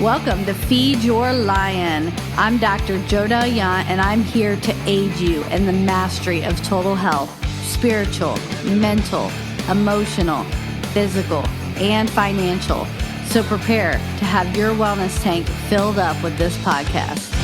Welcome to Feed Your Lion. I'm Dr. Jodelle Yount, and I'm here to aid you in the mastery of total health, spiritual, mental, emotional, physical, and financial. So prepare to have your wellness tank filled up with this podcast.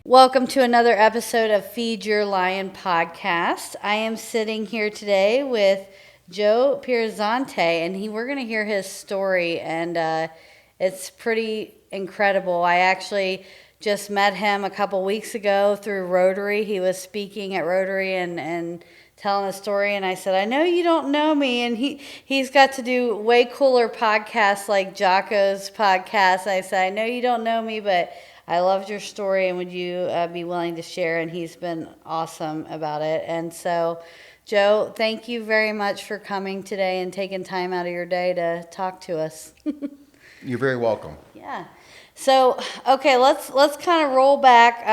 Welcome to another episode of Feed Your Lion podcast. I am sitting here today with Joe Piersante, and we're going to hear his story, and it's pretty incredible. I actually just met him a couple weeks ago through Rotary. He was speaking at Rotary and telling a story, and I said, I know you don't know me, and he's got to do way cooler podcasts like Jocko's podcast. I said, I know you don't know me, but I loved your story, and would you be willing to share? And he's been awesome about it. And so, Joe, thank you very much for coming today and taking time out of your day to talk to us. You're very welcome. Yeah. So, okay, let's kind of roll back.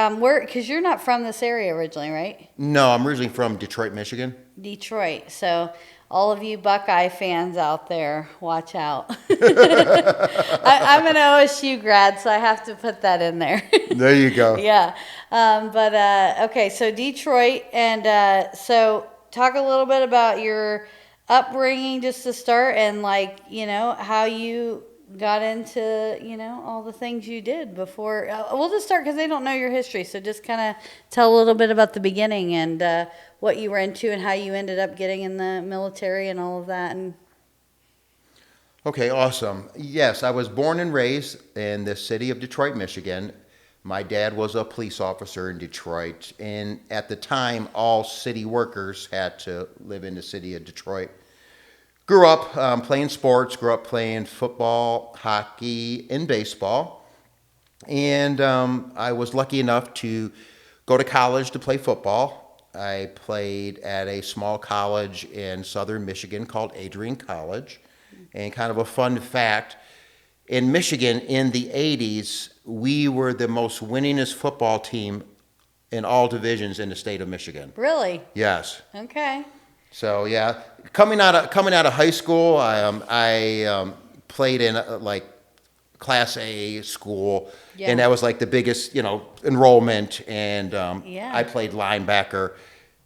Because you're not from this area originally, right? No, I'm originally from Detroit, Michigan. Detroit. So, all of you Buckeye fans out there, watch out. I'm an OSU grad, so I have to put that in there. There you go. Yeah. Okay, so Detroit, and so talk a little bit about your upbringing just to start, and how you got into, all the things you did before. We'll just start because they don't know your history. So just kind of tell a little bit about the beginning and what you were into and how you ended up getting in the military and all of that. And Okay, awesome. Yes, I was born and raised in the city of Detroit, Michigan. My dad was a police officer in Detroit, and at the time, all city workers had to live in the city of Detroit. Grew up playing sports, grew up playing football, hockey, and baseball. And I was lucky enough to go to college to play football. I played at a small college in southern Michigan called Adrian College. And kind of a fun fact, in Michigan in the 80s, we were the most winningest football team in all divisions in the state of Michigan. Really? Yes. Okay. So yeah, coming out of high school, I played in Class A school, Yeah. and that was like the biggest enrollment. And Yeah. I played linebacker,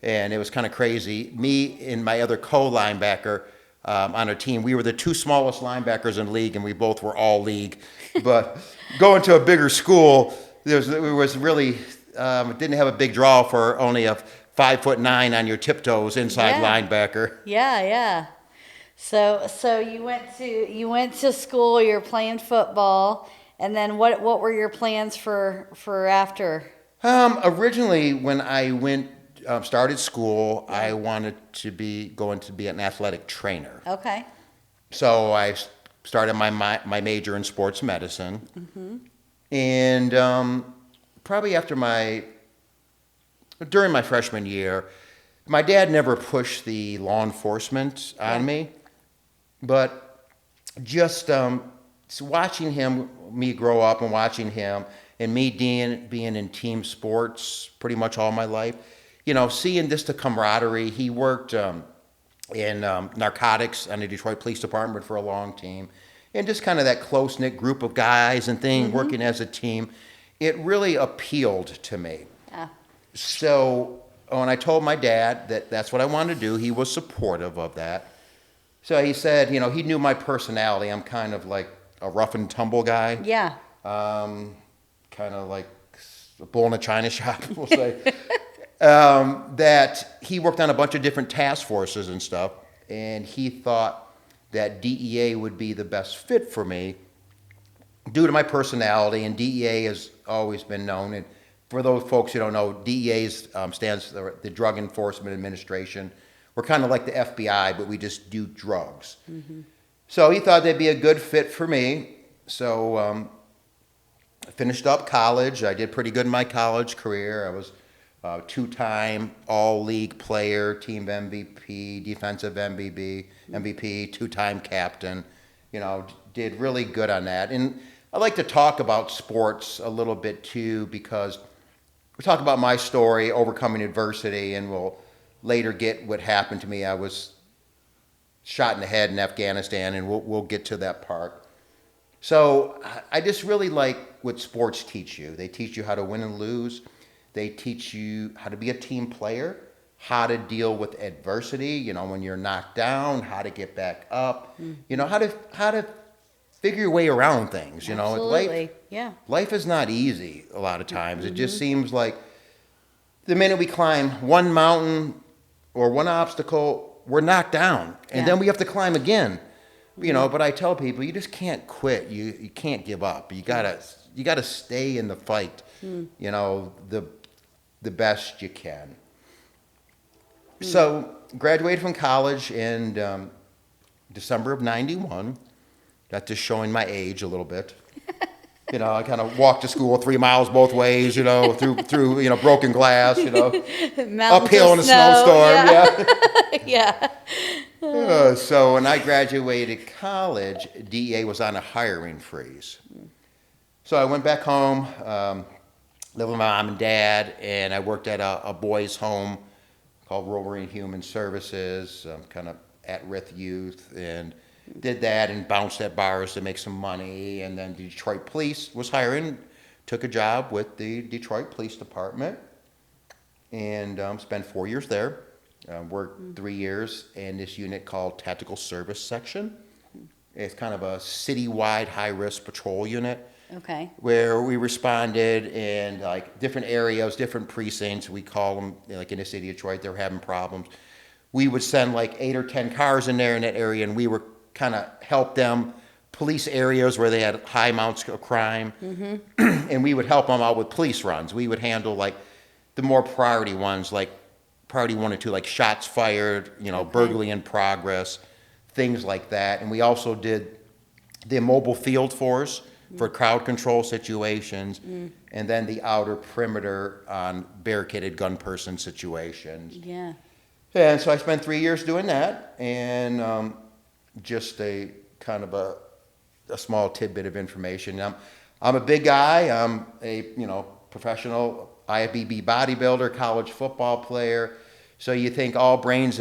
and it was kind of crazy. Me and my other co-linebacker on our team, we were the two smallest linebackers in the league, and we both were all league. But going to a bigger school, it was really didn't have a big draw for only a 5'9" on your tiptoes inside linebacker. Yeah. So you went to school. You're playing football, and then what were your plans for after? Originally, when I started school, I wanted to be an athletic trainer. Okay. So I started my major in sports medicine, and probably during my freshman year, my dad never pushed the law enforcement on me, but just watching me grow up and watching him, and me being in team sports pretty much all my life, seeing just the camaraderie. He worked in narcotics on the Detroit Police Department for a long time, and just kind of that close-knit group of guys and things working as a team, it really appealed to me. Yeah. So when I told my dad that that's what I wanted to do, he was supportive of that. So he said, he knew my personality. I'm kind of like a rough and tumble guy. Yeah. Kind of like a bull in a china shop, we'll say. That he worked on a bunch of different task forces and stuff, and he thought that DEA would be the best fit for me due to my personality, and DEA has always been known. And for those folks who don't know, DEA stands for the Drug Enforcement Administration. We're kind of like the FBI, but we just do drugs. So he thought they'd be a good fit for me. So I finished up college. I did pretty good in my college career. I was a two-time all-league player, team MVP, defensive MVP, two-time captain. Did really good on that. And I like to talk about sports a little bit too, because we talk about my story, overcoming adversity, and we'll later get what happened to me. I was shot in the head in Afghanistan, and we'll get to that part. So I just really like what sports teach you. They teach you how to win and lose. They teach you how to be a team player, how to deal with adversity, when you're knocked down, how to get back up, how to figure your way around things, Absolutely. Yeah. Life is not easy a lot of times. It just seems like the minute we climb one mountain or one obstacle, we're knocked down, and then we have to climb again. But I tell people, you just can't quit. You can't give up. You gotta stay in the fight. The best you can. So graduated from college in December of '91. That's just showing my age a little bit. I kind of walked to school 3 miles both ways, through broken glass, uphill in a snowstorm. Yeah. So when I graduated college, DEA was on a hiring freeze. So I went back home, lived with my mom and dad, and I worked at a boys' home called Wolverine Human Services, kind of at-risk youth, and did that and bounced at bars to make some money. And then the Detroit Police was hiring, took a job with the Detroit Police Department, and spent 4 years there. Worked 3 years in this unit called Tactical Service Section. It's kind of a citywide high-risk patrol unit. Okay. Where we responded in like different areas, different precincts. We call them, like in the city of Detroit, they're having problems. We would send like 8 or 10 cars in there in that area, and we were kind of help them police areas where they had high amounts of crime. And we would help them out with police runs. We would handle like the more priority ones, like priority 1 or 2, like shots fired, burglary in progress, things like that. And we also did the mobile field force for crowd control situations, and then the outer perimeter on barricaded gun person situations. Yeah. And so I spent 3 years doing that, and just a kind of a small tidbit of information. I'm a big guy. I'm a professional IFBB bodybuilder, college football player. So you think all brawn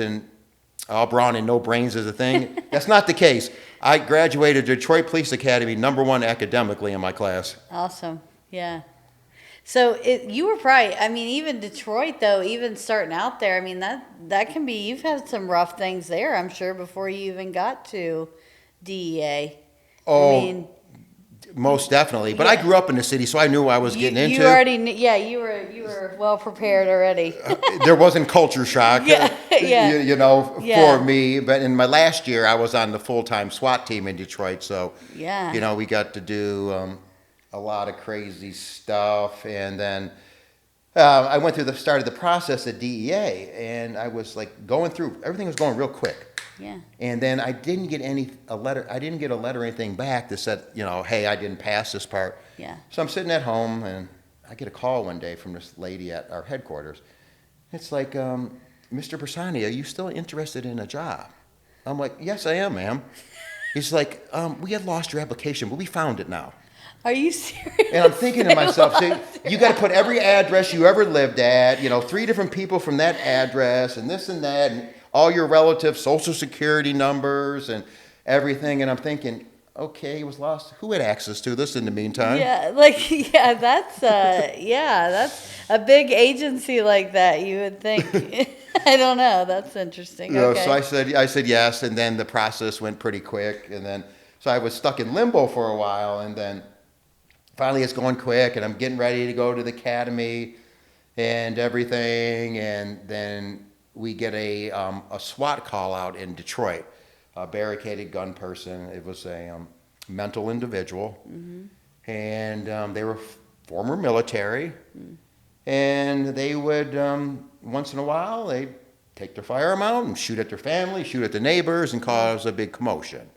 and no brains is a thing? That's not the case. I graduated Detroit Police Academy #1 academically in my class. Awesome. Yeah. So you were right. I mean, even Detroit, though, even starting out there, I mean, that can be, you've had some rough things there, I'm sure, before you even got to DEA. Oh, I mean, most definitely. But I grew up in the city, so I knew what I was getting into. You already knew, you were well prepared already. There wasn't culture shock, Yeah. for me. But in my last year, I was on the full-time SWAT team in Detroit, so we got to do a lot of crazy stuff. And then I went through the start of the process at DEA, and I was like going through, everything was going real quick. Yeah. And then I didn't get a letter or anything back that said, hey, I didn't pass this part. Yeah. So I'm sitting at home, and I get a call one day from this lady at our headquarters. It's like, Mr. Piersante, are you still interested in a job? I'm like, yes, I am, ma'am. He's like, we had lost your application, but we found it now. Are you serious? And I'm thinking to myself, see, you got to put every address you ever lived at, 3 different people from that address, and this and that, and all your relatives' social security numbers and everything. And I'm thinking, okay, he was lost. Who had access to this in the meantime? Yeah, that's a big agency like that, you would think. I don't know. That's interesting. Okay. So I said yes, and then the process went pretty quick, and then so I was stuck in limbo for a while, and then finally it's going quick, and I'm getting ready to go to the academy and everything, and then we get a SWAT call out in Detroit, a barricaded gun person. It was a mental individual, and they were former military, and they would once in a while they'd take their firearm out and shoot at their family, shoot at the neighbors, and cause a big commotion.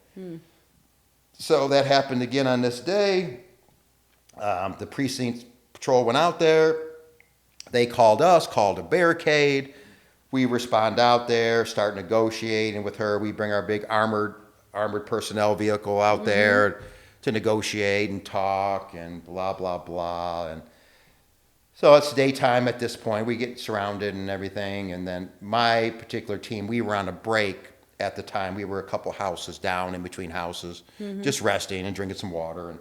So that happened again on this day. The precinct patrol went out there. They called us, called a barricade. We respond out there, start negotiating with her. We bring our big armored personnel vehicle out there to negotiate and talk and blah, blah, blah. And so it's daytime at this point. We get surrounded and everything. And then my particular team, we were on a break at the time. We were a couple houses down in between houses, just resting and drinking some water.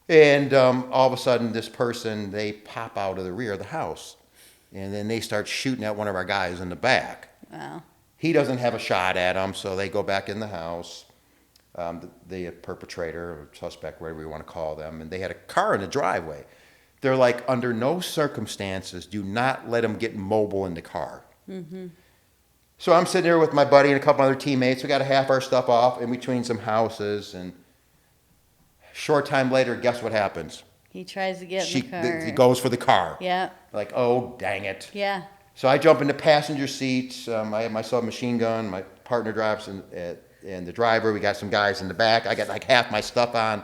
And all of a sudden, this person, they pop out of the rear of the house. And then they start shooting at one of our guys in the back. Wow. He doesn't have a shot at him, so they go back in the house. The perpetrator or suspect, whatever you want to call them, and they had a car in the driveway. They're like, under no circumstances, do not let him get mobile in the car. So I'm sitting there with my buddy and a couple other teammates. We got half our stuff off in between some houses, and short time later, guess what happens? He tries to get in the car. He goes for the car. Yeah. Like, oh, dang it. Yeah. So I jump in the passenger seats. I have myself a machine gun. My partner drives and the driver. We got some guys in the back. I got like half my stuff on.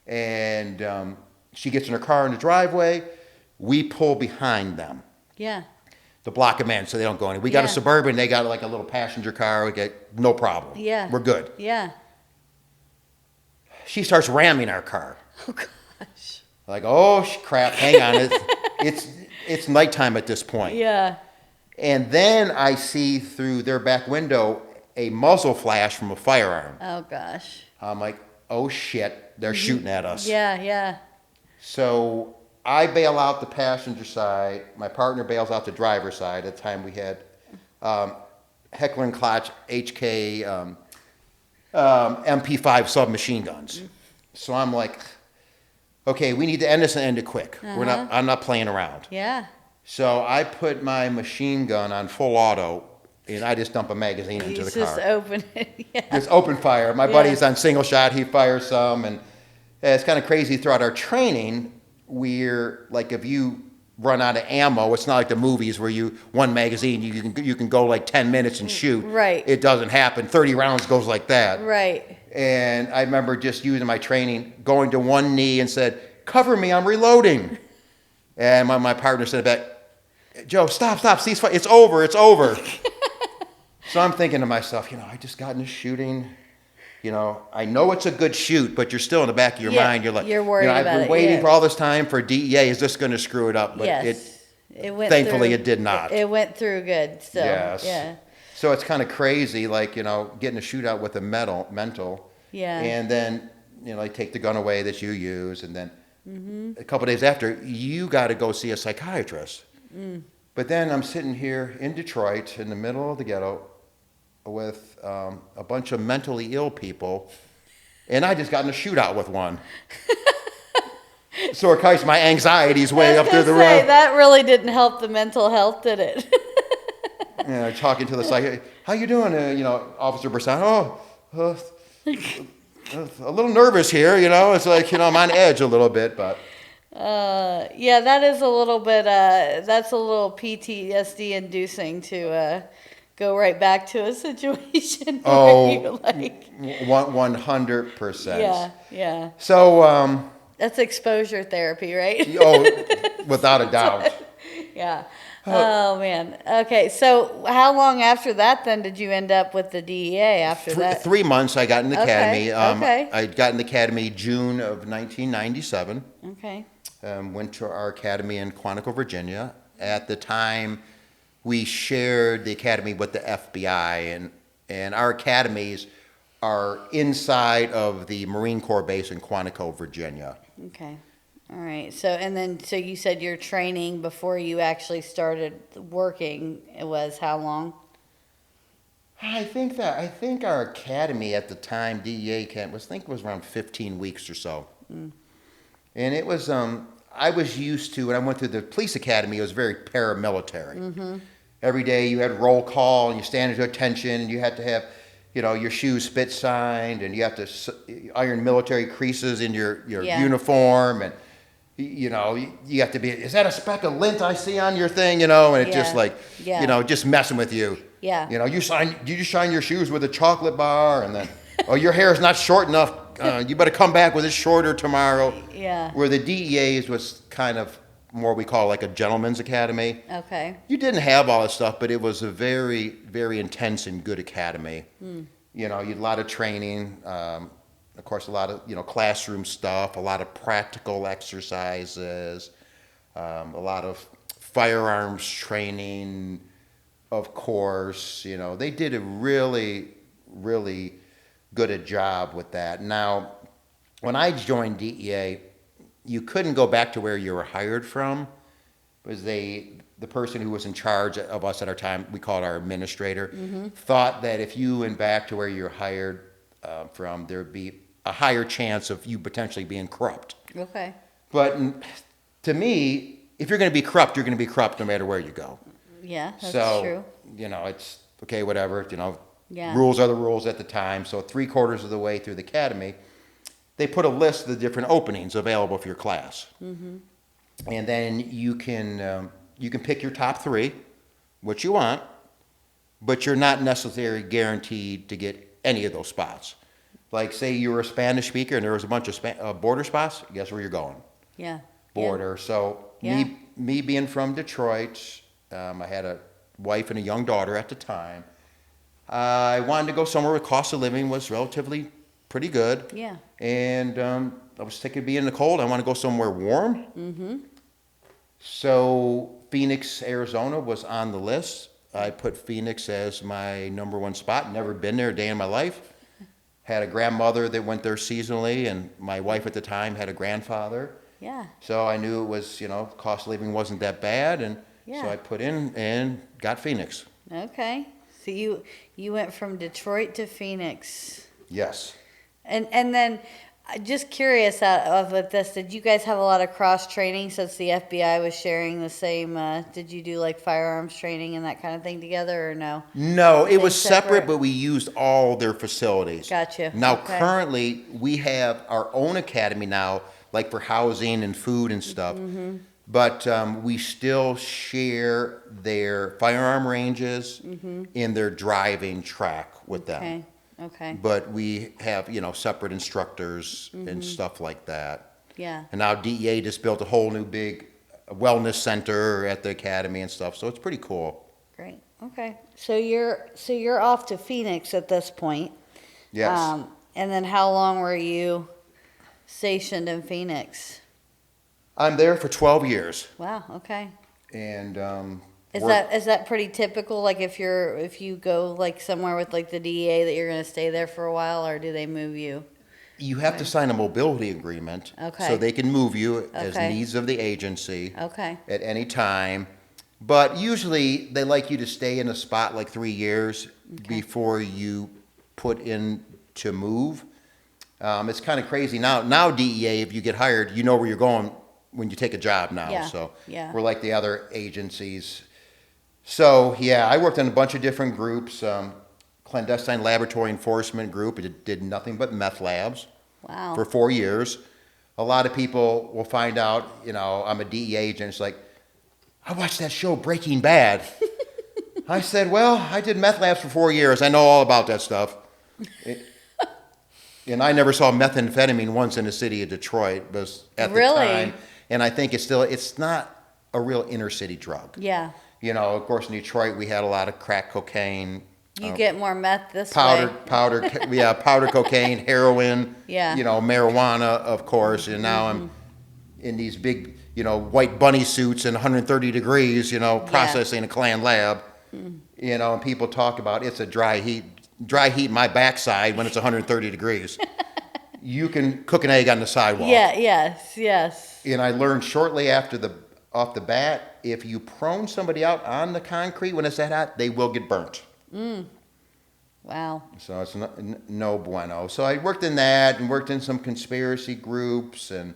And she gets in her car in the driveway. We pull behind them. Yeah. To block them in so they don't go in. We got a Suburban. They got like a little passenger car. We get no problem. Yeah. We're good. Yeah. She starts ramming our car. Oh, gosh. Like, oh, crap. Hang on. It's nighttime at this point. Yeah. And then I see through their back window a muzzle flash from a firearm. Oh, gosh. I'm like, oh, shit, they're shooting at us. Yeah, yeah. So I bail out the passenger side. My partner bails out the driver's side. At the time we had Heckler & Koch HK MP5 submachine guns. So I'm like, okay, we need to end this and end it quick. I'm not playing around. Yeah. So I put my machine gun on full auto, and I just dump a magazine into the car. Just open it. Yeah. Just open fire. My buddy's on single shot. He fires some, and it's kind of crazy. Throughout our training, we're like, if you run out of ammo, it's not like the movies where one magazine you can go like 10 minutes and shoot. Right. It doesn't happen. 30 rounds goes like that. Right. And I remember just using my training, going to one knee and said, "Cover me, I'm reloading." And my partner said back, "Joe, stop, cease fire. It's over. So I'm thinking to myself, I just got into shooting. I know it's a good shoot, but you're still in the back of your mind. You're like, you're worried about it. I've been waiting for all this time for DEA. Is this going to screw it up? But it went thankfully, through, it did not. It went through good. So, yes. Yeah. So it's kind of crazy, like, getting a shootout with a mental. Yeah. And then, they take the gun away that you use. And then a couple days after, you got to go see a psychiatrist. But then I'm sitting here in Detroit in the middle of the ghetto with a bunch of mentally ill people, and I just got in a shootout with one. So of course my anxiety's way up through the roof. That really didn't help the mental health, did it? Talking to the psychiatrist, "How you doing?" Officer Piersante, a little nervous here. It's like I'm on edge a little bit, but. Yeah, that is a little bit. That's a little PTSD inducing to go right back to a situation where you like 100%. Yeah, yeah. So that's exposure therapy, right? Without a doubt. Yeah. Oh man. Okay. So how long after that then did you end up with the DEA after that? 3 months I got in the academy. Okay. I got in the academy June of 1997. Okay. Went to our academy in Quantico, Virginia. At the time, we shared the academy with the FBI, and our academies are inside of the Marine Corps base in Quantico, Virginia. Okay. All right. So you said your training before you actually started working, it was how long? I think our academy at the time, DEA camp, was around 15 weeks or so. And it was, I was used to, when I went through the police academy, it was very paramilitary. Every day you had roll call and you stand at attention and you had to have, your shoes spit signed and you have to iron military creases in your uniform and, you have to be, "Is that a speck of lint I see on your thing?" And it just like, just messing with you. Yeah. You just shine your shoes with a chocolate bar and then, "Oh, your hair is not short enough. You better come back with it shorter tomorrow." Yeah. Where the DEA's was kind of more we call like a gentleman's academy. Okay. You didn't have all this stuff, but it was a very, very intense and good academy. You had a lot of training, of course, a lot of classroom stuff, a lot of practical exercises, a lot of firearms training. Of course, they did a really, really good a job with that. Now, when I joined DEA, you couldn't go back to where you were hired from, because the person who was in charge of us at our time, we called our administrator, thought that if you went back to where you were hired from, there would be a higher chance of you potentially being corrupt. Okay. But to me, if you're going to be corrupt, you're going to be corrupt no matter where you go. Yeah, that's So, true. It's okay, whatever, Yeah. rules are the rules at the time. So 3/4 of the way through the academy, they put a list of the different openings available for your class. And then you can pick your top 3, what you want, but you're not necessarily guaranteed to get any of those spots. Like, say you were a Spanish speaker and there was a bunch of border spots, guess where you're going? Yeah. Border. So Yeah. me being from Detroit, I had a wife and a young daughter at the time. I wanted to go somewhere where cost of living was relatively pretty good. Yeah. And I was sick of being in the cold. I want to go somewhere warm. So Phoenix, Arizona was on the list. I put Phoenix as my number 1 spot. Never been there a day in my life. Had a grandmother that went there seasonally, and my wife at the time had a grandfather. Yeah. So I knew it was, cost of living wasn't that bad, and Yeah. so I put in and got Phoenix. Okay. So you went from Detroit to Phoenix. Yes. And then just curious with this, did you guys have a lot of cross training since the FBI was sharing the same? Did you do like firearms training and that kind of thing together, or no? No, it They was separate, separate? but we used all their facilities. Gotcha. Now, Okay. currently, we have our own academy now, like for housing and food and stuff. But we still share their firearm ranges and their driving track with them. Okay. Okay. But we have, separate instructors and stuff like that. Yeah. And now DEA just built a whole new big wellness center at the academy and stuff, so it's pretty cool. Great. Okay. So you're off to Phoenix at this point. Yes. And then how long were you stationed in Phoenix? I'm there for 12 years. Wow. Okay. And Is that pretty typical? Like if you go like somewhere with like the DEA that you're going to stay there for a while, or do they move you? you have to sign a mobility agreement. Okay. So they can move you as Okay. needs of the agency Okay. at any time. But usually they like you to stay in a spot like 3 years before you put in to move. It's kind of crazy now. Now DEA, if you get hired, you know where you're going when you take a job now. Yeah, So yeah. we're like the other agencies. So yeah, I worked in a bunch of different groups. Clandestine laboratory enforcement group. It did nothing but meth labs Wow. for 4 years. A lot of people will find out, I'm a DEA agent. It's like, I watched that show Breaking Bad. I said, well, I did meth labs for 4 years. I know all about that stuff. And I never saw methamphetamine once in the city of Detroit, but at the Really? time. And I think it's not a real inner city drug. Yeah. Of course, in Detroit, we had a lot of crack cocaine. You get more meth this Powder, way. powder cocaine, heroin, Yeah. marijuana, of course. And now I'm in these big, white bunny suits and 130 degrees, processing a Klan lab. And people talk about it's a dry heat my backside when it's 130 degrees. You can cook an egg on the sidewalk. Yeah. Yes. And I learned shortly off the bat, if you prone somebody out on the concrete when it's that hot, they will get burnt. Wow. So it's no bueno. So I worked in that and worked in some conspiracy groups and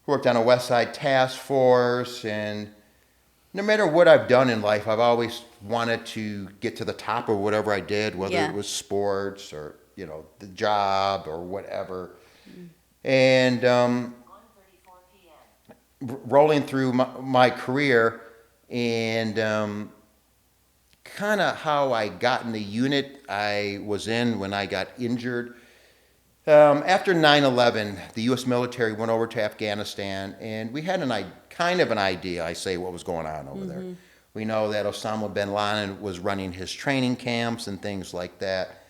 worked on a West Side task force. And no matter what I've done in life, I've always wanted to get to the top of whatever I did, whether Yeah. it was sports or, the job or whatever. And rolling through my career and kind of how I got in the unit I was in when I got injured. After 9/11, the U.S. military went over to Afghanistan, and we had kind of an idea, what was going on over there. We know that Osama bin Laden was running his training camps and things like that.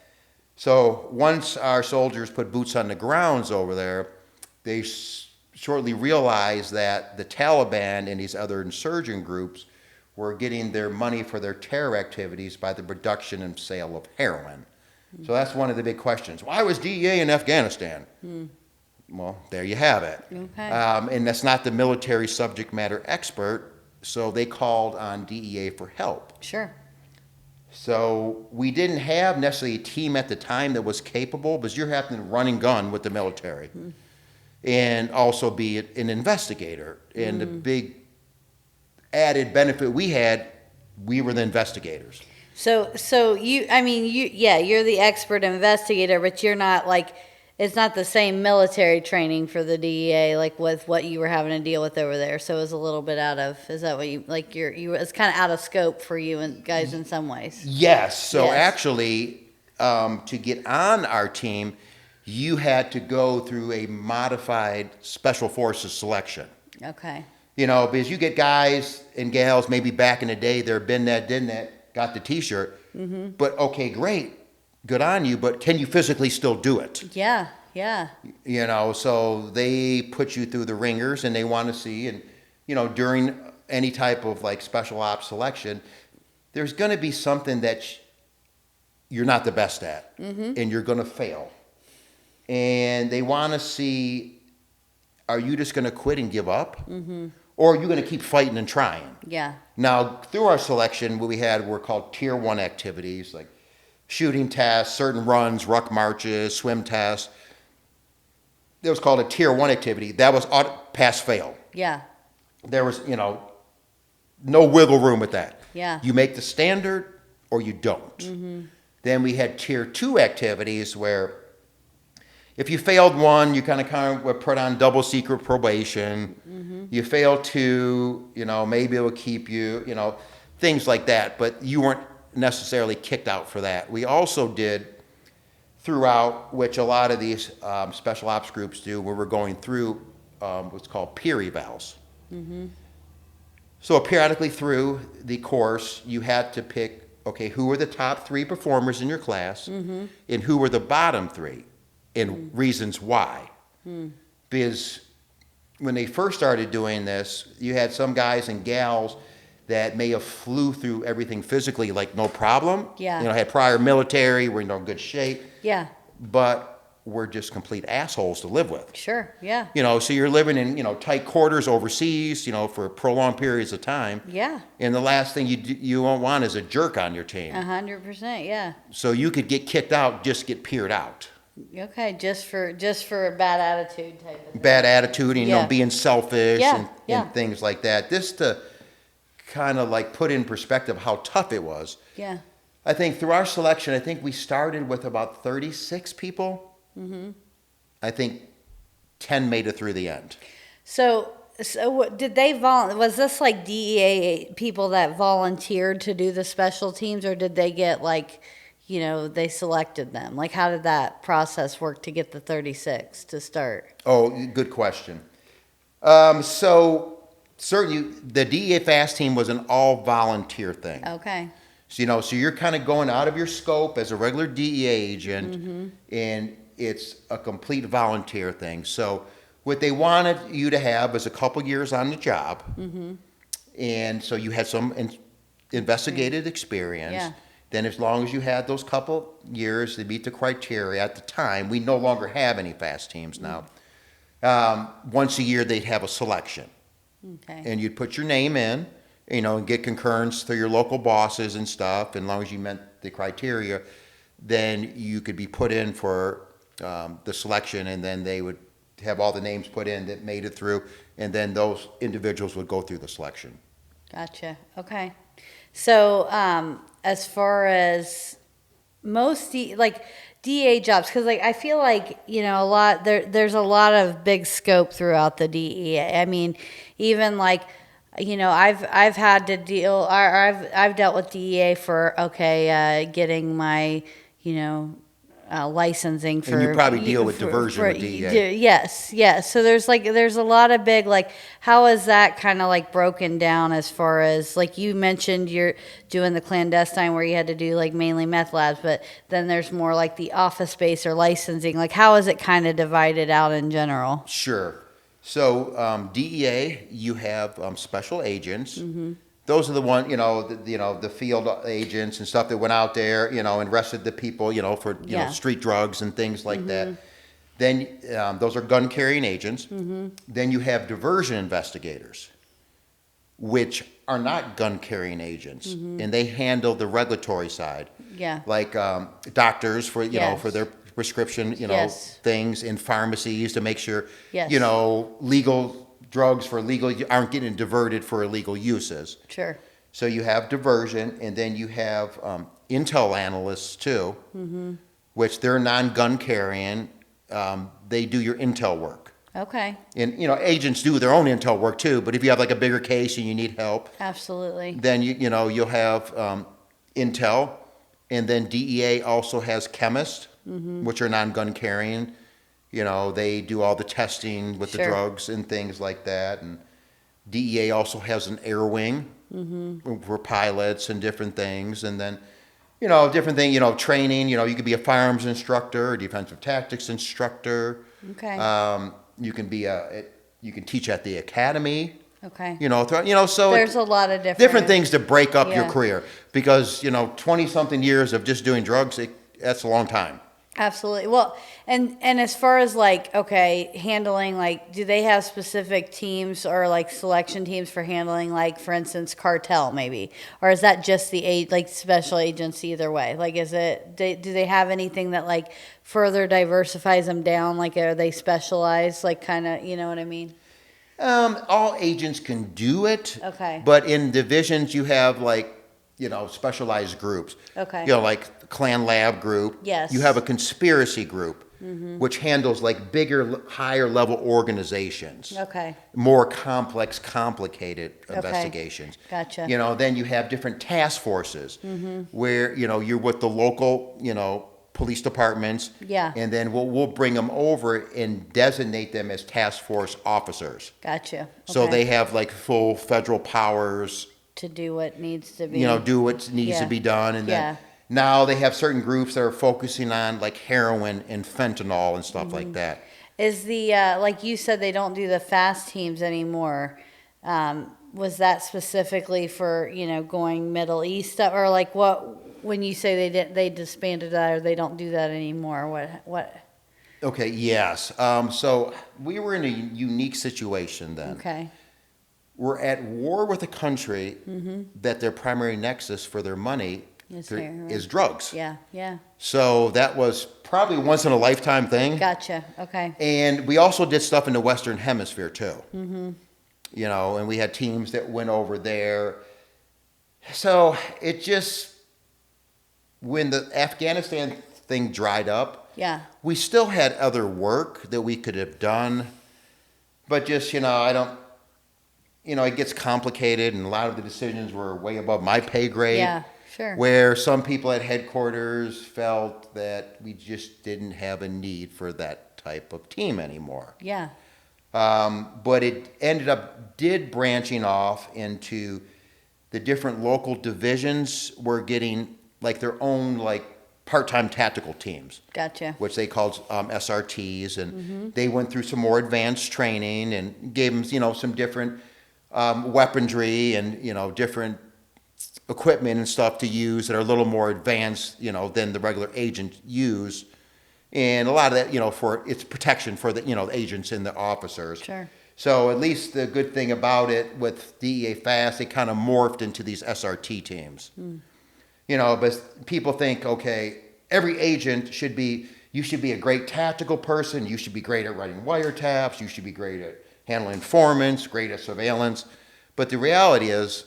So once our soldiers put boots on the grounds over there, they shortly realized that the Taliban and these other insurgent groups were getting their money for their terror activities by the production and sale of heroin. So that's one of the big questions. Why was DEA in Afghanistan? Well, there you have it. Okay. And that's not the military subject matter expert, so they called on DEA for help. Sure. So we didn't have necessarily a team at the time that was capable, because you're having to run and gun with the military and also be an investigator. And the big added benefit we had, we were the investigators. So you're the expert investigator, but you're not like, it's not the same military training for the DEA, like with what you were having to deal with over there. So it was a little bit out of, is that what you, like it's kind of out of scope for you and guys in some ways? Yes. So Yes. actually, to get on our team, you had to go through a modified special forces selection. Okay. You know, because you get guys and gals, maybe back in the day, they're been that, didn't that, got the t-shirt. But okay, great. Good on you, but can you physically still do it? Yeah. Yeah. You know, so they put you through the ringers and they want to see, and, you know, during any type of like special ops selection, there's going to be something that you're not the best at and you're going to fail. And they want to see, are you just going to quit and give up? Or are you going to keep fighting and trying? Yeah. Now, through our selection, what we had were called Tier 1 activities, like shooting tests, certain runs, ruck marches, swim tests. It was called a Tier 1 activity. That was pass-fail. Yeah. There was, you know, no wiggle room with that. Yeah. You make the standard or you don't. Then we had Tier 2 activities where if you failed one, you kind of were put on double secret probation. You failed two, you know, maybe it will keep you, you know, things like that. But you weren't necessarily kicked out for that. We also did throughout, which a lot of these special ops groups do, where we're going through what's called peer evals. So periodically through the course, you had to pick, okay, who were the top 3 performers in your class and who were the bottom 3 and reasons why. Because when they first started doing this, you had some guys and gals that may have flew through everything physically like no problem. Yeah. You know, had prior military, were in good shape. Yeah. But were just complete assholes to live with. Sure. Yeah. You know, so you're living in, you know, tight quarters overseas, you know, for prolonged periods of time. Yeah. And the last thing you won't want is a jerk on your team. 100%. Yeah. So you could get kicked out, just get peered out. Okay. Just for a bad attitude type of thing. Bad attitude, and, you Yeah. know, being selfish Yeah, and things like that. Just to kind of like put in perspective how tough it was. Yeah. I think through our selection, I think we started with about 36 people. I think 10 made it through the end. So what, did they was this like DEA people that volunteered to do the special teams, or did they get like, you know, they selected them? Like, how did that process work to get the 36 to start? Oh, good question. So certainly the DEA FAST team was an all volunteer thing. Okay. So, you know, so you're kind of going out of your scope as a regular DEA agent, and it's a complete volunteer thing. So what they wanted you to have was a couple years on the job, and so you had some investigative experience. Yeah. Then as long as you had those couple years to meet the criteria at the time, we no longer have any FAST teams now. Once a year they'd have a selection. Okay. And you'd put your name in, you know, and get concurrence through your local bosses and stuff. And as long as you met the criteria, then you could be put in for the selection, and then they would have all the names put in that made it through, and then those individuals would go through the selection. Gotcha. Okay. So, as far as most DEA jobs, because like I feel like, you know, there's a lot of big scope throughout the DEA. I mean, even like, you know, I've had to deal, or I've dealt with DEA for getting my, you know, licensing for. And you probably deal with diversion with DEA. Yes. So there's a lot of big, like, how is that kind of like broken down as far as, like you mentioned, you're doing the clandestine where you had to do like mainly meth labs, but then there's more like the office space or licensing. Like, how is it kind of divided out in general? Sure. So DEA, you have special agents. those are the one, the field agents and stuff that went out there, and arrested the people, for, street drugs and things like that. Then those are gun carrying agents. Then you have diversion investigators, which are not gun carrying agents, and they handle the regulatory side. Yeah. Like doctors for, Yes. for their prescription, Yes. things in pharmacies to make sure, Yes. legal drugs for legal aren't getting diverted for illegal uses. Sure. So you have diversion, and then you have intel analysts too, which they're non-gun carrying. They do your intel work. Okay. And agents do their own intel work too. But if you have like a bigger case and you need help, Absolutely. then you'll have intel, and then DEA also has chemists, which are non-gun carrying. They do all the testing with the Sure. drugs and things like that. And DEA also has an air wing for pilots and different things. And then, different thing, training. You could be a firearms instructor, a defensive tactics instructor. Okay. You can be you can teach at the academy. Okay. So There's a lot of different things to break up your Yeah. career, because 20 something years of just doing drugs, that's a long time. Absolutely. Well, and as far as handling, do they have specific teams or selection teams for handling, for instance, cartel maybe, or is that just the special agents either way? Do they have anything that further diversifies them down? Are they specialized? Kind of, you know what I mean? All agents can do it. Okay. But in divisions, you have specialized groups. Okay. Like Clan Lab group. Yes. You have a conspiracy group, which handles bigger, higher level organizations. Okay. More complex, complicated investigations. Gotcha. Then you have different task forces where, you're with the local, police departments. Yeah. And then we'll bring them over and designate them as task force officers. Gotcha. So Okay. they have full federal powers, to do what needs to be. do what needs to Yeah. be done. And Yeah. then now they have certain groups that are focusing on heroin and fentanyl and stuff like that. Is the like you said, they don't do the fast teams anymore? Was that specifically for going Middle East, or what? When you say they disbanded that, or they don't do that anymore? What? Okay. Yes. So we were in a unique situation then. Okay. We're at war with a country that their primary nexus for their money is drugs. Yeah. Yeah. So that was probably once in a lifetime thing. Gotcha. Okay. And we also did stuff in the Western Hemisphere too. And we had teams that went over there. So it just, when the Afghanistan thing dried up, Yeah. we still had other work that we could have done. But just, I don't, it gets complicated, and a lot of the decisions were way above my pay grade. Yeah. Sure. Where some people at headquarters felt that we just didn't have a need for that type of team anymore. Yeah. But it did branching off into the different local divisions were getting their own part-time tactical teams. Gotcha. Which they called SRTs, and they went through some more advanced training and gave them some different weaponry and different equipment and stuff to use that are a little more advanced than the regular agents use, and a lot of that for its protection for the agents and the officers. Sure. So at least the good thing about it with DEA Fast, it kind of morphed into these SRT teams. But people think, okay, every agent should be a great tactical person, you should be great at writing wiretaps, you should be great at handling informants, great at surveillance. But the reality is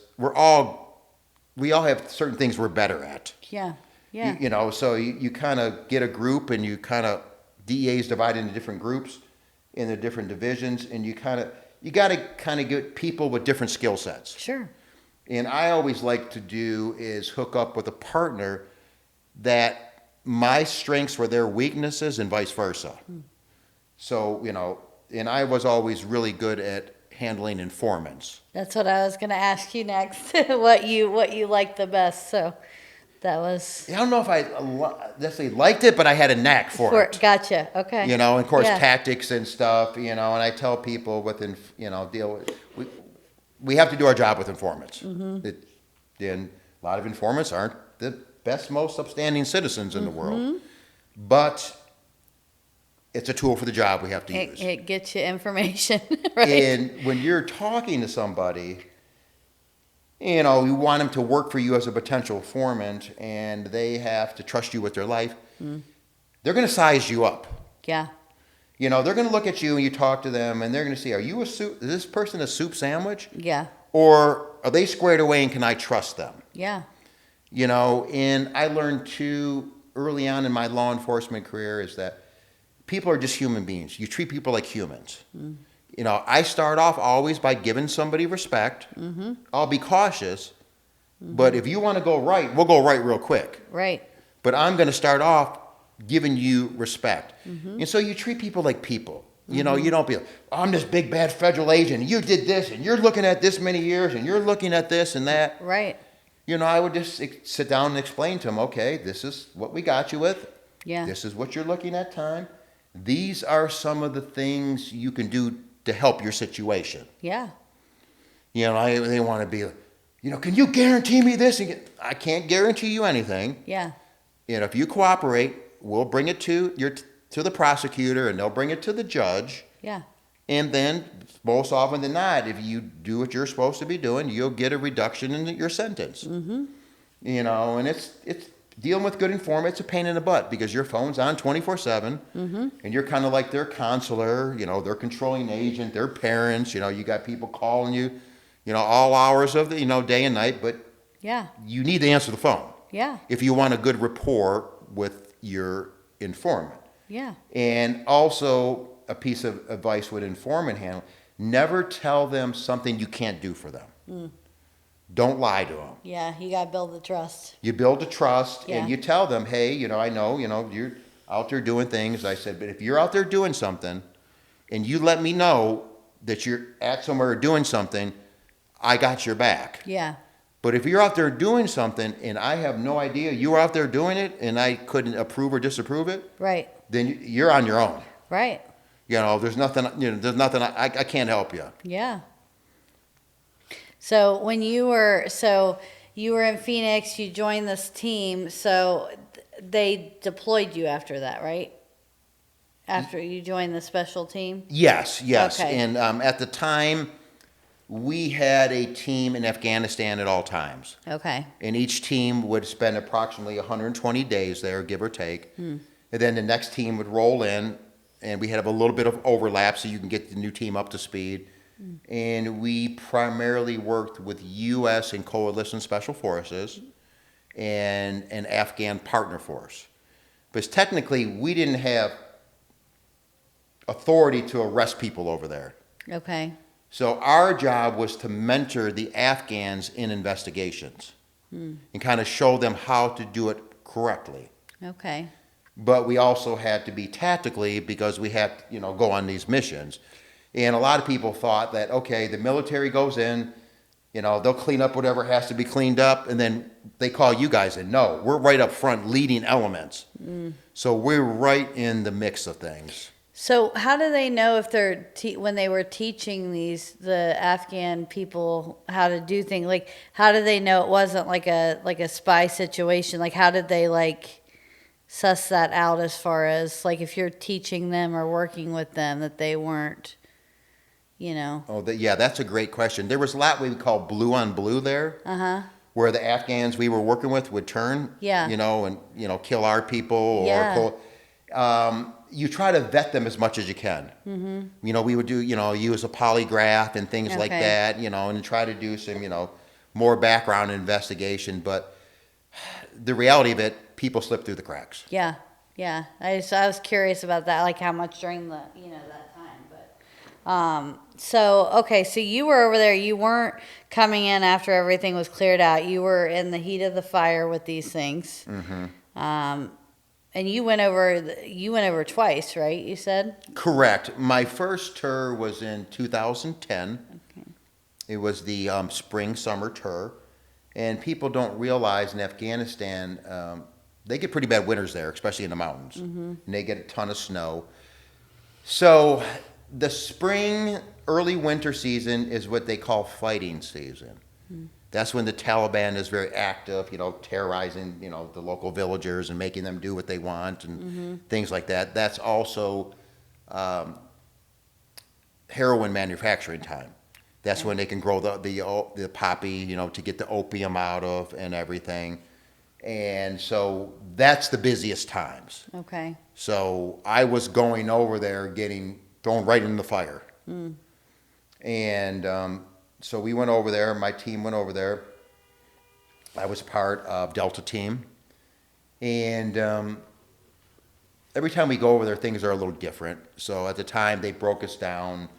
we all have certain things we're better at. Yeah. Yeah. So you kind of get a group, and you kind of, DEA is divided into different groups in the different divisions, and you got to kind of get people with different skill sets. Sure. And I always like to do is hook up with a partner that my strengths were their weaknesses and vice versa. So, and I was always really good at handling informants. That's what I was going to ask you next. what you liked the best. So that was. I don't know if I necessarily liked it, but I had a knack for it. Gotcha. Okay. And of course, Yeah. tactics and stuff, and I tell people deal with, we have to do our job with informants. And a lot of informants aren't the best, most upstanding citizens in the world. But it's a tool for the job we have to use. It gets you information, right? And when you're talking to somebody, you know, you want them to work for you as a potential informant, and they have to trust you with their life, they're going to size you up. Yeah. You know, they're going to look at you and you talk to them, and they're going to see, is this person a soup sandwich? Yeah. Or are they squared away and can I trust them? Yeah. You know, and I learned too early on in my law enforcement career is that people are just human beings. You treat people like humans. You know, I start off always by giving somebody respect. I'll be cautious, but if you want to go right, we'll go right real quick. Right. But I'm going to start off giving you respect. And so you treat people like people. You know, you don't be like, oh, I'm this big bad federal agent, and you did this, and you're looking at this many years, and you're looking at this and that. Right. You know, I would just sit down and explain to them, okay, this is what we got you with. Yeah. This is what you're looking at time. These are some of the things you can do to help your situation. Yeah. You know, they want to be like, you know, can you guarantee me this? I can't guarantee you anything. Yeah. You know, if you cooperate, we'll bring it to the prosecutor, and they'll bring it to the judge. Yeah. And then, most often than not, if you do what you're supposed to be doing, you'll get a reduction in your sentence. You know, and it's dealing with good informant. It's a pain in the butt because your phone's on 24/7, and you're kind of like their consular. You know, their controlling agent, their parents. You know, you got people calling you, you know, all hours of the day and night. But Yeah. you need to answer the phone. Yeah. If you want a good rapport with your informant. Yeah. And also, a piece of advice with informant handling, never tell them something you can't do for them. Don't lie to them. Yeah. You got to build the trust. You build the trust, Yeah. and you tell them, hey, you know, I know, you know, you're out there doing things. I said, but if you're out there doing something, and you let me know that you're at somewhere doing something, I got your back. Yeah. But if you're out there doing something, and I have no idea you were out there doing it, and I couldn't approve or disapprove it, Right. then you're on your own. Right. You know, there's nothing. I can't help you. Yeah. So when you were in Phoenix, you joined this team. So they deployed you after that, right? After you joined the special team. Yes. Okay. And at the time, we had a team in Afghanistan at all times, Okay. and each team would spend approximately 120 days there, give or take. And then the next team would roll in, and we had a little bit of overlap so you can get the new team up to speed. And we primarily worked with U.S. and coalition special forces and an Afghan partner force. Because technically, we didn't have authority to arrest people over there. Okay. So our job was to mentor the Afghans in investigations and kind of show them how to do it correctly. Okay. But we also had to be tactically because we had to, you know, go on these missions. And a lot of people thought that, okay, the military goes in, you know, they'll clean up whatever has to be cleaned up, and then they call you guys in. No, we're right up front leading elements. So we're right in the mix of things. So how do they know if they're when they were teaching the Afghan people how to do things? Like, how do they know it wasn't like a spy situation? Like, how did they suss that out as far as like if you're teaching them or working with them that they weren't, you know? Oh, yeah, that's a great question. There was a lot we would call blue on blue there. Where the Afghans we were working with would turn, Yeah. you know, and, you know, kill our people or Yeah. you try to vet them as much as you can. You know, we would do, you know, use a polygraph and things like Okay. that, you know, and try to do some, you know, more background investigation. But the reality of it, people slip through the cracks. Yeah, yeah. I was curious about that, like how much during the that time. But so you were over there. You weren't coming in after everything was cleared out. You were in the heat of the fire with these things. And you went over twice, right? You said. Correct. My first tour was in 2010. Okay. It was the spring-summer tour. And people don't realize in Afghanistan, they get pretty bad winters there, especially in the mountains. And they get a ton of snow. So the spring, early winter season is what they call fighting season. That's when the Taliban is very active, terrorizing, the local villagers and making them do what they want and things like that. That's also heroin manufacturing time. That's when they can grow the poppy, to get the opium out of and everything. And so that's the busiest times. Okay. So I was going over there thrown right in the fire. And so we went over there. My team went over there. I was part of Delta team. And every time we go over there, things are a little different. So at the time, they broke us down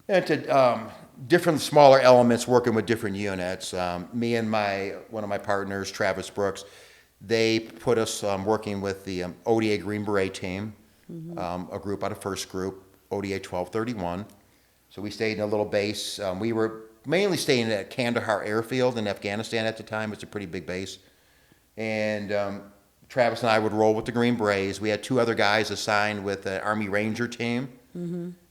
into different smaller elements working with different units. Me and one of my partners, Travis Brooks, they put us working with the ODA Green Beret team, a group out of First Group, ODA 1231. So we stayed in a little base. We were mainly staying at Kandahar Airfield in Afghanistan at the time. It's a pretty big base. And Travis and I would roll with the Green Berets. We had 2 other guys assigned with the Army Ranger team.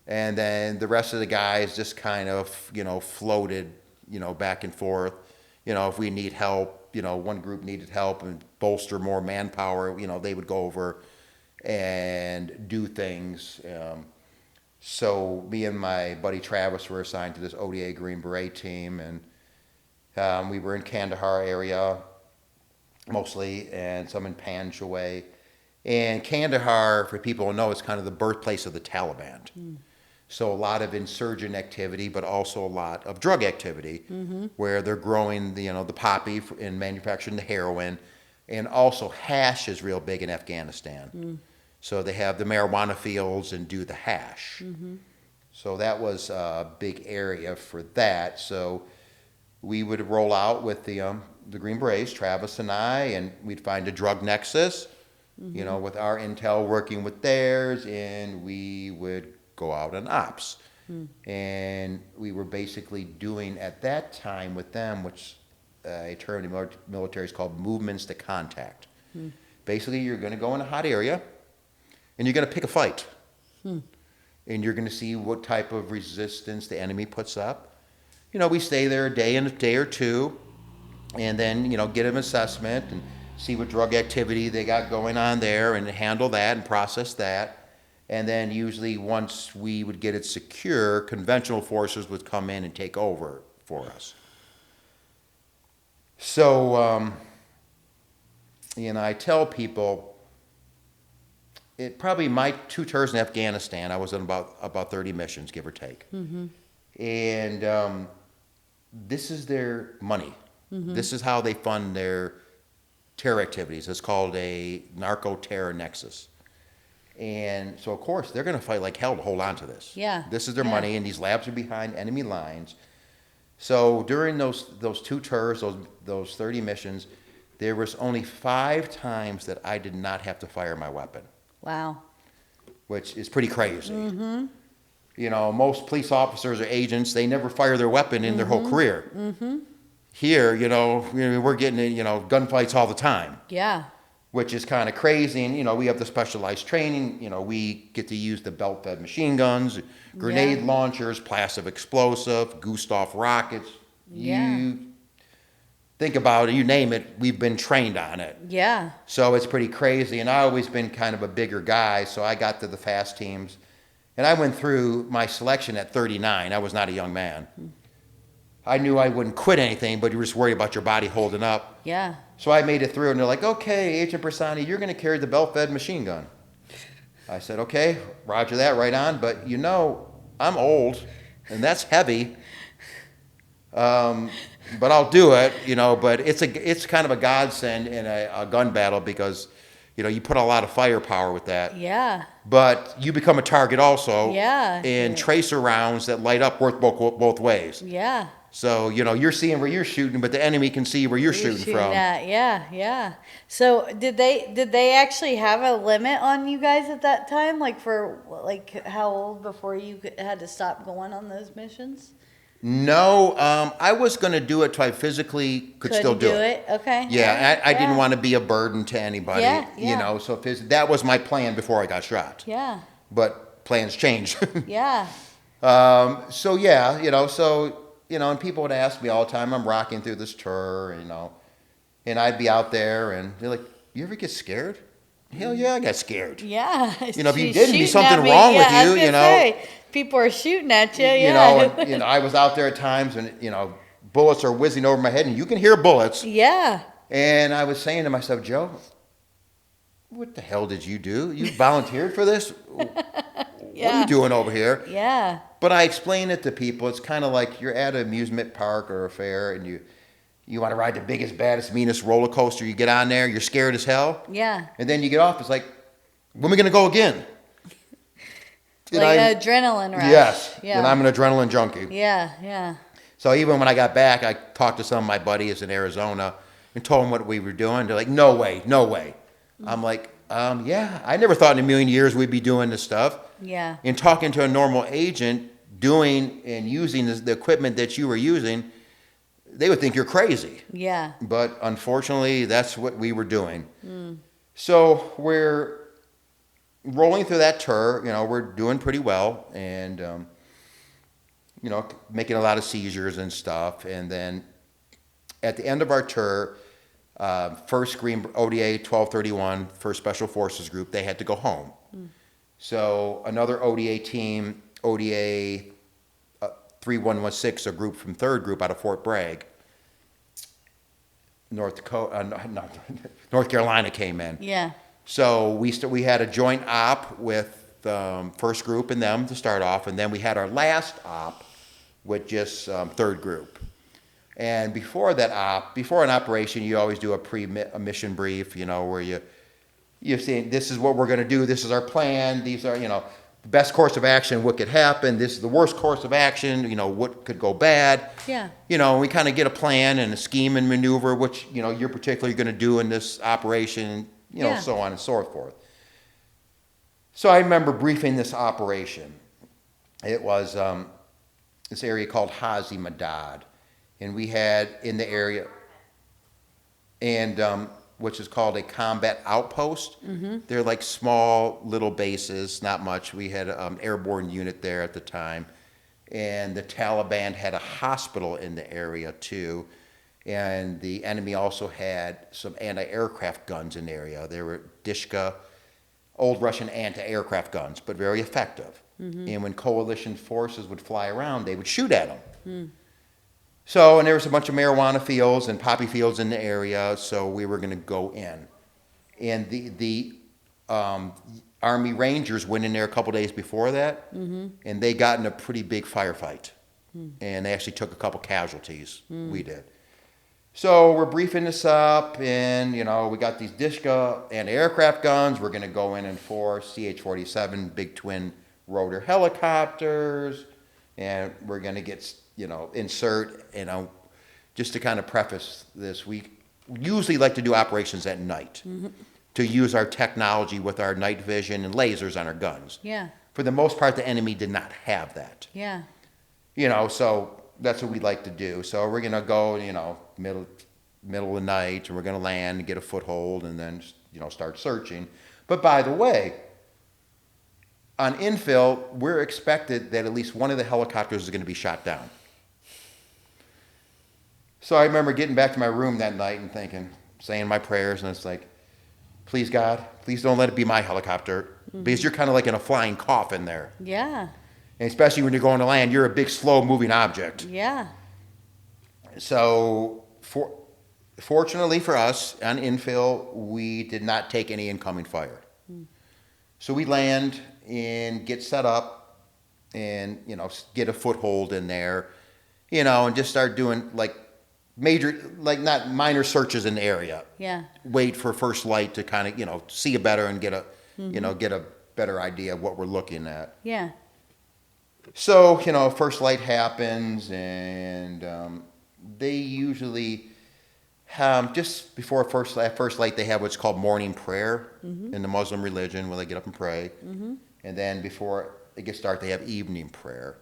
And then the rest of the guys just kind of, floated, back and forth. If we need help, one group needed help and bolster more manpower, they would go over and do things. So me and my buddy Travis were assigned to this ODA Green Beret team, and we were in Kandahar area mostly, and some in Panjshir. And Kandahar, for people who know, is kind of the birthplace of the Taliban. So a lot of insurgent activity, but also a lot of drug activity, where they're growing the poppy and manufacturing the heroin, and also hash is real big in Afghanistan. So they have the marijuana fields and do the hash. So that was a big area for that. So we would roll out with the Green Berets, Travis and I, and we'd find a drug nexus, with our intel working with theirs, and we would go out on ops. And we were basically doing at that time with them, which a term in the military is called movements to contact. Basically, you're going to go in a hot area, and you're going to pick a fight. And you're going to see what type of resistance the enemy puts up. We stay there a day or two, and then, get an assessment and see what drug activity they got going on there and handle that and process that. And then usually once we would get it secure, conventional forces would come in and take over for us. So, I tell people, probably my 2 tours in Afghanistan, I was on about 30 missions, give or take. And this is their money. This is how they fund their terror activities. It's called a narco-terror nexus. And so, of course, they're going to fight like hell to hold on to this. Yeah. This is their money, and these labs are behind enemy lines. So during those 2 tours, those 30 missions, there was only 5 times that I did not have to fire my weapon. Wow. Which is pretty crazy. Most police officers or agents, they never fire their weapon in their whole career. Here, we're getting gunfights all the time. Yeah. Which is kind of crazy. And, we have the specialized training. We get to use the belt-fed machine guns, grenade launchers, passive explosive, Gustav rockets. You think about it, you name it, we've been trained on it. Yeah. So it's pretty crazy. And I've always been kind of a bigger guy, so I got to the fast teams. And I went through my selection at 39. I was not a young man. I knew I wouldn't quit anything, but you were just worried about your body holding up. Yeah. So I made it through, and they're like, okay, Agent Piersante, you're going to carry the belt-fed machine gun. I said, okay, roger that, right on. But, I'm old, and that's heavy. But I'll do it, But it's kind of a godsend in a gun battle because, you put a lot of firepower with that. Yeah. But you become a target also. Yeah. And tracer rounds that light up work both ways. Yeah. So, you're seeing where you're shooting, but the enemy can see where you're shooting from. At. Yeah. So did they actually have a limit on you guys at that time? How old before you had to stop going on those missions? No, I was going to do it till I physically could still do it. Okay. Yeah, I didn't want to be a burden to anybody. Yeah. So that was my plan before I got shot. Yeah. But plans change. Yeah. So yeah, and people would ask me all the time. I'm rocking through this tour, and I'd be out there, and they're like, "You ever get scared?" Hell yeah, I got scared. Yeah. If you She's didn't, be shooting something at me. wrong with Yeah, I was you, gonna say, people are shooting at you. Yeah. I was out there at times, and bullets are whizzing over my head, and you can hear bullets. Yeah. And I was saying to myself, Joe, what the hell did you do? You volunteered for this? Yeah. What are you doing over here? Yeah. But I explain it to people. It's kind of like you're at an amusement park or a fair, and you want to ride the biggest, baddest, meanest roller coaster. You get on there, you're scared as hell. Yeah. And then you get off. It's like, when are we going to go again? Like an adrenaline rush. Yes. Yeah. And I'm an adrenaline junkie. Yeah. Yeah. So even when I got back, I talked to some of my buddies in Arizona and told them what we were doing. They're like, no way, no way. I'm like, yeah, I never thought in a million years we'd be doing this stuff. Yeah. And talking to a normal agent, doing and using the equipment that you were using, they would think you're crazy. Yeah. But unfortunately, that's what we were doing. So we're rolling through that tour. We're doing pretty well, and making a lot of seizures and stuff. And then at the end of our tour, first Green ODA 1231, First Special Forces Group, they had to go home. So another ODA team, ODA 3116, a group from 3rd Group out of Fort Bragg, North Carolina, came in. Yeah. So we had a joint op with First Group and them to start off, and then we had our last op with just 3rd Group. And before an operation, you always do a mission brief, where you're saying, this is what we're going to do, this is our plan, these are, the best course of action, what could happen, this is the worst course of action, what could go bad. Yeah. We kind of get a plan and a scheme and maneuver, which, you're particularly going to do in this operation, so on and so forth. So I remember briefing this operation. It was this area called Hazi Madad. And we had in the area, and which is called a combat outpost. They're like small little bases, not much. We had an airborne unit there at the time. And the Taliban had a hospital in the area too. And the enemy also had some anti-aircraft guns in the area. They were Dishka, old Russian anti-aircraft guns, but very effective. And when coalition forces would fly around, they would shoot at them. So, and there was a bunch of marijuana fields and poppy fields in the area, so we were going to go in. And the Army Rangers went in there a couple days before that, and they got in a pretty big firefight. And they actually took a couple casualties. We did. So we're briefing this up, and, we got these Dishka anti-aircraft guns. We're going to go in 4 CH-47 big twin rotor helicopters, and we're going to get insert, just to kind of preface this, we usually like to do operations at night to use our technology with our night vision and lasers on our guns. Yeah. For the most part, the enemy did not have that. Yeah. So that's what we like to do. So we're going to go, middle of the night, and we're going to land and get a foothold and then, start searching. But by the way, on infill, we're expected that at least one of the helicopters is going to be shot down. So I remember getting back to my room that night and thinking, saying my prayers, and it's like, please God, please don't let it be my helicopter, because you're kind of like in a flying coffin there. Yeah. And especially when you're going to land, you're a big, slow-moving object. Yeah. So fortunately for us, on infill, we did not take any incoming fire. So we land and get set up and, get a foothold in there, and just start doing not minor searches in the area. Yeah. Wait for first light to kind of, see it better and get a, get a better idea of what we're looking at. Yeah. So, first light happens, and they usually just before first light, they have what's called morning prayer in the Muslim religion, where they get up and pray. And then before it gets dark, they have evening prayer.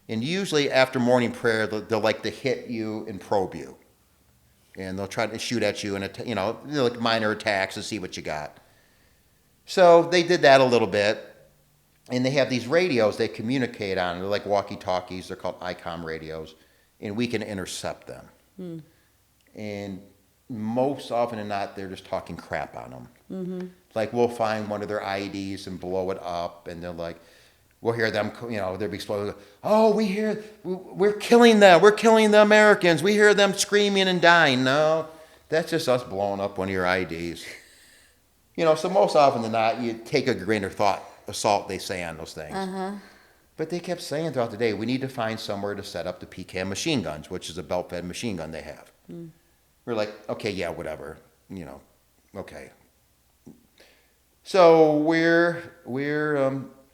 And usually after morning prayer, they'll like to hit you and probe you. And they'll try to shoot at you and, like minor attacks to see what you got. So they did that a little bit. And they have these radios they communicate on. They're like walkie-talkies. They're called ICOM radios. And we can intercept them. Hmm. And most often than not, they're just talking crap on them. Mm-hmm. Like we'll find one of their IEDs and blow it up. And they're like, we'll hear them, they'll be exploding. Oh, we're killing them. We're killing the Americans. We hear them screaming and dying. No, that's just us blowing up one of your IEDs. So most often than not, you take a grain of salt, they say on those things. Uh-huh. But they kept saying throughout the day, we need to find somewhere to set up the PCAM machine guns, which is a belt-fed machine gun they have. Mm. We're like, okay, yeah, whatever, okay. So we're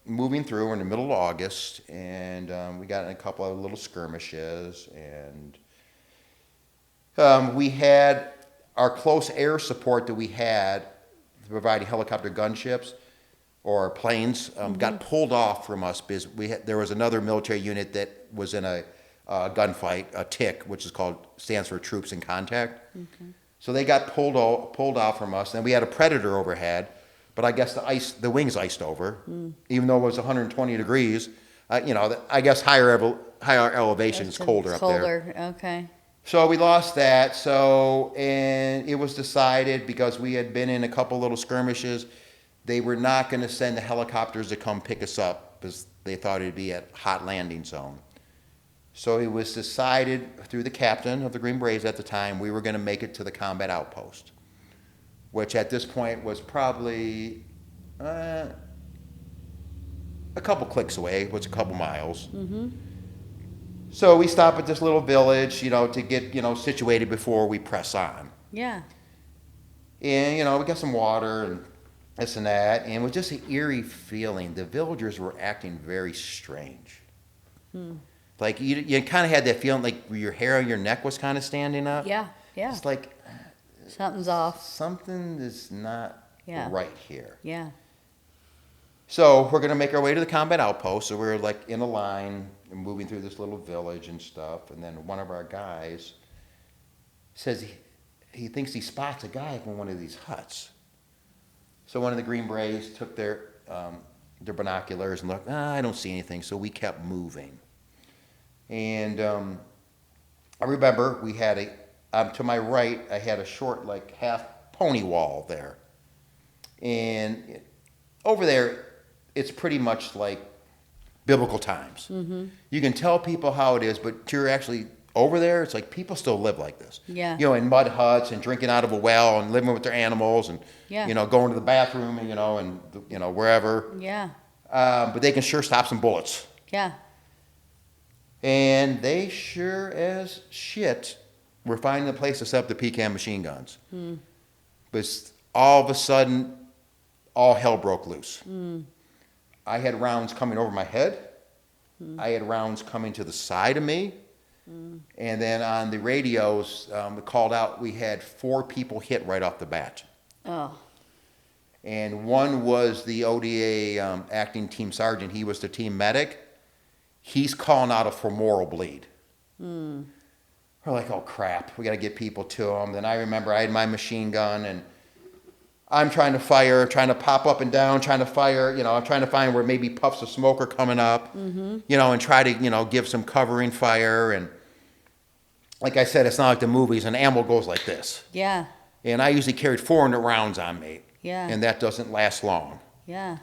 moving through. We're in the middle of August, and we got in a couple of little skirmishes, and we had our close air support that we had providing helicopter gunships or planes got pulled off from us because there was another military unit that was in a gunfight, a TIC, which stands for Troops in Contact. Okay. So they got pulled off from us. And we had a Predator overhead, but I guess the wings iced over, even though it was 120 degrees. I guess higher elevation is colder up there. Colder, okay. So we lost that. And it was decided because we had been in a couple little skirmishes, they were not going to send the helicopters to come pick us up because they thought it'd be at hot landing zone. So it was decided through the captain of the Green Berets at the time, we were going to make it to the combat outpost, which at this point was probably a couple clicks away. It was a couple miles. Mm-hmm. So we stop at this little village, to get, situated before we press on. Yeah. And, we got some water and this and that. And it was just an eerie feeling. The villagers were acting very strange. Hmm. Like you kind of had that feeling like your hair on your neck was kind of standing up. Yeah, yeah. It's like Something's off. something is not right here. Yeah. So we're going to make our way to the combat outpost. So we're like in a line and moving through this little village and stuff. And then one of our guys says he thinks he spots a guy from one of these huts. So one of the Green Berets took their binoculars and looked, I don't see anything. So we kept moving. And I remember we had to my right, I had a short, like half pony wall there. And over there, it's pretty much like biblical times. Mm-hmm. You can tell people how it is, but you're actually over there, it's like people still live like this. Yeah. In mud huts and drinking out of a well and living with their animals and, going to the bathroom and, wherever. Yeah. But they can sure stop some bullets. Yeah. And they sure as shit were finding a place to set up the PCAM machine guns. Hmm. But all of a sudden, all hell broke loose. Hmm. I had rounds coming over my head. I had rounds coming to the side of me. And then on the radios, we called out, we had 4 people hit right off the bat. Oh. And one was the ODA acting team sergeant. He was the team medic. He's calling out a femoral bleed. We're like, oh crap, we got to get people to him. Then I remember I had my machine gun and I'm trying to fire, trying to pop up and down, trying to fire, I'm trying to find where maybe puffs of smoke are coming up, and try to, give some covering fire. And like I said, it's not like the movies, and ammo goes like this. Yeah. And I usually carried 400 rounds on me. Yeah. And that doesn't last long. Yeah.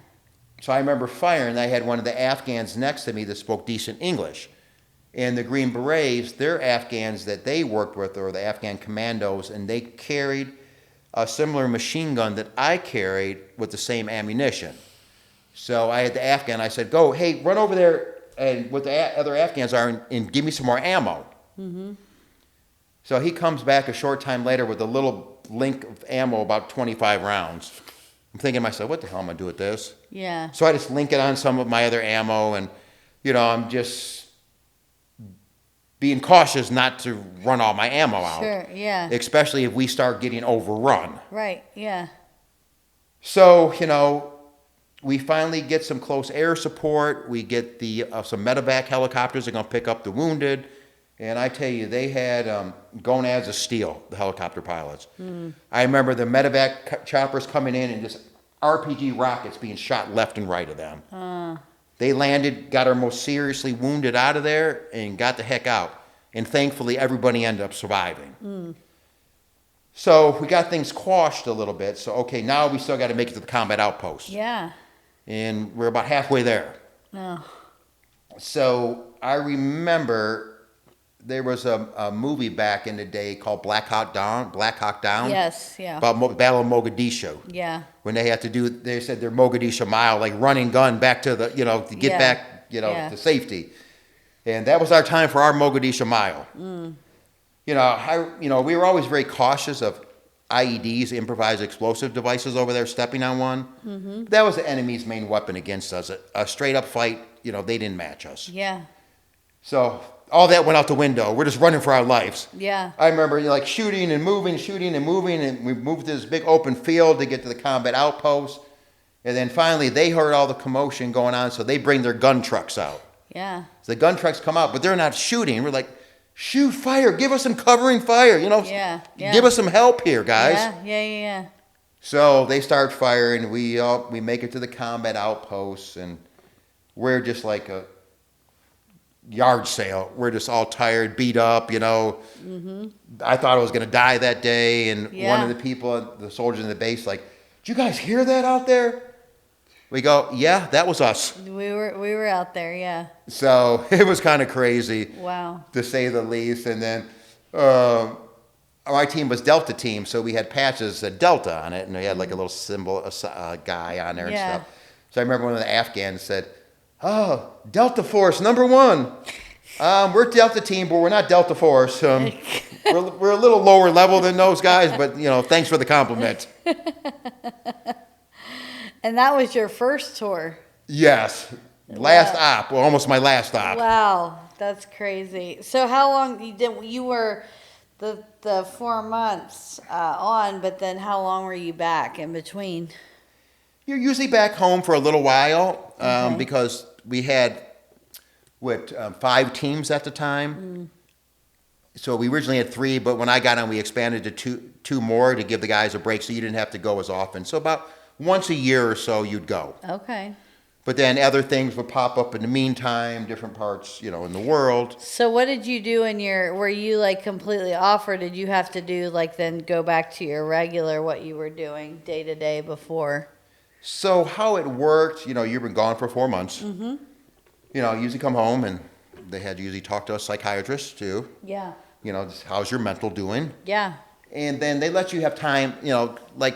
So I remember firing. I had one of the Afghans next to me that spoke decent English. And the Green Berets, they're Afghans that they worked with, or the Afghan commandos, and they carried a similar machine gun that I carried with the same ammunition. So I had the Afghan, I said, go, hey, run over there and what the other Afghans are and give me some more ammo. Mm-hmm. So he comes back a short time later with a little link of ammo, about 25 rounds. I'm thinking to myself, what the hell am I going to do with this? Yeah. So I just link it on some of my other ammo, and, I'm just being cautious not to run all my ammo out. Sure, yeah. Especially if we start getting overrun. Right, yeah. So, we finally get some close air support. We get some medevac helicopters that are going to pick up the wounded. And I tell you, they had gonads of steel, the helicopter pilots. I remember the medevac choppers coming in and just RPG rockets being shot left and right of them. They landed, got our most seriously wounded out of there, and got the heck out. And thankfully, everybody ended up surviving. So we got things quashed a little bit. So, okay, now we still got to make it to the combat outpost. Yeah. And we're about halfway there. Oh. So I remember there was a movie back in the day called Black Hawk Down. Yes, yeah. About Battle of Mogadishu. Yeah. When they had to do, they said their Mogadishu mile, like running gun back to the, to get back, to safety. And that was our time for our Mogadishu mile. We were always very cautious of IEDs, improvised explosive devices over there, stepping on one. That was the enemy's main weapon against us. A straight up fight, they didn't match us. Yeah. So all that went out the window. We're just running for our lives. Yeah. I remember shooting and moving, and we moved to this big open field to get to the combat outpost. And then finally they heard all the commotion going on, so they bring their gun trucks out. Yeah. So the gun trucks come out, but they're not shooting. We're like, shoot, fire, give us some covering fire, Yeah. Give us some help here, guys. Yeah. So they start firing. We make it to the combat outposts, and we're just like a yard sale. We're just all tired, beat up, I thought I was going to die that day, and one of the people, the soldiers in the base, like, did you guys hear that out there? We go, yeah, that was us. We were out there, yeah. So it was kind of crazy. Wow. To say the least. And then our team was Delta team, so we had patches that Delta on it, and we had like a little symbol, a guy on there and stuff. So I remember one of the Afghans said, "Oh, Delta Force #1. We're Delta team, but we're not Delta Force. We're a little lower level than those guys, but thanks for the compliment." And that was your first tour? Yes. Last op. Well, almost my last op. Wow, that's crazy. So how long you were the 4 months on, but then how long were you back in between? You're usually back home for a little while because we had 5 teams at the time. So we originally had 3, but when I got on, we expanded to two more to give the guys a break, so you didn't have to go as often. So about once a year or so, you'd go. Okay. But then other things would pop up in the meantime, different parts, in the world. So what did you do were you like completely off, or did you have to do then go back to your regular, what you were doing day to day before? So how it worked, you've been gone for 4 months. Usually come home, and they had to usually talk to a psychiatrist too. Yeah. Just how's your mental doing? Yeah. And then they let you have time,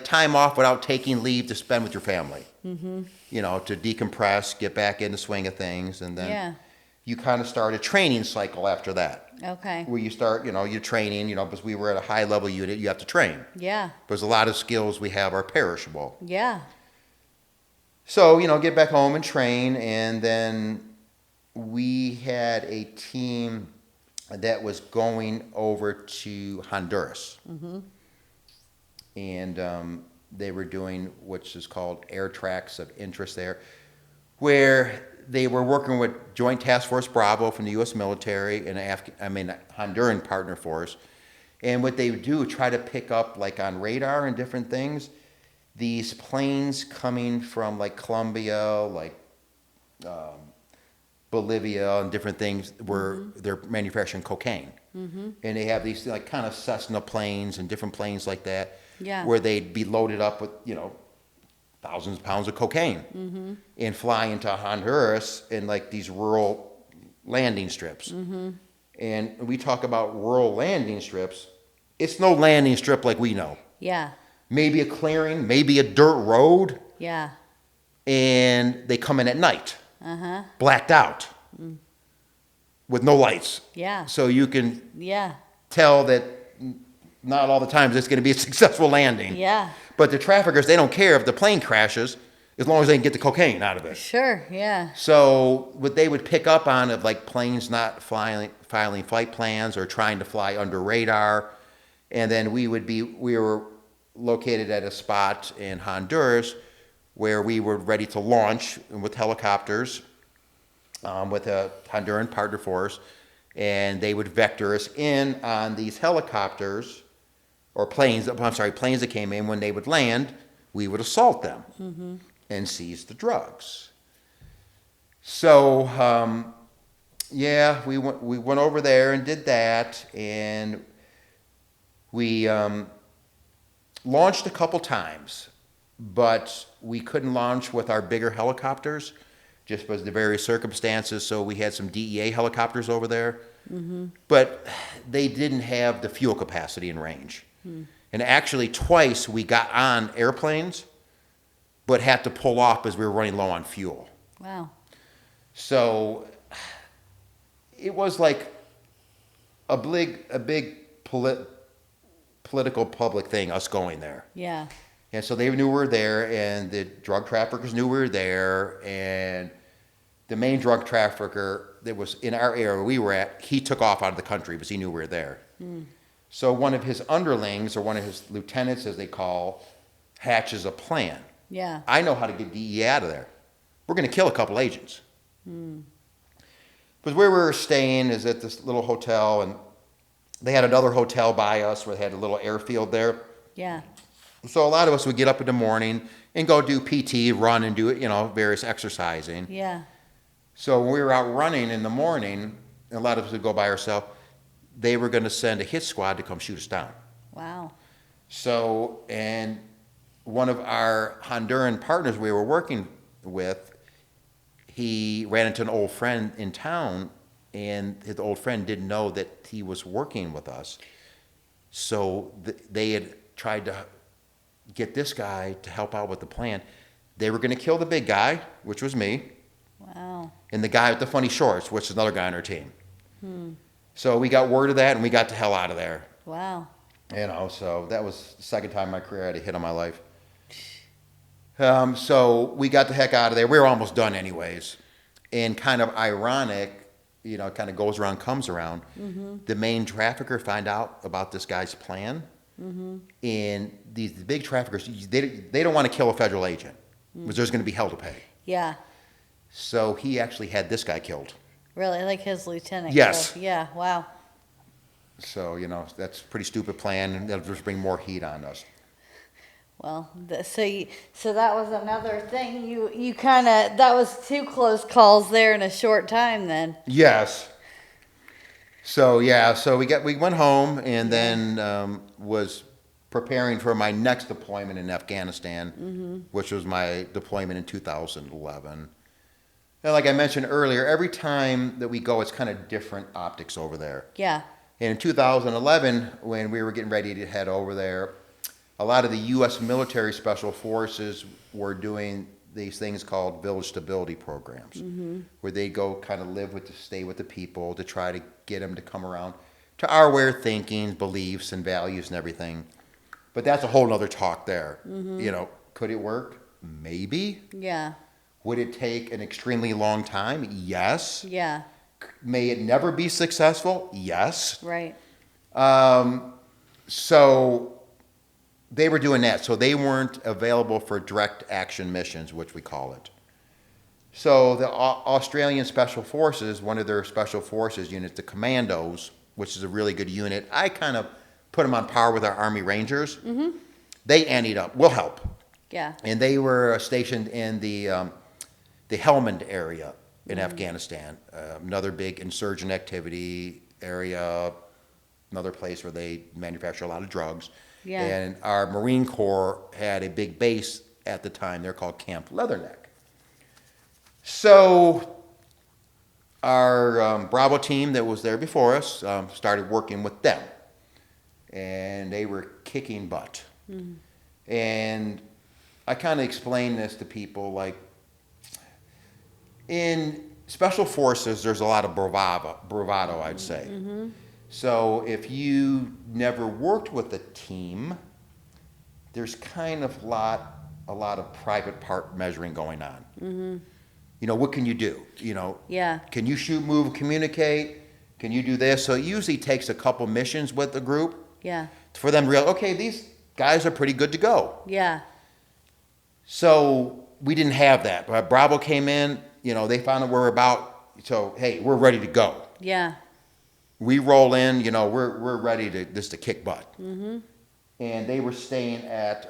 time off without taking leave to spend with your family. To decompress, get back in the swing of things, and then you kind of start a training cycle after that. Okay. Where you start, you're training, because we were at a high level unit, you have to train. Yeah. Because a lot of skills we have are perishable. Yeah. So, get back home and train, and then we had a team that was going over to Honduras. And they were doing which is called air tracks of interest there, where they were working with Joint Task Force Bravo from the U.S. military and Honduran partner force. And what they would do, try to pick up on radar and different things, these planes coming from Colombia, Bolivia and different things where they're manufacturing cocaine. And they have these kind of Cessna planes and different planes like that, where they'd be loaded up with, thousands of pounds of cocaine and fly into Honduras in these rural landing strips. And we talk about rural landing strips. It's no landing strip like we know. Yeah. Maybe a clearing, maybe a dirt road. Yeah. And they come in at night. Blacked out with no lights. Yeah. So you can tell that not all the times it's going to be a successful landing. Yeah. But the traffickers, they don't care if the plane crashes as long as they can get the cocaine out of it. Sure, yeah. So what they would pick up on of planes not filing flight plans or trying to fly under radar. And then we were located at a spot in Honduras where we were ready to launch with helicopters with a Honduran partner force, and they would vector us in on these helicopters or planes that came in. When they would land, we would assault them and seize the drugs. So, we went over there and did that, and we launched a couple times, but we couldn't launch with our bigger helicopters just because of the various circumstances. So we had some DEA helicopters over there, but they didn't have the fuel capacity and range. And actually twice we got on airplanes, but had to pull off as we were running low on fuel. Wow. So it was like a big political public thing, us going there. Yeah. And so they knew we were there, and the drug traffickers knew we were there, and the main drug trafficker that was in our area we were at, he took off out of the country because he knew we were there. So one of his underlings, or one of his lieutenants, as they call, hatches a plan. Yeah. I know how to get DEA out of there. We're going to kill a couple agents. Because where we were staying is at this little hotel, and they had another hotel by us where they had a little airfield there. Yeah. So a lot of us would get up in the morning and go do PT, run and do, various exercising. Yeah. So when we were out running in the morning, a lot of us would go by ourselves. They were going to send a hit squad to come shoot us down. Wow. So, and one of our Honduran partners we were working with, he ran into an old friend in town, and his old friend didn't know that he was working with us. So they had tried to get this guy to help out with the plan. They were going to kill the big guy, which was me, Wow. and the guy with the funny shorts, which is another guy on our team. So we got word of that, and we got the hell out of there. Wow. So that was the second time in my career I had a hit on my life. So we got the heck out of there. We were almost done anyways. And kind of ironic, kind of goes around, comes around. The main trafficker found out about this guy's plan. And these big traffickers, they don't want to kill a federal agent because there's going to be hell to pay. Yeah. So he actually had this guy killed. Really? Like his lieutenant? Yes. killed. Yeah. Wow. So, that's a pretty stupid plan, and that'll just bring more heat on us. Well, so that was another thing. You kind of, that was two close calls there in a short time then. Yes. So we went home, and then was preparing for my next deployment in Afghanistan, which was my deployment in 2011. And like I mentioned earlier, every time that we go, it's kind of different optics over there. Yeah. And in 2011, when we were getting ready to head over there, a lot of the U.S. military special forces were doing these things called village stability programs, where they go kind of stay with the people to try to get them to come around to our way of thinking, beliefs, and values and everything. But that's a whole nother talk there. Could it work? Maybe. Yeah. Would it take an extremely long time? Yes. Yeah. May it never be successful? Yes. Right. So they were doing that. So they weren't available for direct action missions, which we call it. So the Australian Special Forces, one of their Special Forces units, the Commandos, which is a really good unit, I kind of put them on par with our Army Rangers. They anteed up. We'll help. Yeah. And they were stationed in the Helmand area in Afghanistan, another big insurgent activity area, another place where they manufacture a lot of drugs. Yeah. And our Marine Corps had a big base at the time. They're called Camp Leatherneck. So our Bravo team that was there before us started working with them. And they were kicking butt. And I kind of explain this to people, like, in special forces, there's a lot of bravado, I'd say. So if you never worked with a team, there's kind of a lot of private part measuring going on. What can you do? Yeah. Can you shoot, move, communicate? Can you do this? So it usually takes a couple missions with the group. Yeah. For them to realize, okay, these guys are pretty good to go. Yeah. So we didn't have that. But Bravo came in, they found out what we're about. So, hey, we're ready to go. Yeah. We roll in, we're ready to kick butt. And they were staying at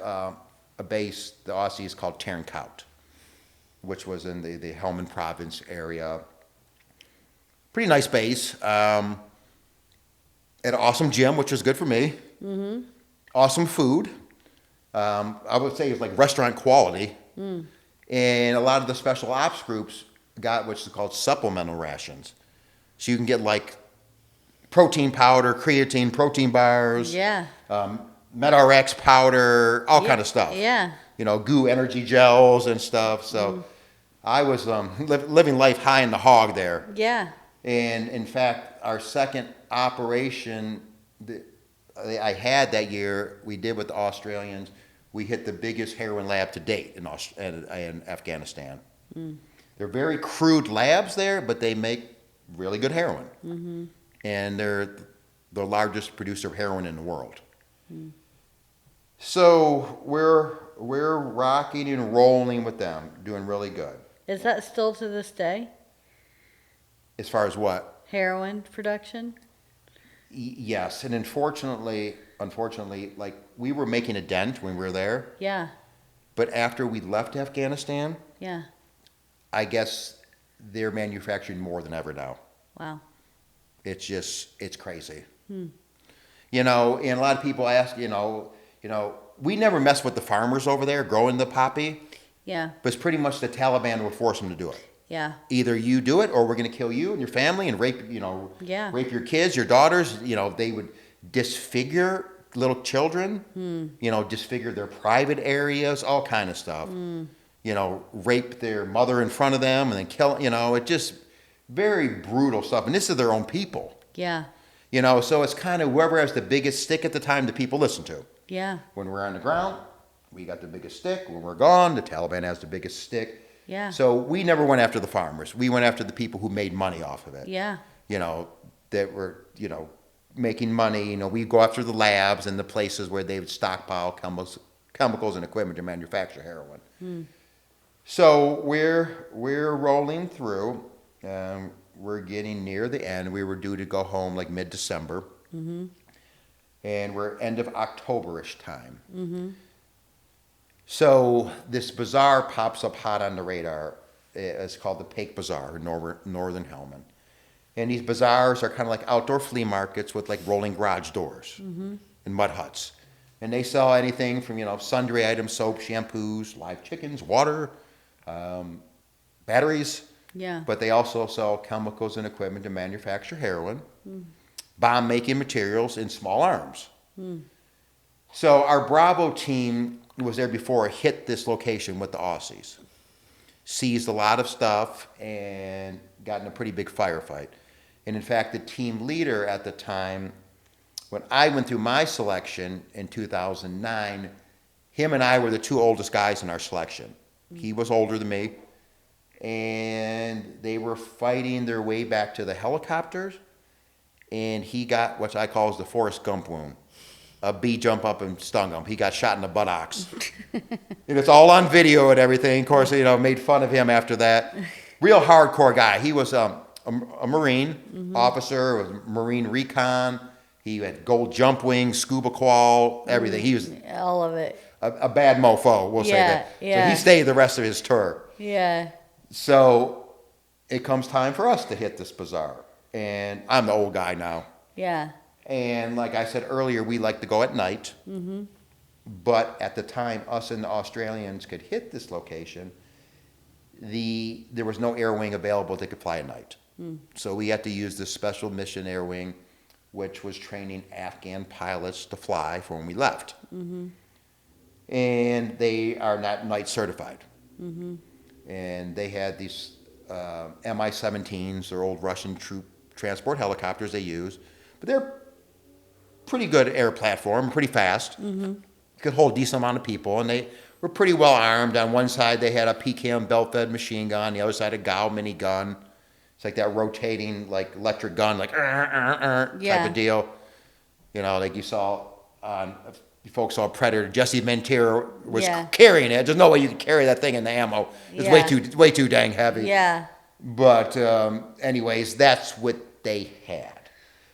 a base the Aussies called Turnhout, which was in the Helmand province area. Pretty nice base. At an awesome gym, which was good for me. Mm-hmm. Awesome food. I would say it's like restaurant quality. Mm. And a lot of the special ops groups got what's called supplemental rations. So you can get like protein powder, creatine, protein bars, Yeah. MedRx powder, all kind of stuff. Yeah. Goo energy gels and stuff. So I was living life high in the hog there. Yeah. And in fact, our second operation that I had that year, we did with the Australians. We hit the biggest heroin lab to date in Afghanistan. Mm. They're very crude labs there, but they make really good heroin. Mm-hmm. And they're the largest producer of heroin in the world. Mm. So we're rocking and rolling with them, doing really good. Is that still to this day? As far as what? Heroin production? Yes, and unfortunately, like we were making a dent when we were there. Yeah. But after we left Afghanistan, yeah, I guess they're manufacturing more than ever now. Wow. It's crazy. And a lot of people ask, we never mess with the farmers over there growing the poppy. Yeah. But it's pretty much the Taliban will force them to do it. Yeah. Either you do it or we're going to kill you and your family and rape your kids, your daughters. They would disfigure little children, disfigure their private areas, all kind of stuff. Rape their mother in front of them and then kill, it just very brutal stuff. And this is their own people. Yeah. So it's kind of whoever has the biggest stick at the time, the people listen to. Yeah. When we're on the ground, we got the biggest stick. When we're gone, the Taliban has the biggest stick. Yeah. So we never went after the farmers. We went after the people who made money off of it. Yeah. That were, making money. We go after the labs and the places where they would stockpile chemicals and equipment to manufacture heroin. Mm. So we're rolling through. We're getting near the end. We were due to go home like mid-December. Mm-hmm. And we're end of October-ish time. Mm-hmm. So this bazaar pops up hot on the radar. It's called the Pake Bazaar in northern Helmand. And these bazaars are kind of like outdoor flea markets with like rolling garage doors and mud huts. And they sell anything from, sundry items, soap, shampoos, live chickens, water, batteries. Yeah. But they also sell chemicals and equipment to manufacture heroin, bomb-making materials, in small arms. Mm. So our Bravo team was there before, hit this location with the Aussies, seized a lot of stuff, and got in a pretty big firefight. And in fact, the team leader at the time, when I went through my selection in 2009, him and I were the two oldest guys in our selection. He was older than me, and they were fighting their way back to the helicopters, and he got what I call the Forrest Gump wound. A bee jumped up and stung him. He got shot in the buttocks. And it's all on video and everything. Of course, made fun of him after that. Real hardcore guy. He was a Marine officer, was Marine recon. He had gold jump wings, scuba qual, everything. He was all of it. A bad mofo, we'll say that. Yeah. So he stayed the rest of his tour. Yeah. So it comes time for us to hit this bazaar. And I'm the old guy now. Yeah. And like I said earlier, we like to go at night. Mm-hmm. But at the time, us and the Australians could hit this location, there was no air wing available that could fly at night. Mm. So we had to use this special mission air wing, which was training Afghan pilots to fly for when we left. Mm-hmm. And they are not night certified. Mm-hmm. And they had these Mi-17s, or old Russian troop transport helicopters they use. But they're pretty good air platform, pretty fast. Mm-hmm. Could hold a decent amount of people, and they were pretty well armed. On one side, they had a PKM belt-fed machine gun. The other side, a Gao minigun. It's like that rotating, like electric gun, like type of deal. Like you saw on, you folks saw Predator. Jesse Ventura was carrying it. There's no way you can carry that thing in the ammo. It's way too dang heavy. Yeah. But anyways, that's what they had.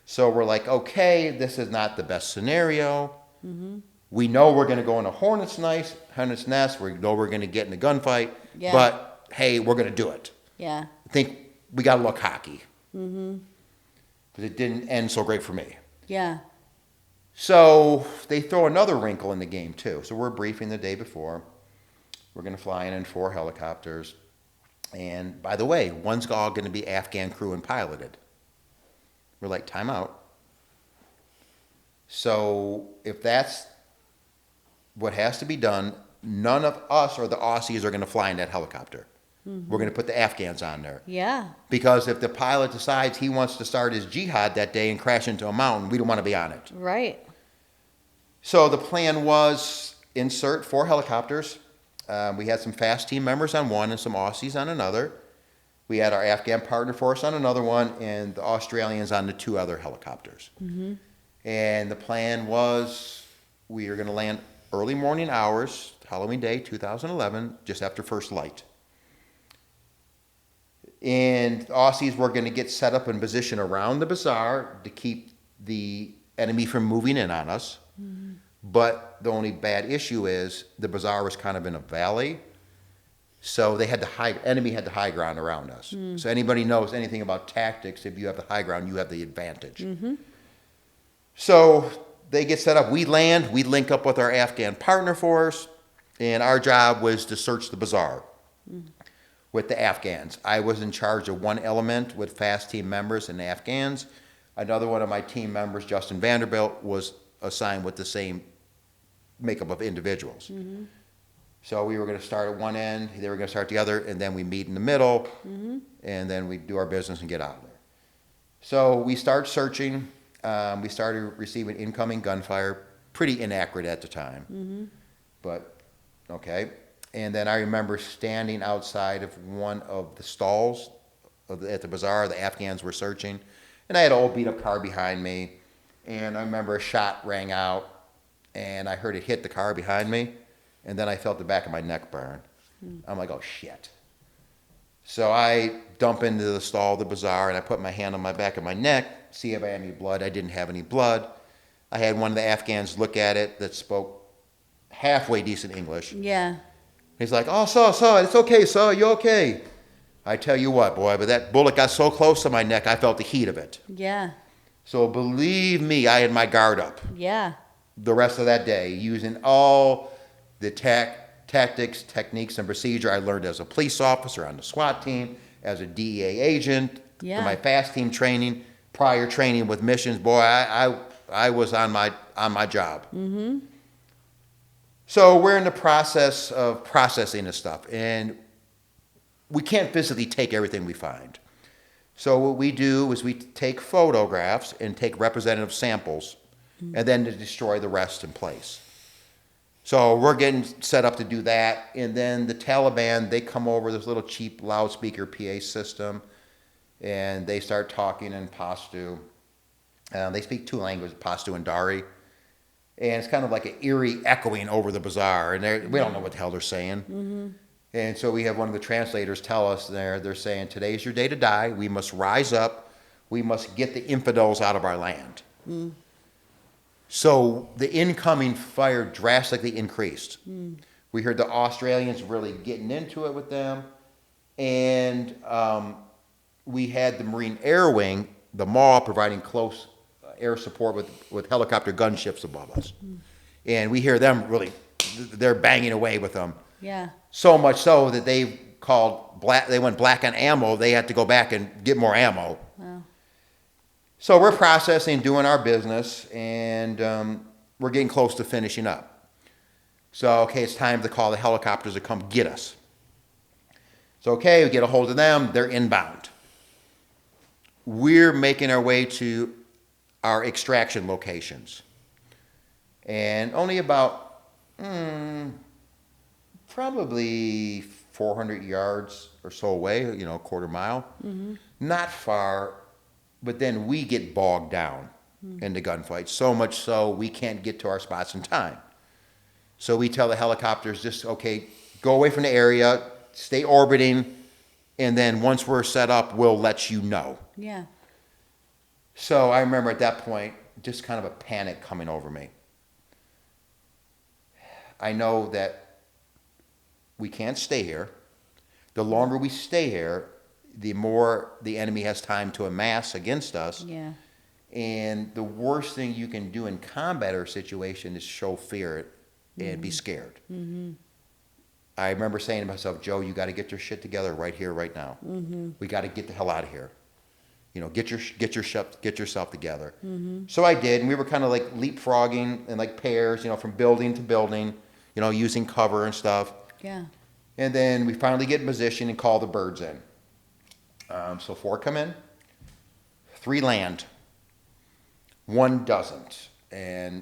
So we're like, okay, this is not the best scenario. Mm-hmm. We know we're going to go in a hornet's nest. We know we're going to get in a gunfight. Yeah. But, hey, we're going to do it. Yeah. I think we got to look cocky. Because it didn't end so great for me. Yeah. So they throw another wrinkle in the game, too. So we're briefing the day before. We're going to fly in 4 helicopters. And, by the way, one's all going to be Afghan crew and piloted. We're like, time out. So if that's what has to be done, none of us or the Aussies are going to fly in that helicopter. We're going to put the Afghans on there. Yeah. Because if the pilot decides he wants to start his jihad that day and crash into a mountain, we don't want to be on it. Right. So the plan was insert 4 helicopters. We had some FAST team members on one and some Aussies on another. We had our Afghan partner force on another one and the Australians on the 2 other helicopters. And the plan was we were going to land early morning hours, Halloween Day 2011, just after first light. And the Aussies were going to get set up in position around the bazaar to keep the enemy from moving in on us. But the only bad issue is the bazaar was kind of in a valley. So they had enemy had the high ground around us. So anybody knows anything about tactics, if you have the high ground, you have the advantage. So they get set up. We land. We link up with our Afghan partner force. And our job was to search the bazaar with the Afghans. I was in charge of one element with FAST team members and Afghans. Another one of my team members, Justin Vanderbilt, was assigned with the same makeup of individuals. So we were going to start at one end, they were going to start the other, and then we meet in the middle, and then we do our business and get out of there. So we start searching. We started receiving incoming gunfire, pretty inaccurate at the time, but okay. And then I remember standing outside of one of the stalls at the bazaar. The Afghans were searching, and I had an old beat-up car behind me. And I remember a shot rang out, and I heard it hit the car behind me, and then I felt the back of my neck burn. I'm like, oh, shit. So I dump into the stall of the bazaar, and I put my hand on my back of my neck, see if I had any blood. I didn't have any blood. I had one of the Afghans look at it that spoke halfway decent English. Yeah. He's like, oh, sir, it's okay, sir, you okay? I tell you what, boy, but that bullet got so close to my neck, I felt the heat of it. Yeah. So believe me, I had my guard up. Yeah. The rest of that day, using all the tactics, techniques, and procedure I learned as a police officer on the SWAT team, as a DEA agent, Yeah. my FAST team training, prior training with missions. Boy, I was on my job. So we're in the process of processing this stuff, and we can't physically take everything we find. So what we do is we take photographs and take representative samples, and then to destroy the rest in place. So we're getting set up to do that, and then the Taliban, they come over this little cheap loudspeaker PA system, and they start talking in Pashto. They speak 2 languages, Pashto and Dari. And it's kind of like an eerie echoing over the bazaar. And we don't know what the hell they're saying. And so we have one of the translators tell us they're saying, today's your day to die. We must rise up. We must get the infidels out of our land. So the incoming fire drastically increased. We heard the Australians really getting into it with them. And we had the Marine Air Wing, the MAW, providing close air support with helicopter gunships above us. And we hear them really, they're banging away with them. Yeah. So much so that they went black on ammo. They had to go back and get more ammo. Wow. So we're processing, doing our business, and we're getting close to finishing up. So, okay, it's time to call the helicopters to come get us. So, okay, we get a hold of them. They're inbound. We're making our way to our extraction locations. And only about probably 400 yards or so away, a quarter mile. Not far, but then we get bogged down in the gunfight, so much so we can't get to our spots in time. So we tell the helicopters, just, okay, go away from the area, stay orbiting, and then once we're set up, we'll let you know. Yeah. So I remember at that point, just kind of a panic coming over me. I know that we can't stay here. The longer we stay here, the more the enemy has time to amass against us. Yeah. And the worst thing you can do in combat or situation is show fear and be scared. Mm-hmm. I remember saying to myself, Joe, you got to get your shit together right here, right now. Mm-hmm. We got to get the hell out of here. You know, get yourself together. Mm-hmm. So I did, and we were kind of like leapfrogging in like pairs, you know, from building to building, you know, using cover and stuff. Yeah. And then we finally get in position and call the birds in. So 4 come in, 3 land, 1 doesn't. And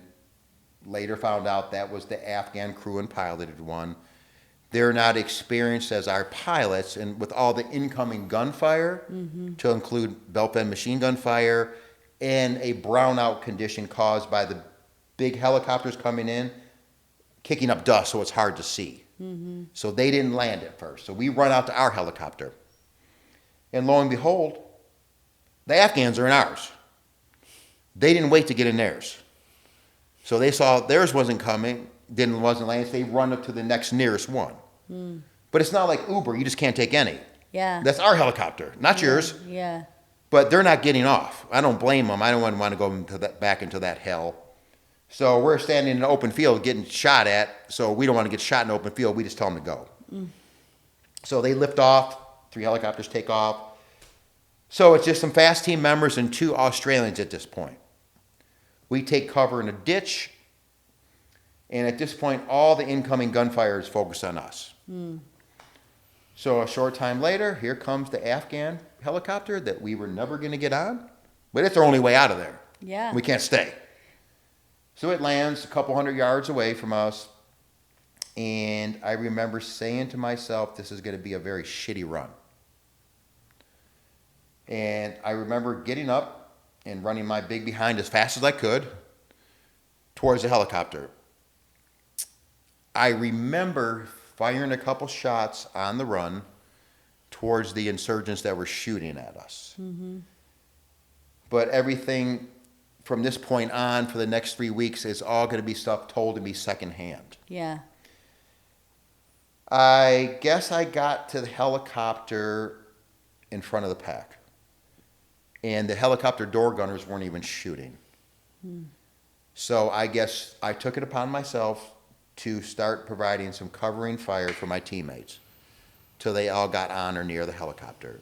later found out that was the Afghan crew and piloted one. They're not experienced as our pilots, and with all the incoming gunfire, to include belt-fed machine gun fire, and a brownout condition caused by the big helicopters coming in, kicking up dust so it's hard to see. Mm-hmm. So they didn't land at first. So we run out to our helicopter. And lo and behold, the Afghans are in ours. They didn't wait to get in theirs. So they saw theirs wasn't coming, wasn't landing, so they run up to the next nearest one. Mm. But it's not like Uber, you just can't take any. Yeah. That's our helicopter, not yours. Yeah. But they're not getting off. I don't blame them. I don't want to go back into that hell. So we're standing in an open field getting shot at, so we don't want to get shot in an open field. We just tell them to go. Mm. So they lift off, 3 helicopters take off. So it's just some fast team members and 2 Australians at this point. We take cover in a ditch, and at this point, all the incoming gunfire is focused on us. Mm. So a short time later, here comes the Afghan helicopter that we were never going to get on, but it's our only way out of there. Yeah. We can't stay. So it lands a couple hundred yards away from us, and I remember saying to myself, this is going to be a very shitty run. And I remember getting up and running my big behind as fast as I could towards the helicopter. I remember firing a couple shots on the run towards the insurgents that were shooting at us. Mm-hmm. But everything from this point on for the next 3 weeks is all going to be stuff told to me secondhand. Yeah. I guess I got to the helicopter in front of the pack. And the helicopter door gunners weren't even shooting. Hmm. So I guess I took it upon myself to start providing some covering fire for my teammates till they all got on or near the helicopter.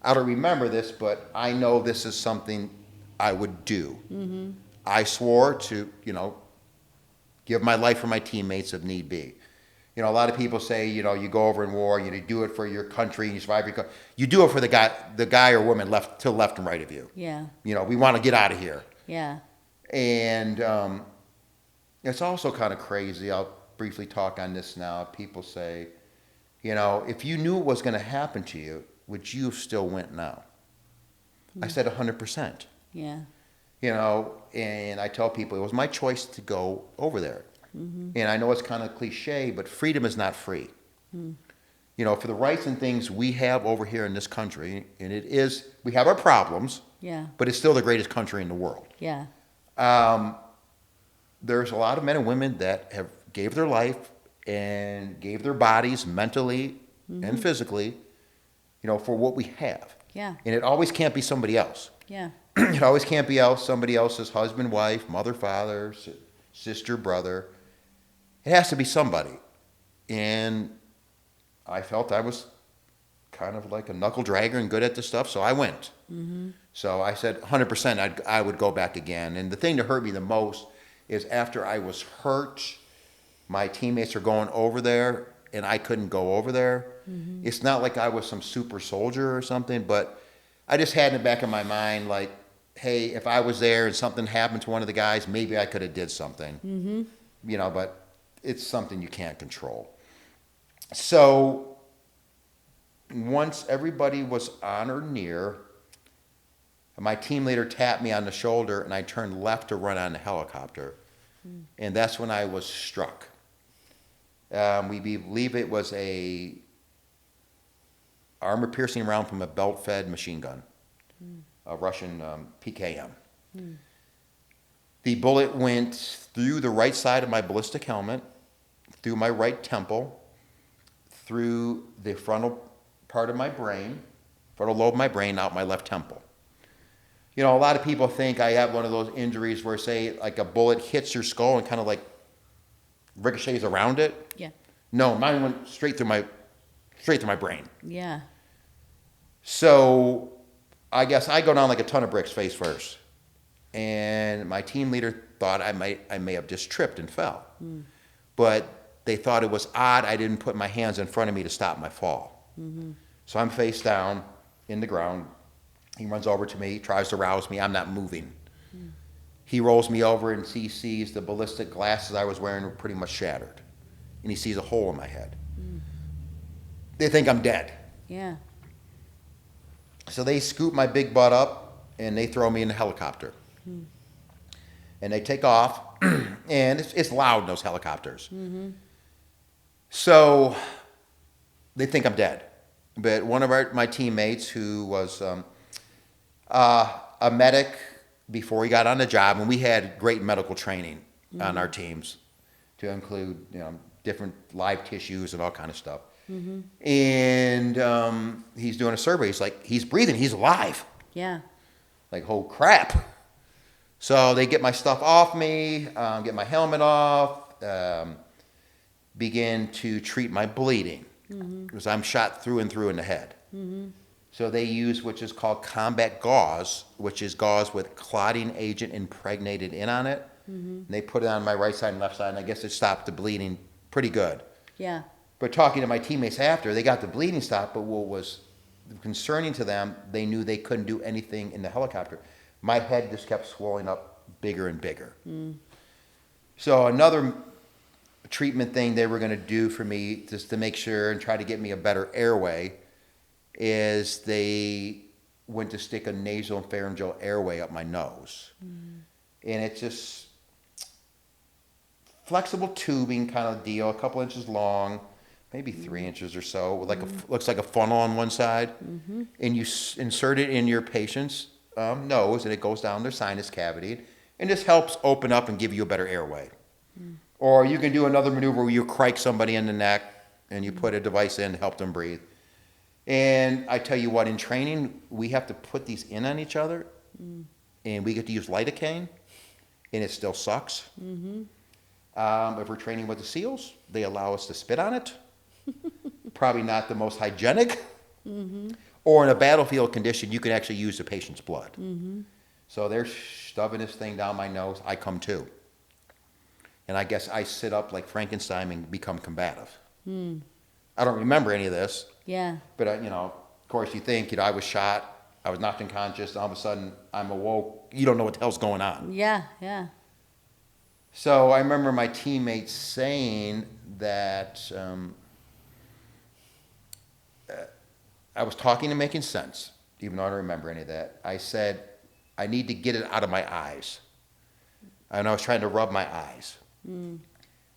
I don't remember this, but I know this is something I would do. Mm-hmm. I swore to, give my life for my teammates if need be. A lot of people say, you go over in war, you do it for your country, and you survive your country. You do it for the guy or woman left and right of you. Yeah. We want to get out of here. Yeah. And it's also kind of crazy. I'll briefly talk on this now. People say, if you knew it was going to happen to you, would you have still went now? I said 100%. Yeah. And I tell people it was my choice to go over there. Mm-hmm. And I know it's kind of cliche, but freedom is not free. Mm. For the rights and things we have over here in this country, and we have our problems, yeah, but it's still the greatest country in the world. Yeah. There's a lot of men and women that have gave their life and gave their bodies mentally and physically, for what we have. Yeah. And it always can't be somebody else. Yeah. It always can't be somebody else's husband, wife, mother, father, sister, brother. It has to be somebody. And I felt I was kind of like a knuckle dragger and good at this stuff, so I went. Mm-hmm. So I said 100% I would go back again. And the thing that hurt me the most is after I was hurt, my teammates are going over there, and I couldn't go over there. Mm-hmm. It's not like I was some super soldier or something, but I just had in the back of my mind, like, hey, if I was there and something happened to one of the guys, maybe I could have did something. Mm-hmm. But it's something you can't control. So once everybody was on or near, my team leader tapped me on the shoulder, and I turned left to run on the helicopter. Mm. And that's when I was struck. We believe it was a armor-piercing round from a belt-fed machine gun, a Russian PKM. The bullet went through the right side of my ballistic helmet, through my right temple, through the frontal part of my brain, frontal lobe of my brain, out my left temple. You know, a lot of people think I have one of those injuries where, say, like a bullet hits your skull and kind of like ricochets around it. Yeah. No, mine went straight through my brain. Yeah. So I guess I go down like a ton of bricks face first. And my team leader thought I may have just tripped and fell. But they thought it was odd I didn't put my hands in front of me to stop my fall. So I'm face down in the ground. He runs over to me, tries to rouse me. I'm not moving. He rolls me over and he sees the ballistic glasses I was wearing were pretty much shattered. And he sees a hole in my head. They think I'm dead. Yeah. So they scoop my big butt up and they throw me in a helicopter. And they take off, and it's loud in those helicopters. So they think I'm dead. But one of my teammates, who was a medic before he got on the job, and we had great medical training on our teams to include, you know, different live tissues and all kind of stuff. And he's doing a survey. He's like, he's breathing. He's alive. Yeah. Like, oh, crap. So they get my stuff off me, get my helmet off, begin to treat my bleeding because I'm shot through and through in the head. So they use which is called combat gauze, which is gauze with clotting agent impregnated in on it. And they put it on my right side and left side, and I guess it stopped the bleeding pretty good. Yeah. But talking to my teammates after, they got the bleeding stopped, but what was concerning to them, they knew they couldn't do anything in the helicopter. My head just kept swelling up bigger and bigger. So another treatment thing they were going to do for me, just to make sure and try to get me a better airway, is they went to stick a nasal and pharyngeal airway up my nose. And it's just flexible tubing kind of deal, a couple inches long, maybe 3 inches or so, with like looks like a funnel on one side. And you insert it in your patient's nose, and it goes down their sinus cavity, and this helps open up and give you a better airway. Or you can do another maneuver where you crike somebody in the neck and you put a device in to help them breathe. And I tell you what, in training, we have to put these in on each other, and we get to use lidocaine, and it still sucks. If we're training with the SEALs, they allow us to spit on it. Probably not the most hygienic. Or in a battlefield condition, you can actually use the patient's blood. So they're stuffing this thing down my nose. I come to. And I guess I sit up like Frankenstein and become combative. I don't remember any of this. Yeah. But, you know, of course you think, you know, I was shot, I was knocked unconscious, and all of a sudden I'm awoke. You don't know what the hell's going on. Yeah. Yeah. So I remember my teammates saying that I was talking and making sense, even though I don't remember any of that. I said, I need to get it out of my eyes. And I was trying to rub my eyes. And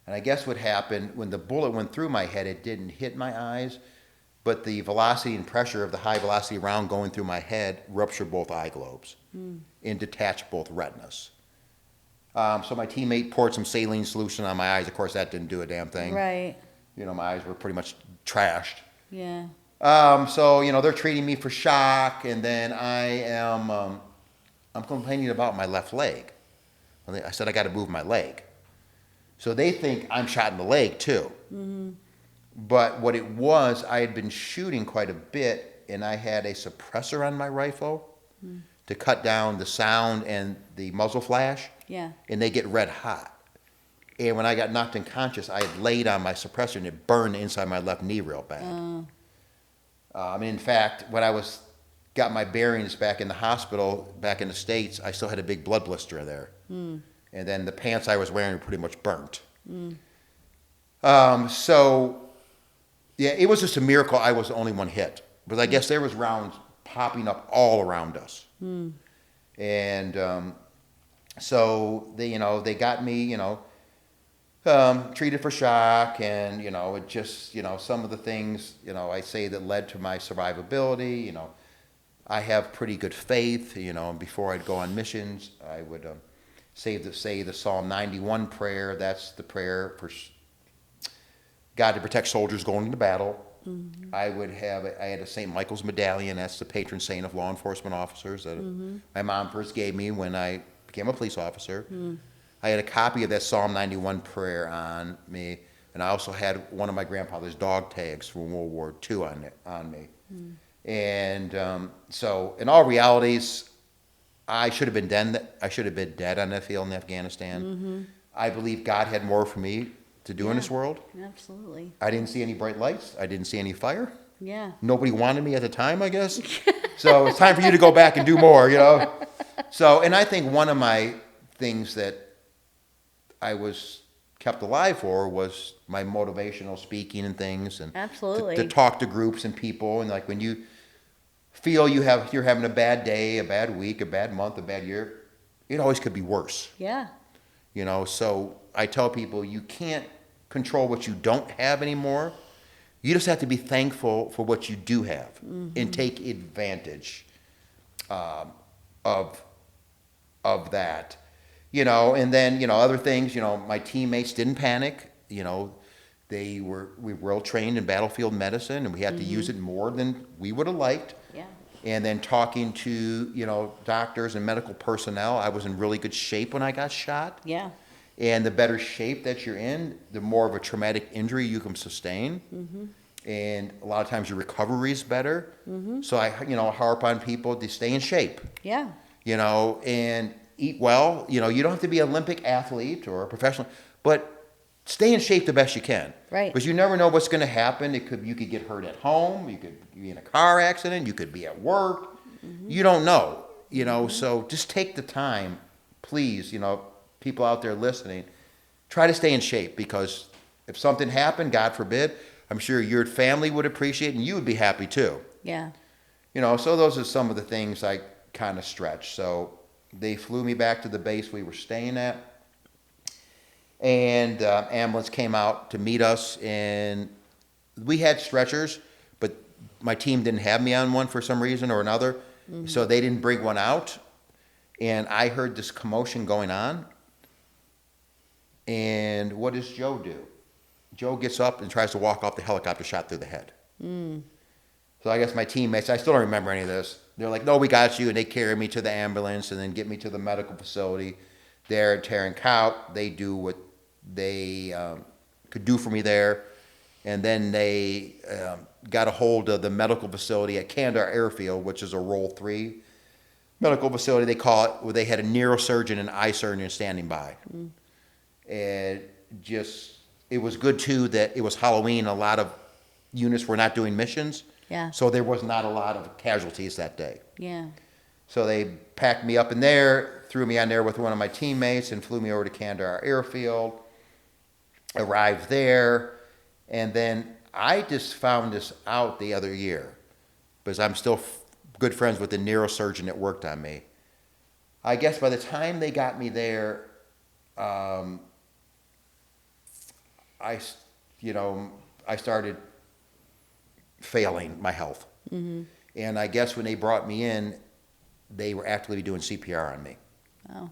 I guess what happened, when the bullet went through my head, it didn't hit my eyes, but the velocity and pressure of the high velocity round going through my head ruptured both eye globes and detached both retinas. So my teammate poured some saline solution on my eyes. Of course, that didn't do a damn thing. Right. You know, my eyes were pretty much trashed. Yeah. So, you know, they're treating me for shock, and then I'm complaining about my left leg. I said I got to move my leg. So they think I'm shot in the leg too. But what it was, I had been shooting quite a bit, and I had a suppressor on my rifle to cut down the sound and the muzzle flash. Yeah. And they get red hot. And when I got knocked unconscious, I had laid on my suppressor, and it burned inside my left knee real bad. In fact, when I got my bearings back in the hospital, back in the States, I still had a big blood blister there. And then the pants I was wearing were pretty much burnt. So, yeah, it was just a miracle I was the only one hit. But I guess there was rounds popping up all around us. And so, they got me, treated for shock, and, it just, some of the things, I say that led to my survivability. I have pretty good faith, before I'd go on missions, I would say the Psalm 91 prayer. That's the prayer for God to protect soldiers going into battle. I had a St. Michael's medallion. That's the patron saint of law enforcement officers that my mom first gave me when I became a police officer. I had a copy of that Psalm 91 prayer on me, and I also had one of my grandfather's dog tags from World War II on me. And so, in all realities, I should have been dead. I should have been dead on that field in Afghanistan. I believe God had more for me to do in this world. Absolutely. I didn't see any bright lights. I didn't see any fire. Yeah. Nobody wanted me at the time, I guess. So it's time for you to go back and do more, you know. So, and I think one of my things that I was kept alive for was my motivational speaking and things, and Absolutely. to talk to groups and people, and like when you feel you're having a bad day, a bad week, a bad month, a bad year, it always could be worse. Yeah. You know, so I tell people you can't control what you don't have anymore. You just have to be thankful for what you do have and take advantage of that. You know, and then, you know, other things, you know, my teammates didn't panic. You know, we were well trained in battlefield medicine, and we had to use it more than we would have liked. Yeah. And then talking to, you know, doctors and medical personnel, I was in really good shape when I got shot. Yeah. And the better shape that you're in, the more of a traumatic injury you can sustain. And a lot of times your recovery is better. So I, you know, harp on people to stay in shape. Yeah. You know, and eat well. You know, you don't have to be an Olympic athlete or a professional, but stay in shape the best you can. Right. Because you never know what's going to happen. You could get hurt at home. You could be in a car accident. You could be at work. You don't know. You know, so just take the time, please. You know, people out there listening, try to stay in shape, because if something happened, God forbid, I'm sure your family would appreciate it and you would be happy too. Yeah. You know, so those are some of the things I kind of stretch. So they flew me back to the base we were staying at, and ambulance came out to meet us, and we had stretchers, but my team didn't have me on one for some reason or another, so they didn't bring one out, and I heard this commotion going on, and what does Joe do? Joe gets up and tries to walk off the helicopter, shot through the head. So I guess my teammates, I still don't remember any of this. They're like, no, we got you. And they carry me to the ambulance and then get me to the medical facility there at Tarrant Cout. They do what they could do for me there. And then they got a hold of the medical facility at Kandahar Airfield, which is a Roll 3 medical facility, they call it, where they had a neurosurgeon and eye surgeon standing by. And just, it was good too that it was Halloween. A lot of units were not doing missions. Yeah. So there was not a lot of casualties that day. Yeah. So they packed me up in there, threw me on there with one of my teammates, and flew me over to Kandahar Airfield. Arrived there, and then I just found this out the other year, because I'm still good friends with the neurosurgeon that worked on me. I guess by the time they got me there, I started failing my health. And I guess when they brought me in, they were actively doing CPR on me. Oh.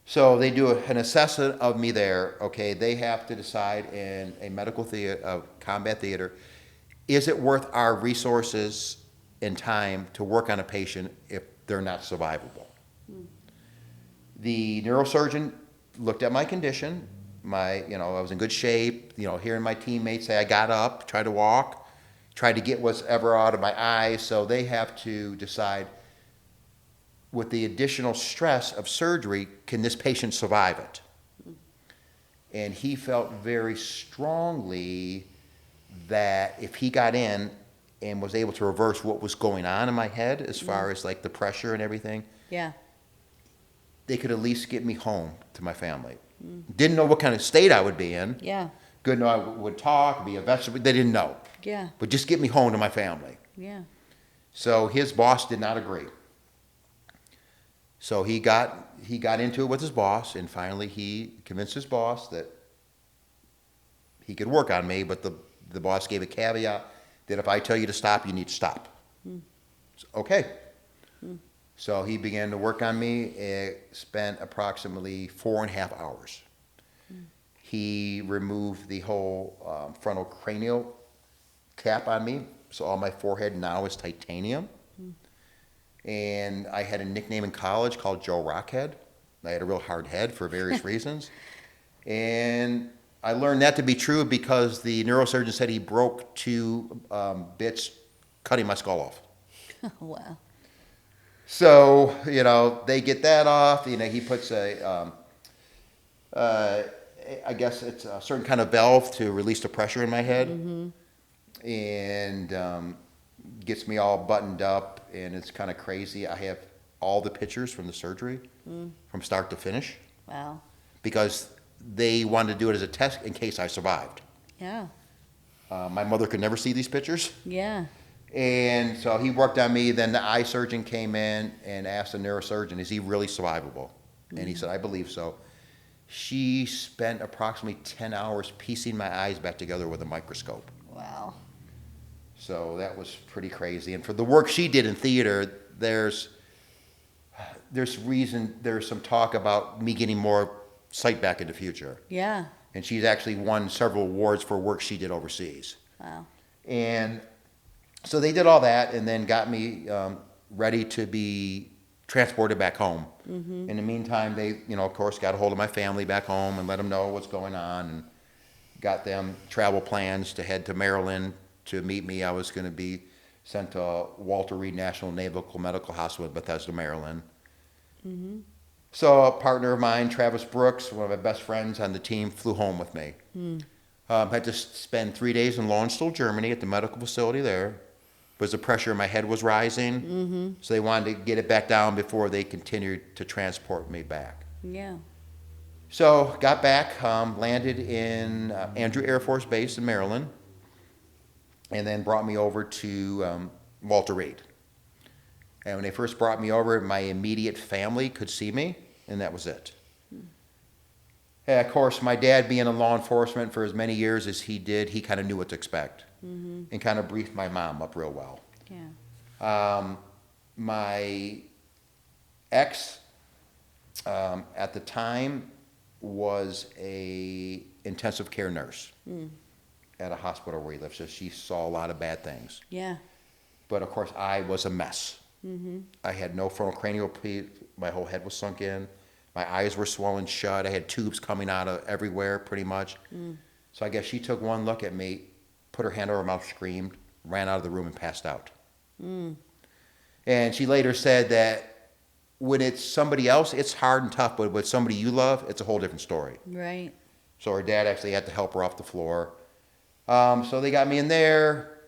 So they do an assessment of me there. Okay, they have to decide in a medical theater, combat theater, is it worth our resources and time to work on a patient if they're not survivable? The neurosurgeon looked at my condition. I was in good shape. Hearing my teammates say I got up, tried to walk, tried to get whatever out of my eyes. So they have to decide, with the additional stress of surgery, can this patient survive it? And he felt very strongly that if he got in and was able to reverse what was going on in my head as far as like the pressure and everything, Yeah. they could at least get me home to my family. Didn't know what kind of state I would be in. Yeah. Good know I would talk, be a vegetable. They didn't know. Yeah. But just get me home to my family. Yeah. So his boss did not agree. So he got into it with his boss, and finally he convinced his boss that he could work on me, but the boss gave a caveat that if I tell you to stop, you need to stop. So, okay. So he began to work on me. It spent approximately 4.5 hours. He removed the whole frontal cranial cap on me, so all my forehead now is titanium. And I had a nickname in college called Joe Rockhead. I had a real hard head for various reasons. And I learned that to be true because the neurosurgeon said he broke 2 bits cutting my skull off. Wow. So, they get that off. He puts I guess it's a certain kind of valve to release the pressure in my head. And gets me all buttoned up, and it's kind of crazy. I have all the pictures from the surgery from start to finish. Wow. Because they wanted to do it as a test in case I survived. Yeah. My mother could never see these pictures. Yeah. And so he worked on me. Then the eye surgeon came in and asked the neurosurgeon, is he really survivable? And he said, I believe so. She spent approximately 10 hours piecing my eyes back together with a microscope. Wow. So that was pretty crazy. And for the work she did in theater, there's some talk about me getting more sight back in the future. Yeah. And she's actually won several awards for work she did overseas. Wow. And so they did all that and then got me ready to be transported back home. In the meantime, they, of course, got a hold of my family back home and let them know what's going on, and got them travel plans to head to Maryland to meet me. I was going to be sent to Walter Reed National Naval Medical Hospital in Bethesda, Maryland. So a partner of mine, Travis Brooks, one of my best friends on the team, flew home with me. Had to spend 3 days in Lauenstoel, Germany at the medical facility there because the pressure in my head was rising. So they wanted to get it back down before they continued to transport me back. Yeah. So got back, landed in Andrew Air Force Base in Maryland, and then brought me over to Walter Reed. And when they first brought me over, my immediate family could see me, and that was it. And of course, my dad being in law enforcement for as many years as he did, he kind of knew what to expect and kind of briefed my mom up real well. Yeah. My ex at the time was a intensive care nurse at a hospital where he lived, so she saw a lot of bad things. Yeah. But of course, I was a mess. I had no frontal cranial, my whole head was sunk in. My eyes were swollen shut. I had tubes coming out of everywhere, pretty much. So I guess she took one look at me, put her hand over her mouth, screamed, ran out of the room, and passed out. And she later said that when it's somebody else, it's hard and tough, but with somebody you love, it's a whole different story. Right. So her dad actually had to help her off the floor. So they got me in there,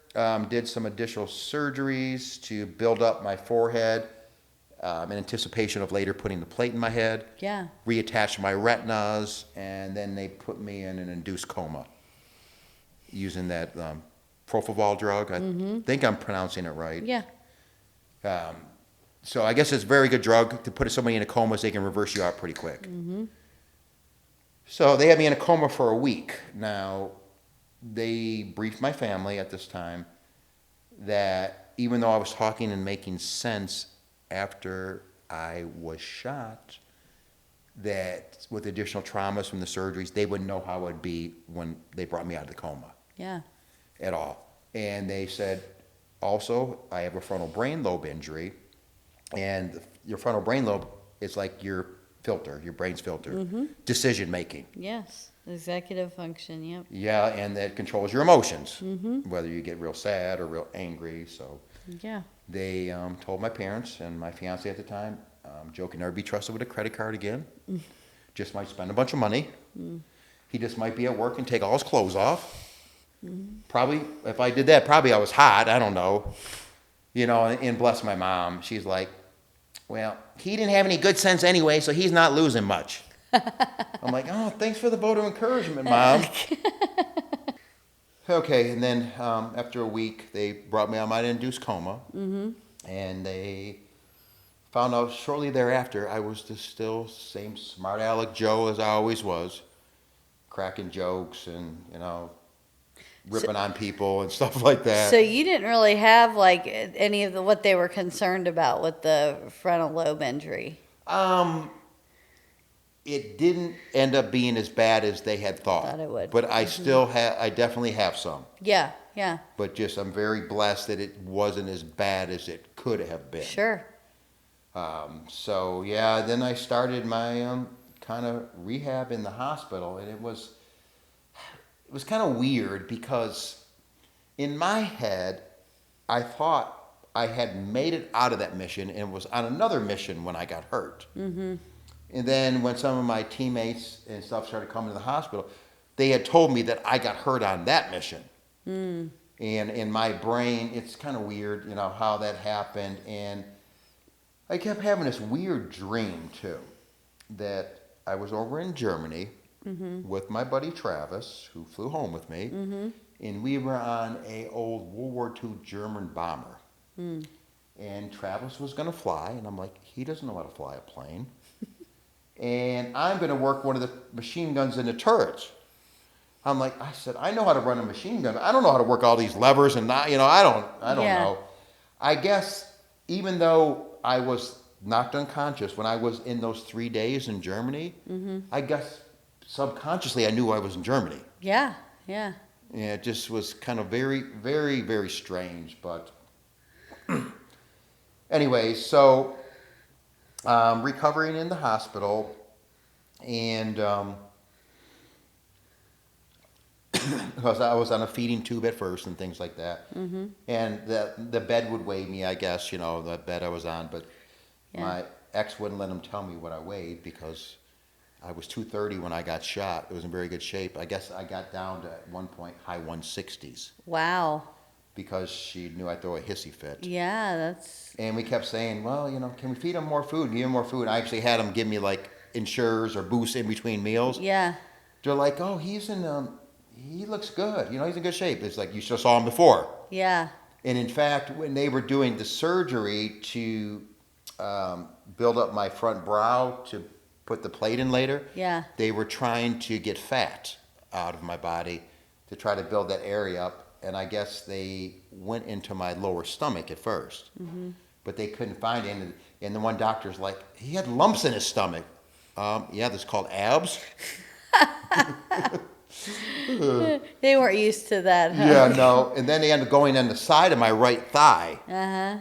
did some additional surgeries to build up my forehead in anticipation of later putting the plate in my head. Yeah. Reattached my retinas, and then they put me in an induced coma using that propofol drug. I think I'm pronouncing it right. Yeah. So I guess it's a very good drug to put somebody in a coma so they can reverse you out pretty quick. So they had me in a coma for a week. Now, they briefed my family at this time that even though I was talking and making sense after I was shot, that with additional traumas from the surgeries, they wouldn't know how it would be when they brought me out of the coma. Yeah. At all. And they said, also, I have a frontal brain lobe injury, and your frontal brain lobe is like your filter, your brain's filter, decision making. Yes. Executive function. Yep. Yeah, and that controls your emotions, whether you get real sad or real angry. So Yeah. they told my parents and my fiance at the time, Joe can never be trusted with a credit card again. Just might spend a bunch of money. He just might be at work and take all his clothes off. Probably, if I did that, probably I was hot. I don't know. And bless my mom. She's like, well, he didn't have any good sense anyway, so he's not losing much. I'm like, oh, thanks for the vote of encouragement, Mom. Okay, and then after a week, they brought me out of my induced coma. And they found out shortly thereafter I was the still same smart aleck Joe as I always was, cracking jokes and, ripping on people and stuff like that. So you didn't really have like any of what they were concerned about with the frontal lobe injury. it didn't end up being as bad as they had thought. Thought it would. But I I definitely have some. Yeah, yeah. But just, I'm very blessed that it wasn't as bad as it could have been. Sure. So yeah, then I started my kind of rehab in the hospital, and it was kind of weird because in my head, I thought I had made it out of that mission and was on another mission when I got hurt. Mm-hmm. And then when some of my teammates and stuff started coming to the hospital, they had told me that I got hurt on that mission. Mm. And in my brain, it's kind of weird, how that happened. And I kept having this weird dream too, that I was over in Germany with my buddy Travis, who flew home with me, and we were on a old World War II German bomber. And Travis was going to fly, and I'm like, he doesn't know how to fly a plane. And I'm going to work one of the machine guns in the turrets. I said, I know how to run a machine gun. I don't know how to work all these levers, and I don't know. I guess even though I was knocked unconscious when I was in those 3 days in Germany, I guess subconsciously I knew I was in Germany. Yeah, yeah. Yeah, it just was kind of very, very, very strange. But anyway, so recovering in the hospital, and because I was on a feeding tube at first and things like that, and the bed would weigh me, I guess, the bed I was on, but my ex wouldn't let him tell me what I weighed because I was 230 when I got shot. It was in very good shape. I guess I got down to, at one point, high 160s. Wow. Because she knew I'd throw a hissy fit. Yeah, that's... And we kept saying, well, can we feed him more food? Give him more food. I actually had him give me, like, Ensures or Boosts in between meals. Yeah. They're like, oh, he looks good. He's in good shape. It's like, you just saw him before. Yeah. And in fact, when they were doing the surgery to build up my front brow to put the plate in later, they were trying to get fat out of my body to try to build that area up. And I guess they went into my lower stomach at first, but they couldn't find it. And the one doctor's like, he had lumps in his stomach. Yeah, that's called abs. They weren't used to that, huh? Yeah, no. And then they ended up going on the side of my right thigh.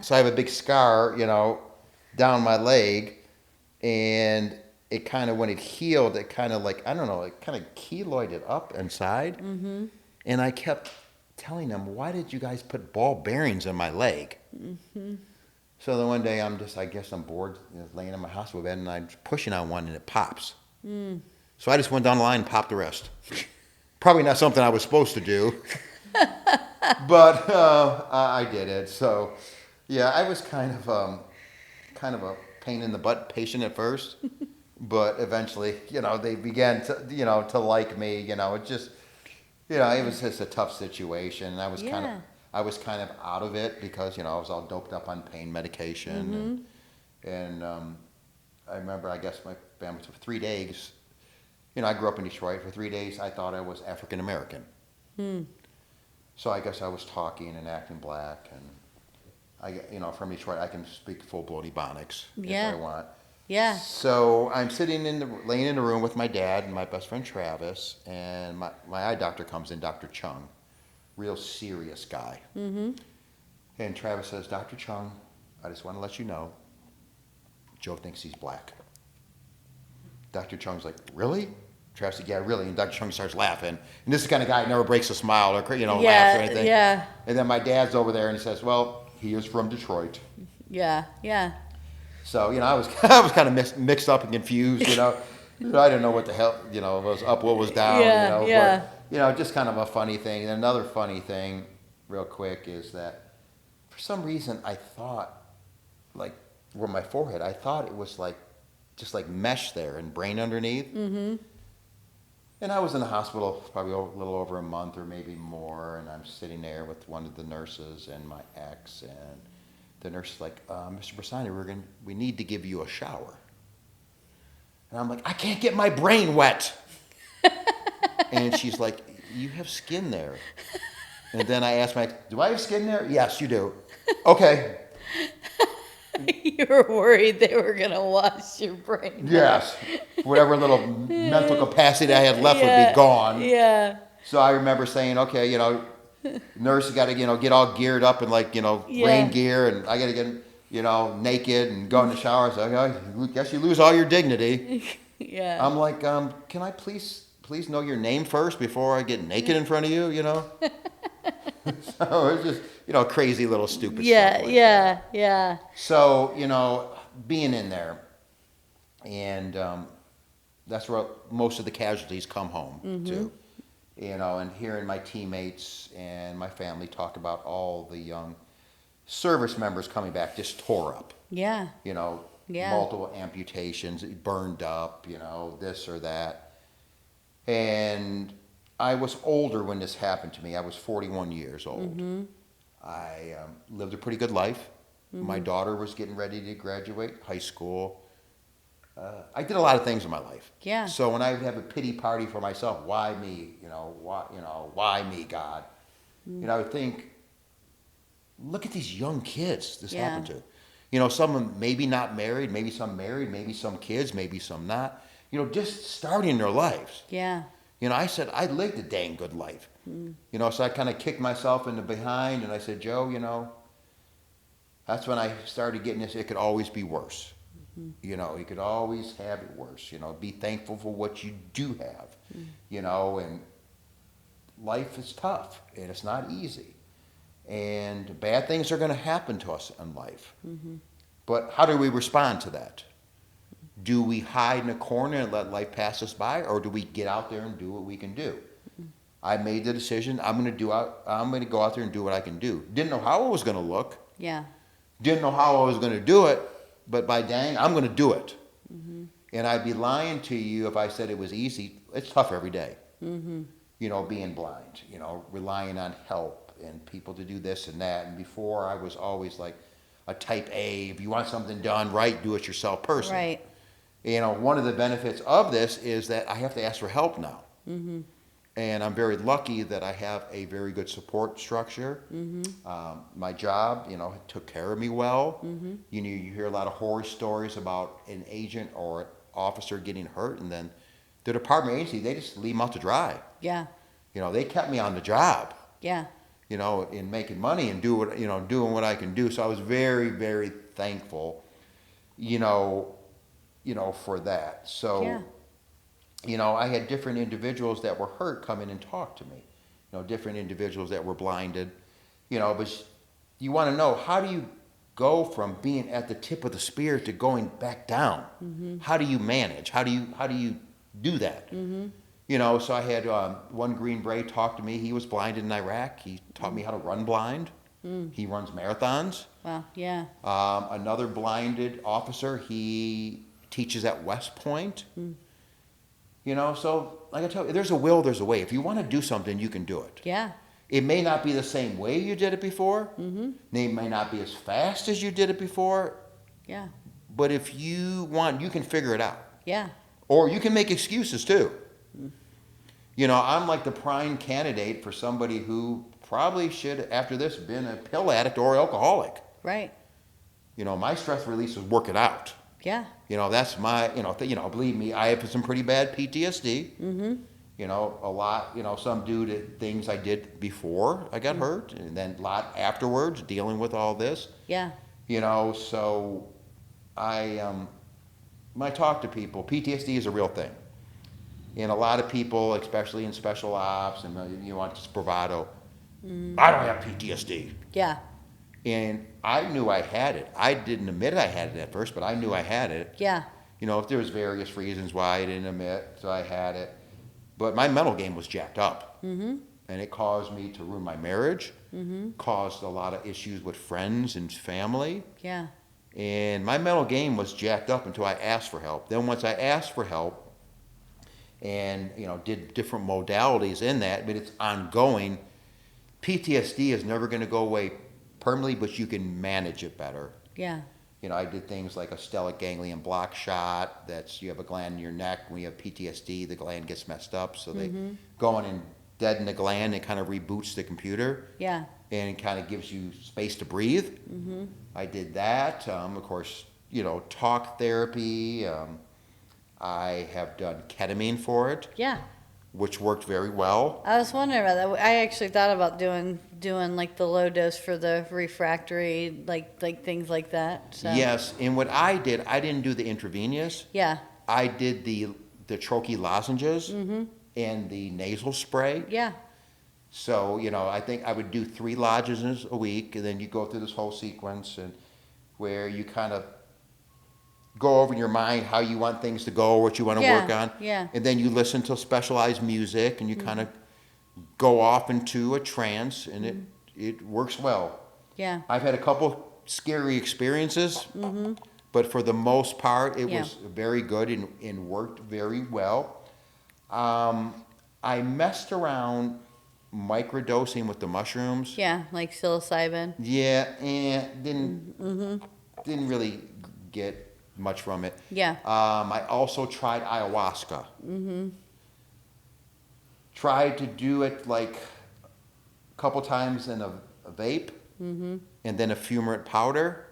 So I have a big scar, down my leg. And it kind of, when it healed, it kind of like, I don't know, it kind of keloided up inside. And I kept telling them, why did you guys put ball bearings in my leg? So then one day I guess I'm bored, laying in my hospital bed, and I'm pushing on one and it pops. So I just went down the line and popped the rest. Probably not something I was supposed to do, but I did it. So yeah, I was kind of a pain in the butt patient at first, but eventually, they began to, to like me. It just, it was just a tough situation. And I was kind of out of it because, I was all doped up on pain medication. And I remember, I guess my family, for 3 days, I grew up in Detroit. For 3 days, I thought I was African American. So I guess I was talking and acting black. And from Detroit, I can speak full-blown Ebonics if I want. Yeah. So I'm laying in the room with my dad and my best friend Travis, and my eye doctor comes in, Dr. Chung, real serious guy. And Travis says, Dr. Chung, I just want to let you know, Joe thinks he's black. Dr. Chung's like, really? Travis said, yeah, really. And Dr. Chung starts laughing. And this is the kind of guy who never breaks a smile or laughs or anything. Yeah. And then my dad's over there and he says, well, he is from Detroit. Yeah. So, I was kind of mixed up and confused, I didn't know what the hell, was up, what was down, But, just kind of a funny thing. And another funny thing, real quick, is that for some reason I thought, like, where my forehead, I thought it was like, just like mesh there and brain underneath. And I was in the hospital probably a little over a month or maybe more, and I'm sitting there with one of the nurses and my ex, and the nurse is like, Mr. Piersante, we need to give you a shower. And I'm like, I can't get my brain wet. And she's like, you have skin there. And then I asked my ex, do I have skin there? Yes, you do. Okay. You were worried they were going to wash your brain. Yes. Whatever little mental capacity I had left would be gone. Yeah. So I remember saying, okay, nurse got to, get all geared up in like, rain gear, and I got to get, naked and go in the shower. So I guess you lose all your dignity. Yeah. I'm like, can I please know your name first before I get naked in front of you, So it's just, crazy little stupid stuff like that. Yeah. So, being in there, and that's where most of the casualties come home to. And hearing my teammates and my family talk about all the young service members coming back just tore up. Yeah. Multiple amputations, burned up, this or that. And I was older when this happened to me. I was 41 years old. I lived a pretty good life. My daughter was getting ready to graduate high school. I did a lot of things in my life. Yeah. So when I would have a pity party for myself, why me? Why me, God? I would think, look at these young kids this happened to. Some of them maybe not married, maybe some married, maybe some kids, maybe some not. Just starting their lives. Yeah. I said, I lived a dang good life. So I kind of kicked myself in the behind, and I said, Joe, that's when I started getting this, it could always be worse. You could always have it worse. Be thankful for what you do have. And life is tough, and it's not easy. And bad things are going to happen to us in life. But how do we respond to that? Do we hide in a corner and let life pass us by, or do we get out there and do what we can do? I made the decision. I'm going to go out there and do what I can do. Didn't know how it was going to look. Yeah. Didn't know how I was going to do it, but by dang, I'm going to do it. And I'd be lying to you if I said it was easy. It's tough every day. Being blind, relying on help and people to do this and that. And before, I was always like a type A. If you want something done right, do it yourself person. Right. One of the benefits of this is that I have to ask for help now. And I'm very lucky that I have a very good support structure. My job, took care of me well. You hear a lot of horror stories about an agent or an officer getting hurt, and then the department agency, they just leave them out to dry. Yeah. They kept me on the job. Yeah. In making money and doing what I can do. So I was very, very thankful, for that. So, I had different individuals that were hurt come in and talk to me. Different individuals that were blinded. But you want to know, how do you go from being at the tip of the spear to going back down? How do you manage? How do you do that? So I had one Green Beret talk to me. He was blinded in Iraq. He taught me how to run blind. He runs marathons. Wow, yeah. Another blinded officer, he teaches at West Point. So like I tell you, there's a will, there's a way. If you want to do something, you can do it. Yeah. It may not be the same way you did it before. It may not be as fast as you did it before. Yeah. But if you want, you can figure it out. Yeah. Or you can make excuses too. I'm like the prime candidate for somebody who probably should, after this, been a pill addict or alcoholic. Right. My stress release is working out. Yeah. That's my, believe me, I have some pretty bad PTSD. A lot, some due to things I did before I got hurt, and then a lot afterwards, dealing with all this. Yeah. So when I talk to people, PTSD is a real thing. And a lot of people, especially in special ops, and you want this bravado, I don't have PTSD. Yeah. And I knew I had it. I didn't admit I had it at first, but I knew I had it. Yeah. If there was various reasons why I didn't admit, so I had it. But my mental game was jacked up. And it caused me to ruin my marriage, caused a lot of issues with friends and family. Yeah. And my mental game was jacked up until I asked for help. Then once I asked for help and, did different modalities in that, but it's ongoing, PTSD is never going to go away permanently, but you can manage it better. Yeah. I did things like a stellate ganglion block shot. You have a gland in your neck. When you have PTSD, the gland gets messed up. So they go in and deaden the gland. It kind of reboots the computer. Yeah. And it kind of gives you space to breathe. I did that. Of course, talk therapy. I have done ketamine for it, Yeah. which worked very well. I was wondering about that. I actually thought about doing like the low dose for the refractory, like things like that. So Yes, and what I did, I didn't do the intravenous. yeah, I did the troche lozenges and the nasal spray. yeah, So, I think I would do 3 lodges a week, and then you go through this whole sequence and where you kind of go over in your mind how you want things to go, what you want to work on. yeah. And then you listen to specialized music and you kind of go off into a trance, and it works well. Yeah. I've had a couple scary experiences, but for the most part, it was very good and worked very well. I messed around microdosing with the mushrooms. Yeah, like psilocybin. Yeah, and didn't really get much from it. Yeah. I also tried ayahuasca. Tried to do it like a couple times in a vape, and then a fumarate powder.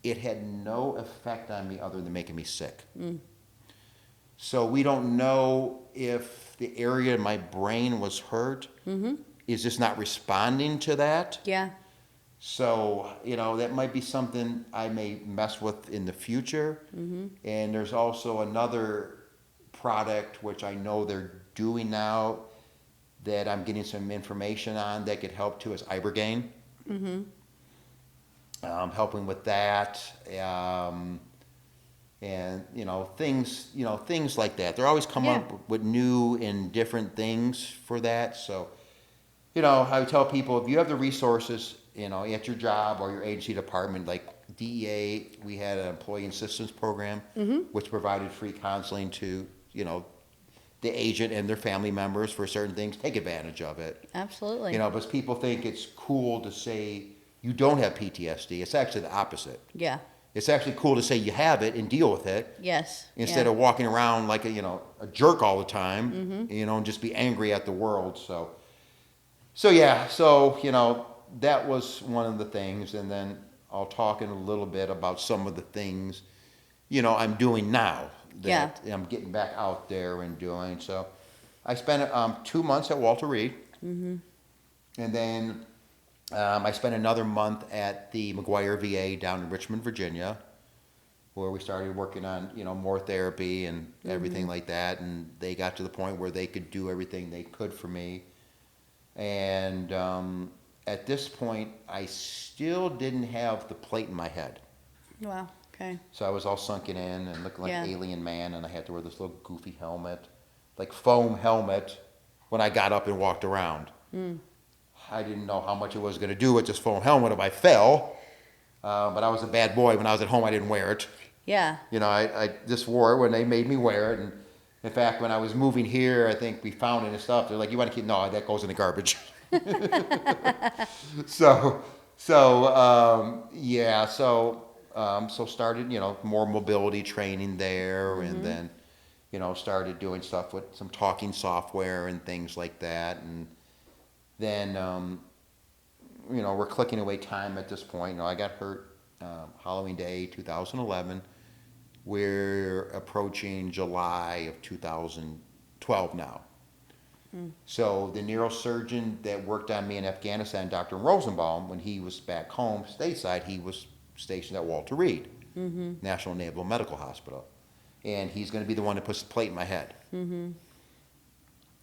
It had no effect on me other than making me sick. So we don't know if the area in my brain was hurt. Is just not responding to that. Yeah. So, that might be something I may mess with in the future. And there's also another product which I know they're doing now that I'm getting some information on that could help too, is ibogaine. Helping with that. And things like that. They're always coming up with new and different things for that. So, I would tell people, if you have the resources, at your job or your agency department, like DEA, we had an employee assistance program, which provided free counseling to, the agent and their family members for certain things. Take advantage of it. Absolutely. Because people think it's cool to say you don't have PTSD. It's actually the opposite. Yeah. It's actually cool to say you have it and deal with it. Yes. Instead of walking around like a jerk all the time, and just be angry at the world. So that was one of the things. And then I'll talk in a little bit about some of the things, I'm doing now that I'm getting back out there and doing. So I spent 2 months at Walter Reed. And then I spent another month at the McGuire VA down in Richmond, Virginia, where we started working on, more therapy and everything like that. And they got to the point where they could do everything they could for me. And at this point, I still didn't have the plate in my head. Wow. Okay. So I was all sunken in and looking like Alien Man, and I had to wear this little goofy helmet, like foam helmet, when I got up and walked around. I didn't know how much it was going to do with this foam helmet if I fell, but I was a bad boy. When I was at home, I didn't wear it. Yeah. I just wore it when they made me wear it. And in fact, when I was moving here, I think we found it and stuff. They're like, "You want to keep?" No, that goes in the garbage. So started, more mobility training there, and then, started doing stuff with some talking software and things like that. And then, we're clicking away time at this point. I got hurt Halloween Day 2011. We're approaching July of 2012 now. So the neurosurgeon that worked on me in Afghanistan, Dr. Rosenbaum, when he was back home stateside, he was stationed at Walter Reed, National Naval Medical Hospital. And he's going to be the one that puts the plate in my head.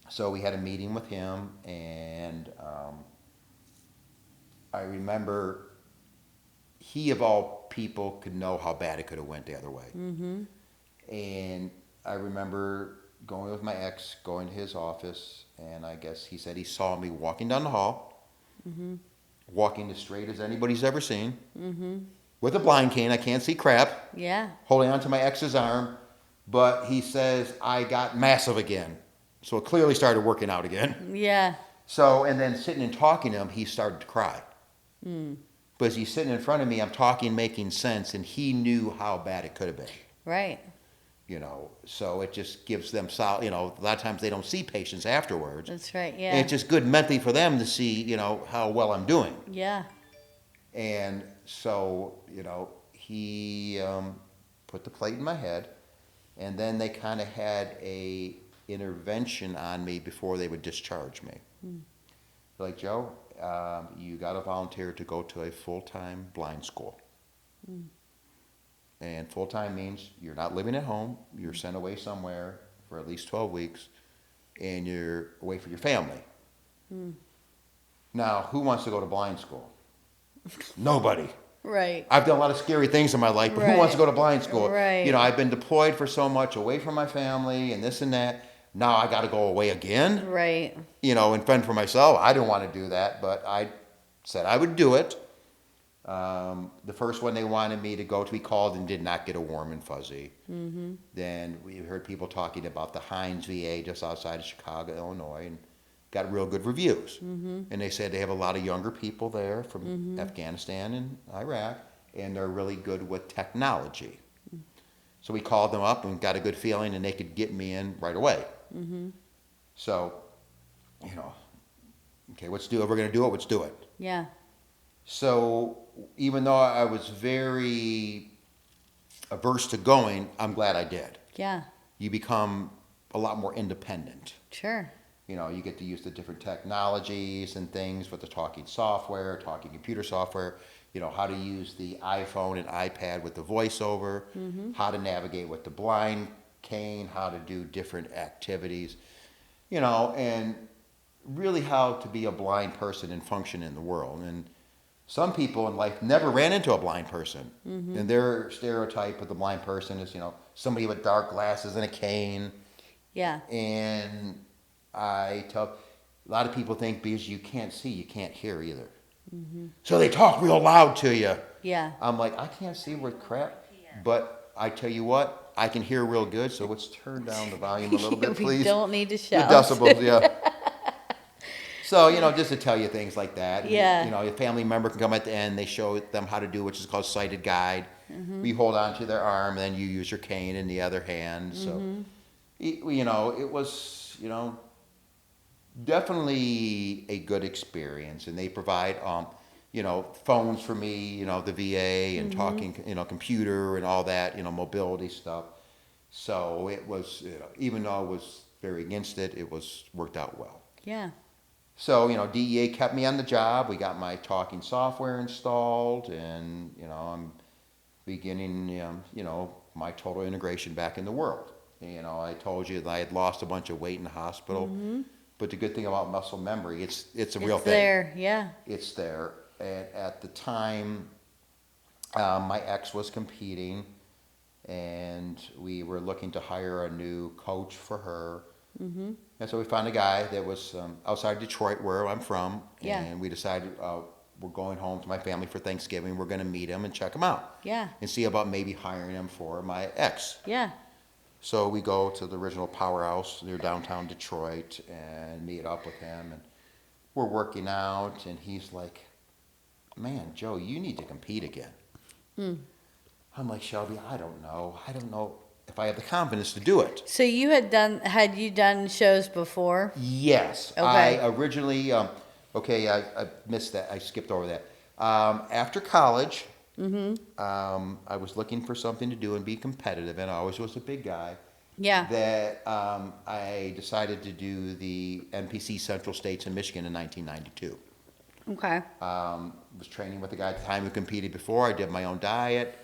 So we had a meeting with him, and I remember he, of all people, could know how bad it could have went the other way. And I remember going with my ex, going to his office, and I guess he said he saw me walking down the hall, walking as straight as anybody's ever seen, with a blind cane. I can't see crap. Yeah. Holding onto my ex's arm, but he says I got massive again. So it clearly started working out again. Yeah. So, and then sitting and talking to him, he started to cry. But as he's sitting in front of me, I'm talking, making sense, and he knew how bad it could have been. Right. So it just gives them, a lot of times they don't see patients afterwards. That's right. Yeah. And it's just good mentally for them to see, how well I'm doing. Yeah. And so, he put the plate in my head, and then they kind of had a intervention on me before they would discharge me. Like, Joe, you got to volunteer to go to a full-time blind school. And full-time means you're not living at home, you're sent away somewhere for at least 12 weeks, and you're away from your family. Now, who wants to go to blind school? Nobody. Right. I've done a lot of scary things in my life, but who Right. wants to go to blind school? Right. I've been deployed for so much, away from my family, and this and that. Now I got to go away again. Right. And fend for myself. I didn't want to do that, but I said I would do it. The first one they wanted me to go to, we called and did not get a warm and fuzzy. Then we heard people talking about the Hines VA just outside of Chicago, Illinois, and got real good reviews. And they said they have a lot of younger people there from Afghanistan and Iraq, and they're really good with technology. So we called them up and got a good feeling, and they could get me in right away. So, okay, let's do it. We're going to do it. Let's do it. Yeah. So even though I was very averse to going, I'm glad I did. Yeah. You become a lot more independent. Sure. You get to use the different technologies and things with the talking software, talking computer software, how to use the iPhone and iPad with the voiceover, how to navigate with the blind cane, how to do different activities, and really how to be a blind person and function in the world. And some people in life never ran into a blind person. And their stereotype of the blind person is, somebody with dark glasses and a cane. Yeah. And I tell a lot of people think because you can't see, you can't hear either. So they talk real loud to you. Yeah. I'm like, I can't see worth crap, but I tell you what, I can hear real good. So let's turn down the volume a little bit, please. We don't need to The shout. decibels, yeah. So, just to tell you things like that. Yeah. And, a family member can come at the end. They show them how to do, which is called sighted guide. We hold on to their arm, and then you use your cane in the other hand. So, it was, definitely a good experience. And they provide, phones for me, the VA and talking, computer and all that, mobility stuff. So it was, even though I was very against it, it was worked out well. Yeah. So, DEA kept me on the job. We got my talking software installed, and, I'm beginning, my total integration back in the world. I told you that I had lost a bunch of weight in the hospital, but the good thing about muscle memory, it's a real thing. It's there, yeah. It's there. And at the time, my ex was competing, and we were looking to hire a new coach for her. And so we found a guy that was outside Detroit, where I'm from, and we decided we're going home to my family for Thanksgiving. We're going to meet him and check him out. Yeah. And see about maybe hiring him for my ex. Yeah. So we go to the original powerhouse near downtown Detroit and meet up with him. And we're working out, and he's like, man, Joe, you need to compete again. I'm like, Shelby, I don't know if I have the confidence to do it. So had you done shows before? Yes. Okay. I originally, I missed that. I skipped over that. After college, I was looking for something to do and be competitive, and I always was a big guy. Yeah. That I decided to do the NPC Central States in Michigan in 1992. Okay. Was training with a guy at the time who competed before. I did my own diet,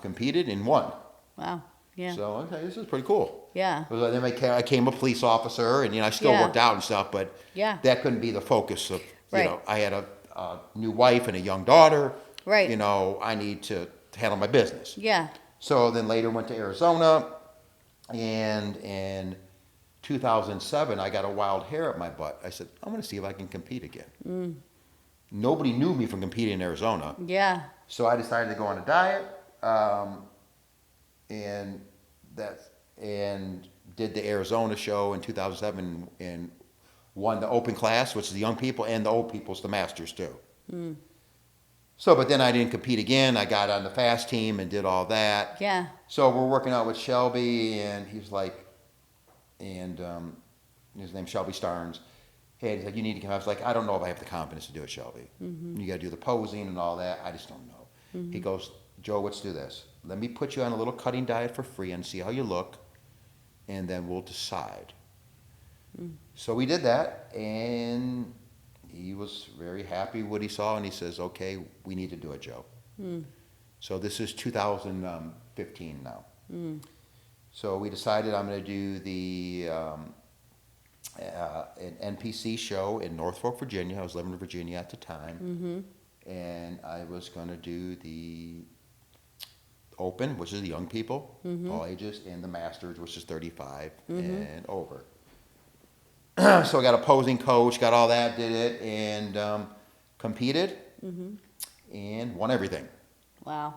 competed, and won. Wow. Yeah. So, okay, this is pretty cool. Yeah. Then I became a police officer, and I still worked out and stuff, but that couldn't be the focus of, I had a new wife and a young daughter. Right. I need to handle my business. Yeah. So then later went to Arizona, and in 2007, I got a wild hair up my butt. I said, I'm going to see if I can compete again. Nobody knew me from competing in Arizona. Yeah. So I decided to go on a diet, and did the Arizona show in 2007 and won the open class, which is the young people, and the old people's the masters too. So, but then I didn't compete again. I got on the fast team and did all that. Yeah. So we're working out with Shelby, and he's like, and his name's Shelby Starnes, Hey, he's like, you need to come. I was like, I don't know if I have the confidence to do it, Shelby. You got to do the posing and all that. I just don't know. He goes, Joe, let's do this. Let me put you on a little cutting diet for free and see how you look, and then we'll decide. So we did that, and he was very happy what he saw, and he says, okay, we need to do it, Joe. So this is 2015 now. So we decided I'm going to do the an NPC show in Norfolk, Virginia. I was living in Virginia at the time. And I was going to do the Open, which is the young people, all ages, and the Masters, which is 35 and over. So I got a posing coach, got all that, did it, and competed and won everything. Wow.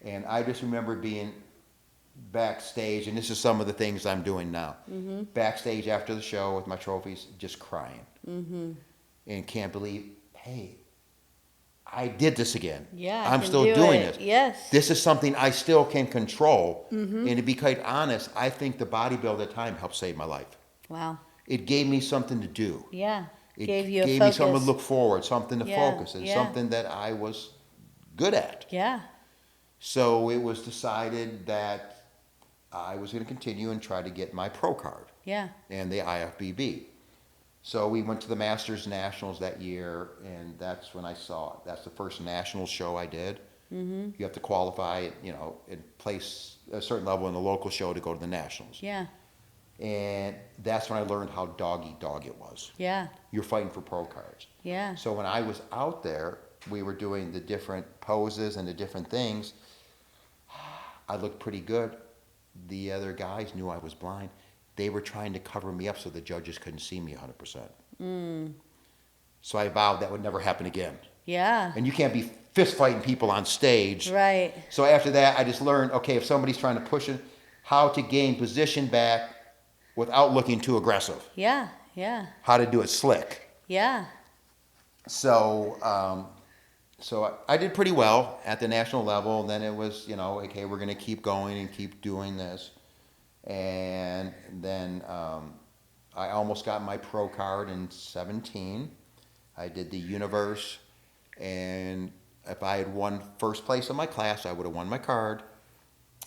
And I just remember being backstage, and this is some of the things I'm doing now. Backstage after the show with my trophies, just crying. And can't believe, hey, I did this again. Yeah, I'm still doing this. Yes. This is something I still can control. And to be quite honest, I think the bodybuilder at the time helped save my life. Wow. It gave me something to do. Yeah. It Gave you a gave focus. me something to look forward, something to focus, and yeah. something that I was good at. Yeah. So it was decided that I was going to continue and try to get my pro card Yeah. and the IFBB. So we went to the Masters Nationals that year, and that's when I saw it. That's the first national show I did. You have to qualify, and place a certain level in the local show to go to the Nationals. Yeah. And that's when I learned how dog-eat-dog it was. Yeah. You're fighting for pro cards. Yeah. So when I was out there, we were doing the different poses and the different things. I looked pretty good. The other guys knew I was blind. They were trying to cover me up so the judges couldn't see me 100%. So I vowed that would never happen again. Yeah. And you can't be fist fighting people on stage. Right. So after that, I just learned, okay, if somebody's trying to push it, how to gain position back without looking too aggressive. Yeah. Yeah. How to do it slick. Yeah. So, so I did pretty well at the national level. And then it was, okay, we're going to keep going and keep doing this. And then I almost got my pro card in 17. I did the universe, and if I had won first place in my class, I would have won my card.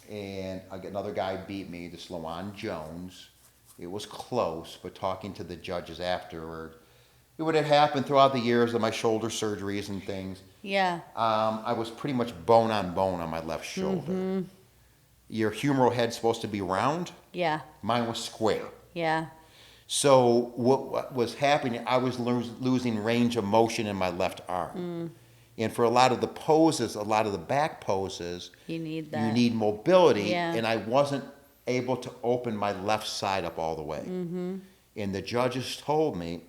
And another guy beat me, this L.I.O.N. Jones. It was close, but talking to the judges afterward, it would have happened throughout the years of my shoulder surgeries and things. Yeah. I was pretty much bone on my left shoulder. Your humeral head's supposed to be round. Yeah. Mine was square. Yeah. So what was happening, I was losing range of motion in my left arm. And for a lot of the poses, a lot of the back poses, You need that. you need mobility. Yeah. And I wasn't able to open my left side up all the way. And the judges told me,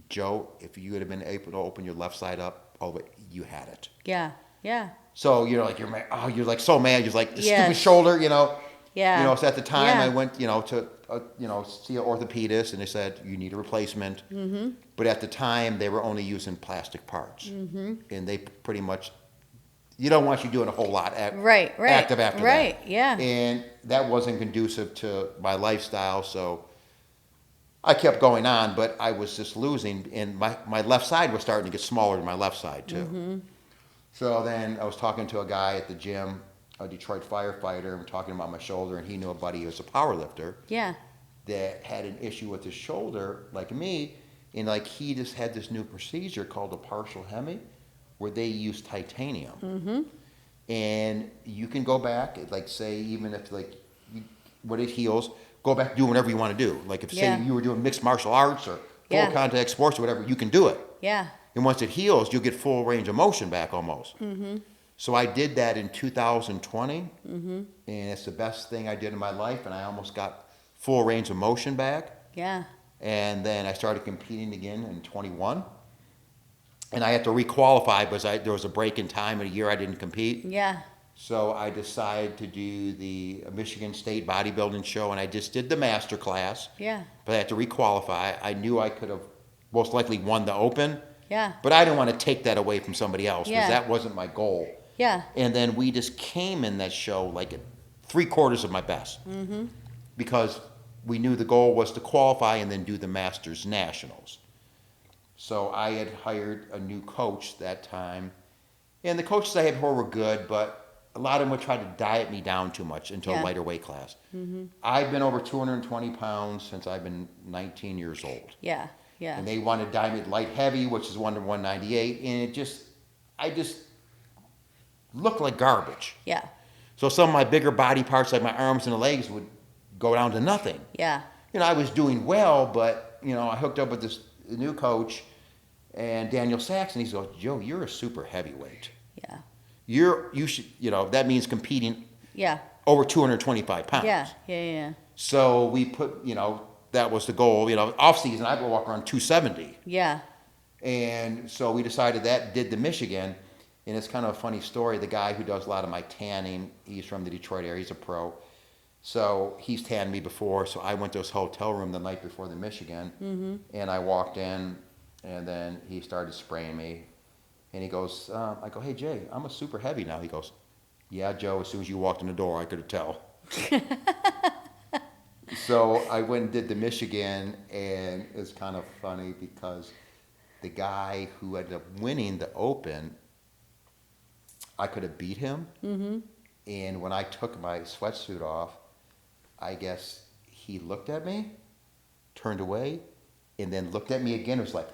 Joe, if you would have been able to open your left side up all the way, you had it. Yeah. Yeah. So you're like, you're like so mad. You're like, the Yes. stupid shoulder, Yeah. So at the time Yeah. I went, to, see an orthopedist, and they said, you need a replacement. But at the time, they were only using plastic parts. And they pretty much, you don't want you doing a whole lot Right. active after that. Right. Yeah. And that wasn't conducive to my lifestyle, so I kept going on, but I was just losing, and my left side was starting to get smaller than my left side, too. So then I was talking to a guy at the gym, a Detroit firefighter, and talking about my shoulder, and he knew a buddy who was a power lifter Yeah. that had an issue with his shoulder, like me, and he just had this new procedure called a partial hemi, where they use titanium. And you can go back, say, even if when it heals, go back and do whatever you want to do. Like if Yeah. say you were doing mixed martial arts or full Yeah. contact sports or whatever, you can do it. Yeah. And once it heals, you'll get full range of motion back almost. So I did that in 2020, and it's the best thing I did in my life, and I almost got full range of motion back. Yeah. And then I started competing again in 21. And I had to requalify because there was a break in time in a year I didn't compete. Yeah. So I decided to do the Michigan State bodybuilding show, and I just did the master class. Yeah. But I had to requalify. I knew I could have most likely won the open, Yeah. but I didn't want to take that away from somebody else because Yeah. that wasn't my goal. Yeah. And then we just came in that show like at 3/4 of my best because we knew the goal was to qualify and then do the Masters Nationals. So I had hired a new coach that time. And the coaches I had before were good, but a lot of them would try to diet me down too much into a Yeah. lighter weight class. I've been over 220 pounds since I've been 19 years old. Yeah. Yeah. And they wanted to diet me light heavy, which is 1 to 198. And I just looked like garbage. Yeah. So some of my bigger body parts, like my arms and the legs, would go down to nothing. Yeah. I was doing well, but, I hooked up with this new coach and Daniel Saxon. He goes, Joe, you're a super heavyweight. Yeah. You should, that means competing Yeah. over 225 pounds. Yeah. Yeah. Yeah. So we put, that was the goal. Off season, I would walk around 270. Yeah. And so we decided that, did the Michigan. And it's kind of a funny story. The guy who does a lot of my tanning, he's from the Detroit area. He's a pro. So he's tanned me before. So I went to his hotel room the night before the Michigan. And I walked in, and then he started spraying me. And he goes, I go, hey, Jay, I'm a super heavy now. He goes, yeah, Joe, as soon as you walked in the door, I could tell. So I went and did the Michigan, and it's kind of funny because the guy who ended up winning the Open, I could have beat him. And when I took my sweatsuit off, I guess he looked at me, turned away, and then looked at me again. It was like,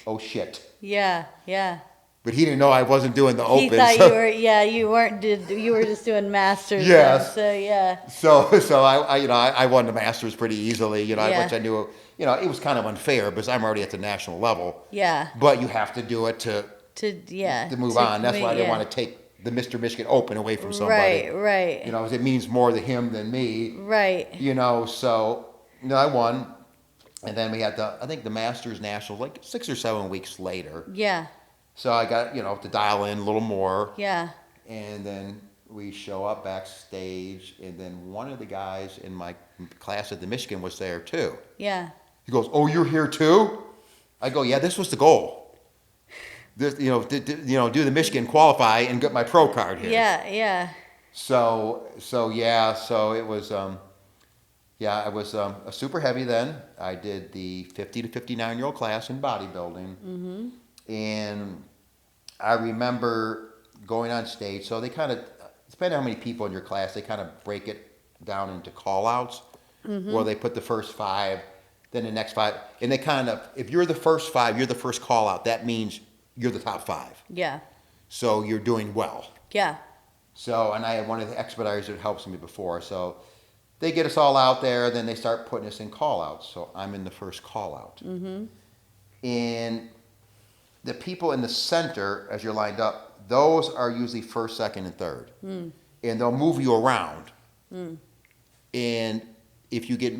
oh shit. Yeah. Yeah. But he didn't know I wasn't doing the Open. He thought you were. Yeah. You weren't. You were just doing masters. Yes. So yeah. So I won the Masters pretty easily. Yeah. Which I knew. It was kind of unfair because I'm already at the national level. Yeah. But you have to do it to move on. That's why I didn't want to take the Mr. Michigan Open away from somebody. Right. It means more to him than me. Right. So I won, and then we had the Masters Nationals like 6 or 7 weeks later. Yeah. So I got to dial in a little more. Yeah. And then we show up backstage, and then one of the guys in my class at the Michigan was there too. Yeah. He goes, "Oh, you're here too?" I go, "Yeah, this was the goal. This, do the Michigan, qualify, and get my pro card here." Yeah. So it was, I was a super heavy then. I did the 50 to 59-year-old class in bodybuilding, and I remember going on stage. So they kind of, depending on how many people in your class, they kind of break it down into call-outs, where they put the first 5, then the next 5, and they kind of, if you're the first 5, you're the first call-out. That means you're the top 5. Yeah. So you're doing well. Yeah. So, and I had one of the expediters that helps me before. So they get us all out there, then they start putting us in call-outs. So I'm in the first call-out. And the people in the center, as you're lined up, those are usually first, second, and third. And they'll move you around. And if you get,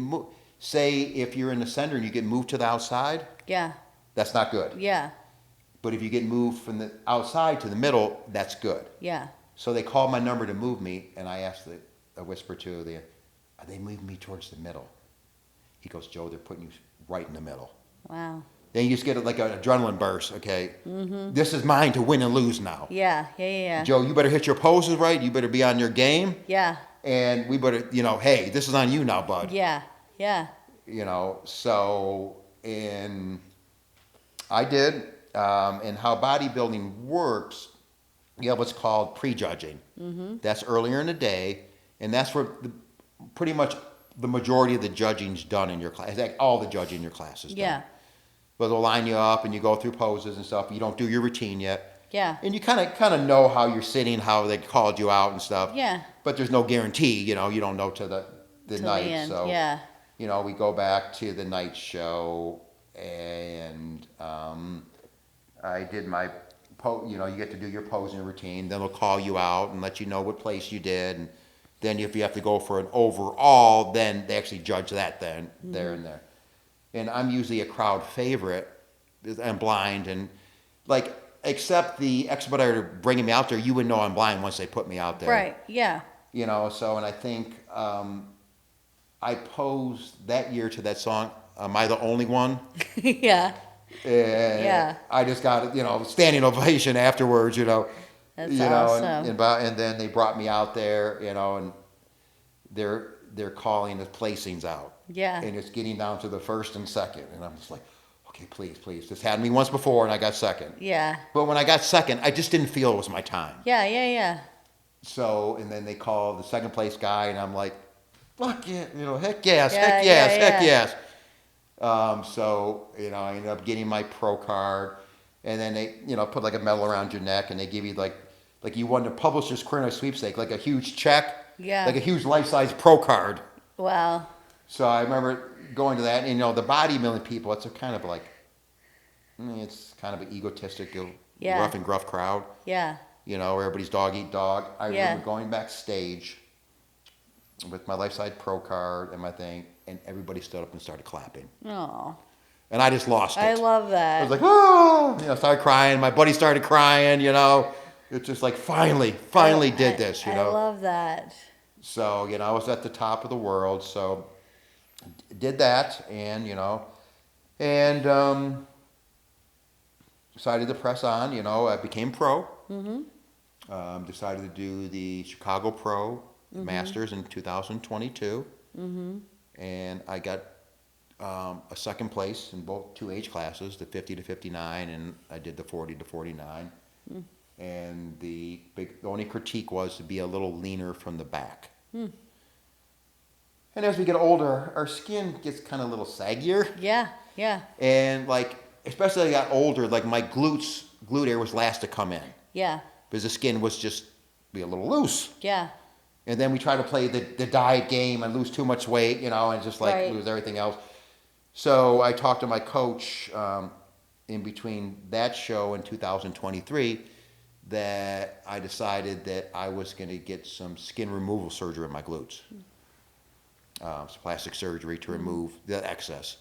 say if you're in the center and you get moved to the outside, Yeah. that's not good. Yeah. But if you get moved from the outside to the middle, that's good. Yeah. So they called my number to move me, and I asked I whispered to they moved me towards the middle. He goes, Joe, they're putting you right in the middle. Wow. Then you just get like an adrenaline burst, okay? This is mine to win and lose now. Yeah. Joe, you better hit your poses right. You better be on your game. Yeah. And we better, hey, this is on you now, bud. Yeah. So, and I did. And how bodybuilding works, you have what's called prejudging. That's earlier in the day, and that's where pretty much the majority of the judging's done in your class. Like all the judging in your class is done. Yeah. But they'll line you up, and you go through poses and stuff. You don't do your routine yet. Yeah. And you kind of know how you're sitting, how they called you out and stuff. Yeah. But there's no guarantee, you don't know to the Till night. the end. So, Yeah. we go back to the night show, and I did my, you get to do your posing routine. Then they'll call you out and let you know what place you did. And then if you have to go for an overall, then they actually judge that then, there and there. And I'm usually a crowd favorite. I'm blind, and except the expediter bringing me out there, you would know I'm blind once they put me out there. Right. Yeah. So, and I think I posed that year to that song, Am I the Only One? Yeah. And Yeah. I just got, standing ovation afterwards, That's awesome. and then they brought me out there, and they're calling the placings out. Yeah. And it's getting down to the first and second, and I'm just like, okay, please, please. This happened to me once before and I got second. Yeah. But when I got second, I just didn't feel it was my time. Yeah, yeah, yeah. So, and then they call the second place guy, and I'm like, fuck yeah, heck yes, Yeah, heck yes, yeah, heck yeah. yes. So, I ended up getting my pro card, and then they, put like a medal around your neck, and they give you like you won the Publishers Clearinghouse sweepstake, like a huge check, Yeah. like a huge life-size pro card. Wow. So I remember going to that, and the bodybuilding people, it's a kind of like, it's kind of an egotistic, Yeah. rough and gruff crowd. Yeah. Everybody's dog eat dog. I Yeah. remember going backstage with my life-size pro card and my thing, and everybody stood up and started clapping. Oh. And I just lost it. I love I that. was like, oh, started crying. My buddy started crying, It's just like, finally did this, I love that. So, I was at the top of the world, so did that, and, and decided to press on, I became pro. Mm-hmm. Decided to do the Chicago Pro Masters in 2022. Mm-hmm. And I got a second place in both two age classes, the 50 to 59, and I did the 40 to 49. Mm. And the only critique was to be a little leaner from the back. Mm. And as we get older, our skin gets kind of a little saggier. Yeah, yeah. And especially as I got older, my glute area was last to come in. Yeah. Because the skin was just be a little loose. Yeah. And then we try to play the diet game and lose too much weight, and just Right. lose everything else. So I talked to my coach in between that show in 2023 that I decided that I was going to get some skin removal surgery in my glutes. Some plastic surgery to remove the excess.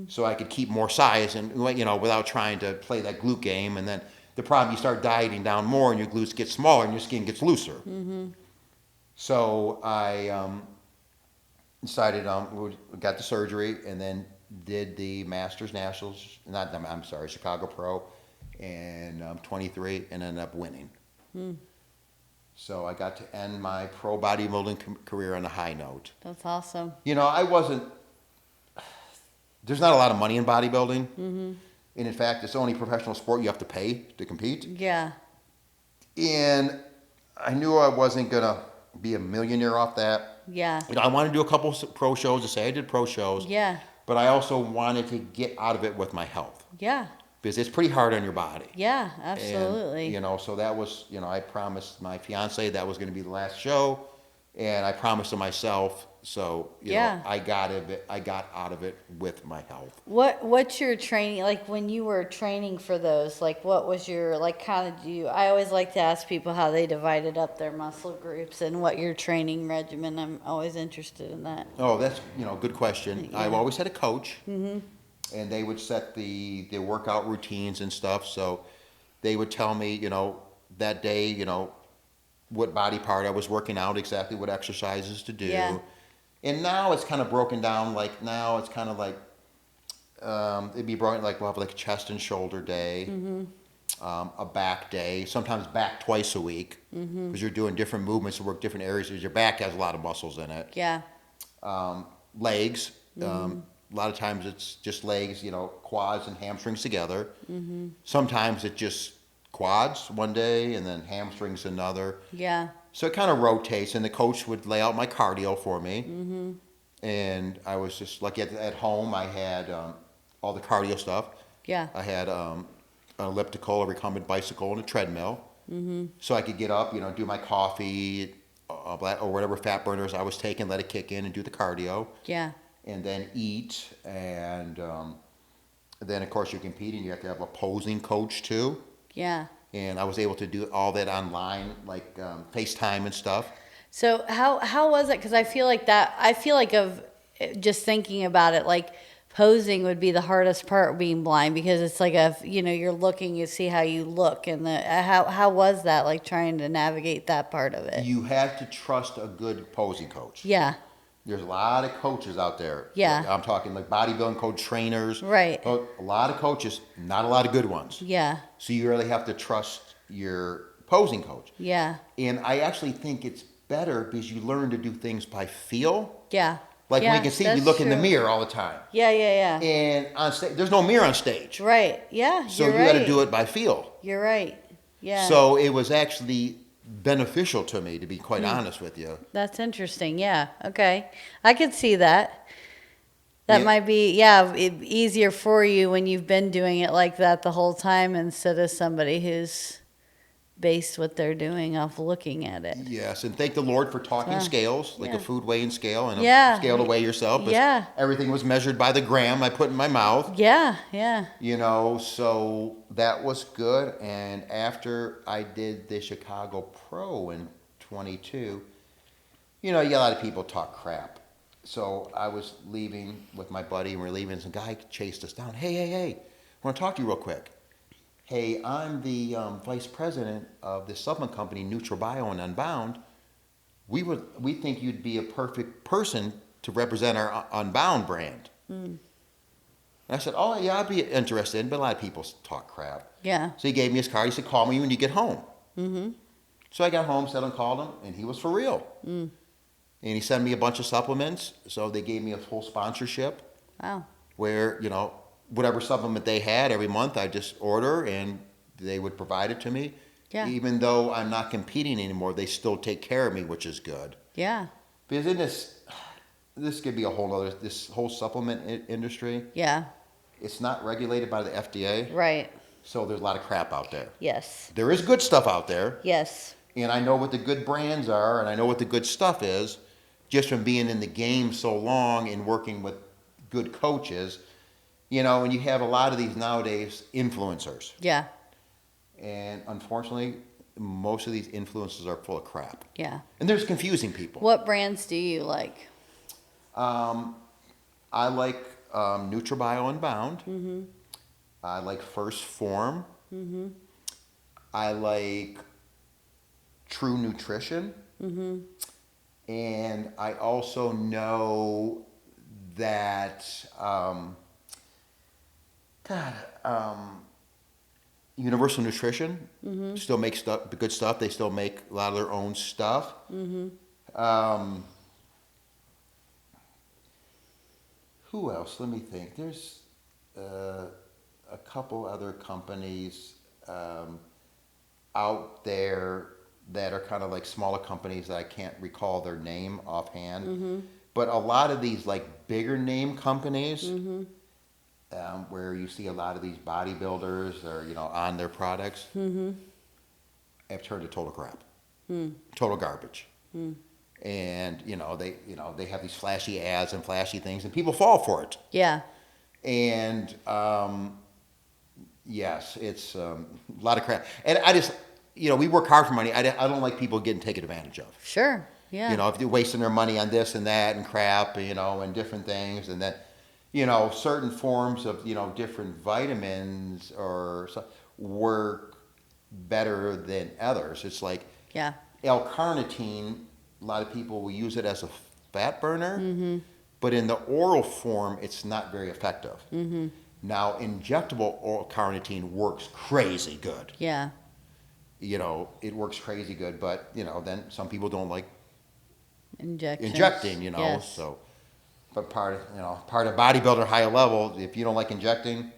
So I could keep more size and, without trying to play that glute game. And then the problem, you start dieting down more and your glutes get smaller and your skin gets looser. Mm-hmm. So I decided we got the surgery and then did the Masters Nationals, Chicago Pro, and 23 and ended up winning. Mm. So I got to end my pro bodybuilding career on a high note. That's awesome. There's not a lot of money in bodybuilding. Mm-hmm. And in fact, it's the only professional sport you have to pay to compete. Yeah. And I knew I wasn't going to be a millionaire off that. Yeah. I wanted to do a couple pro shows to say I did pro shows. Yeah. But I also wanted to get out of it with my health. Yeah. Because it's pretty hard on your body. Yeah, absolutely. And, so that was, I promised my fiance that was going to be the last show. And I promised to myself. So, I got out of it with my health. What's your training, when you were training for those, what was your, I always like to ask people how they divided up their muscle groups and what your training regimen, I'm always interested in that. Oh, that's, good question. Yeah. I've always had a coach. Mm-hmm. And they would set the workout routines and stuff. So they would tell me, that day, what body part I was working out, exactly what exercises to do. Yeah. And now it's kind of broken down. Now it's kind of it'd be broken, we'll have a chest and shoulder day, Mm-hmm. a back day, sometimes back twice a week, because you're doing different movements to work different areas. Your back has a lot of muscles in it. Yeah. Legs, a lot of times it's just legs, quads and hamstrings together. Mm-hmm. Sometimes it's just quads one day and then hamstrings another. Yeah. So it kind of rotates, and the coach would lay out my cardio for me. Mm-hmm. And I was just lucky at home. I had all the cardio stuff. Yeah. I had an elliptical, a recumbent bicycle, and a treadmill. Mm-hmm. So I could get up, do my coffee or whatever fat burners I was taking, let it kick in, and do the cardio. Yeah. And then eat, and then of course you compete, and you have to have a posing coach too. Yeah. And I was able to do all that online, FaceTime and stuff. So how was it? Because I feel like of just thinking about it, posing would be the hardest part, being blind, because it's you're looking, you see how you look, and how was that, trying to navigate that part of it? You have to trust a good posing coach. Yeah. There's a lot of coaches out there. Yeah. I'm talking bodybuilding coach, trainers. Right. A lot of coaches, not a lot of good ones. Yeah. So you really have to trust your posing coach. Yeah. And I actually think it's better because you learn to do things by feel. Yeah. Like Yeah, we can see, we that's look in the true. mirror all the time. Yeah, yeah, yeah. And on stage, there's no mirror on stage. Right. Yeah, So you're you got to right. do it by feel. You're right. Yeah. So it was actually beneficial to me, to be quite honest with you. That's interesting. Yeah. Okay. I could see that. That Yeah. might be, easier for you when you've been doing it like that the whole time instead of somebody who's based what they're doing off looking at it. Yes, and thank the Lord for talking Wow. scales, like Yeah. a food weighing scale and a Yeah. scale to weigh yourself. But Yeah. everything was measured by the gram I put in my mouth. Yeah. Yeah. So that was good. And after I did the Chicago Pro in 22, you got a lot of people talk crap. So I was leaving with my buddy, and we're leaving, and some guy chased us down. Hey, I want to talk to you real quick. Hey, I'm the vice president of the supplement company, L.I.O.N. Unbound. We think you'd be a perfect person to represent our Unbound brand. And I said, oh, yeah, I'd be interested, but a lot of people talk crap. Yeah. So he gave me his card. He said, call me when you get home. So I got home, said and called him, and he was for real. And he sent me a bunch of supplements. So they gave me a full sponsorship Wow. where, whatever supplement they had every month, I just order and they would provide it to me. Yeah. Even though I'm not competing anymore, they still take care of me, which is good. Yeah. Because in this could be a whole other, this whole supplement industry, Yeah. it's not regulated by the FDA. Right. So there's a lot of crap out there. Yes. There is good stuff out there. Yes. And I know what the good brands are, and I know what the good stuff is, just from being in the game so long and working with good coaches. And you have a lot of these nowadays influencers. Yeah. And unfortunately, most of these influencers are full of crap. Yeah. And there's confusing people. What brands do you like? I like NutriBio Unbound. I like First Form. I like True Nutrition. And I also know that Universal Nutrition still makes good stuff. They still make a lot of their own stuff. Who else? Let me think. There's a couple other companies out there that are kind of like smaller companies that I can't recall their name offhand. But a lot of these like bigger name companies, where you see a lot of these bodybuilders or on their products, have turned to total crap, total garbage. And they have these flashy ads and flashy things, and people fall for it. Yeah. And yes, it's a lot of crap. And I just, we work hard for money. I don't like people getting taken advantage of. Sure. Yeah. If they're wasting their money on this and that and crap, and different things, and that, certain forms of, different vitamins or work better than others. It's like Yeah. L-carnitine, a lot of people will use it as a fat burner, but in the oral form, it's not very effective. Now, injectable oral carnitine works crazy good. Yeah. It works crazy good, but, then some people don't like Injections. injecting, Yes. so. But part of bodybuilder higher level, if you don't like injecting, well,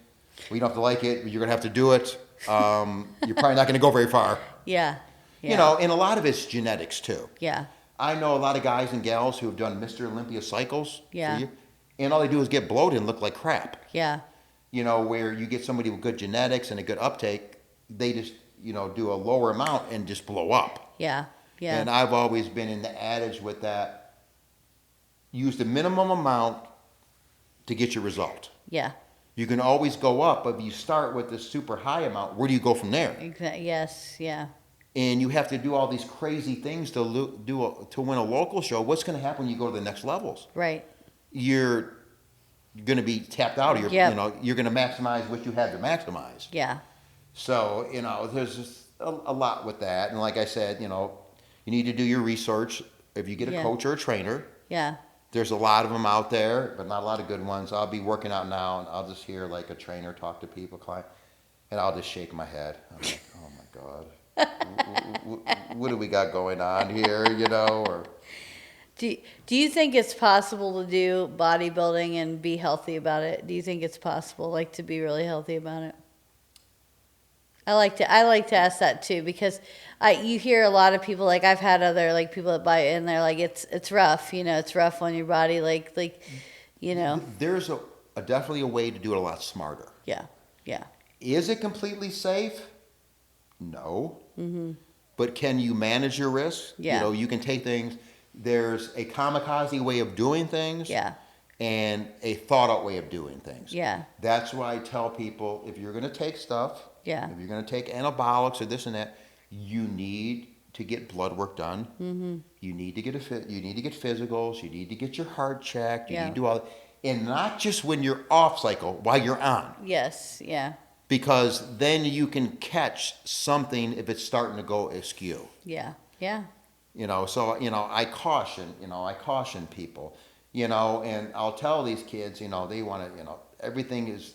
you don't have to like it, but you're going to have to do it. You're probably not going to go very far. Yeah. Yeah. And a lot of it's genetics too. Yeah. I know a lot of guys and gals who have done Mr. Olympia cycles. Yeah. And all they do is get bloated and look like crap. Yeah. Where you get somebody with good genetics and a good uptake, they just, do a lower amount and just blow up. Yeah. Yeah. And I've always been in the adage with that, use the minimum amount to get your result. Yeah. You can always go up, but if you start with the super high amount, where do you go from there? Exactly. Yes. Yeah. And you have to do all these crazy things to win a local show. What's going to happen when you go to the next levels? Right. You're going to be tapped out. Yep. You're going to maximize what you had to maximize. Yeah. So there's just a lot with that. And like I said, you need to do your research. If you get a coach or a trainer, Yeah. there's a lot of them out there, but not a lot of good ones. I'll be working out now, and I'll just hear like a trainer talk to people, and I'll just shake my head. I'm like, oh my God. What do we got going on here, or Do you think it's possible to do bodybuilding and be healthy about it? Do you think it's possible, like, to be really healthy about it? I like to ask that too, because you hear a lot of people, like I've had other, like, people that buy it and they're like, it's rough, it's rough on your body, There's definitely a way to do it a lot smarter. Yeah, yeah. Is it completely safe? No. But can you manage your risk? Yeah. You can take things. There's a kamikaze way of doing things. Yeah. And a thought out way of doing things. Yeah. That's why I tell people, if you're going to take stuff, Yeah. if you're going to take anabolics or this and that, you need to get blood work done. You need to get you need to get physicals. You need to get your heart checked. You need to do all that. And not just when you're off cycle, while you're on. Yes, yeah. Because then you can catch something if it's starting to go askew. Yeah, yeah. So I caution people. And I'll tell these kids, they want to, everything is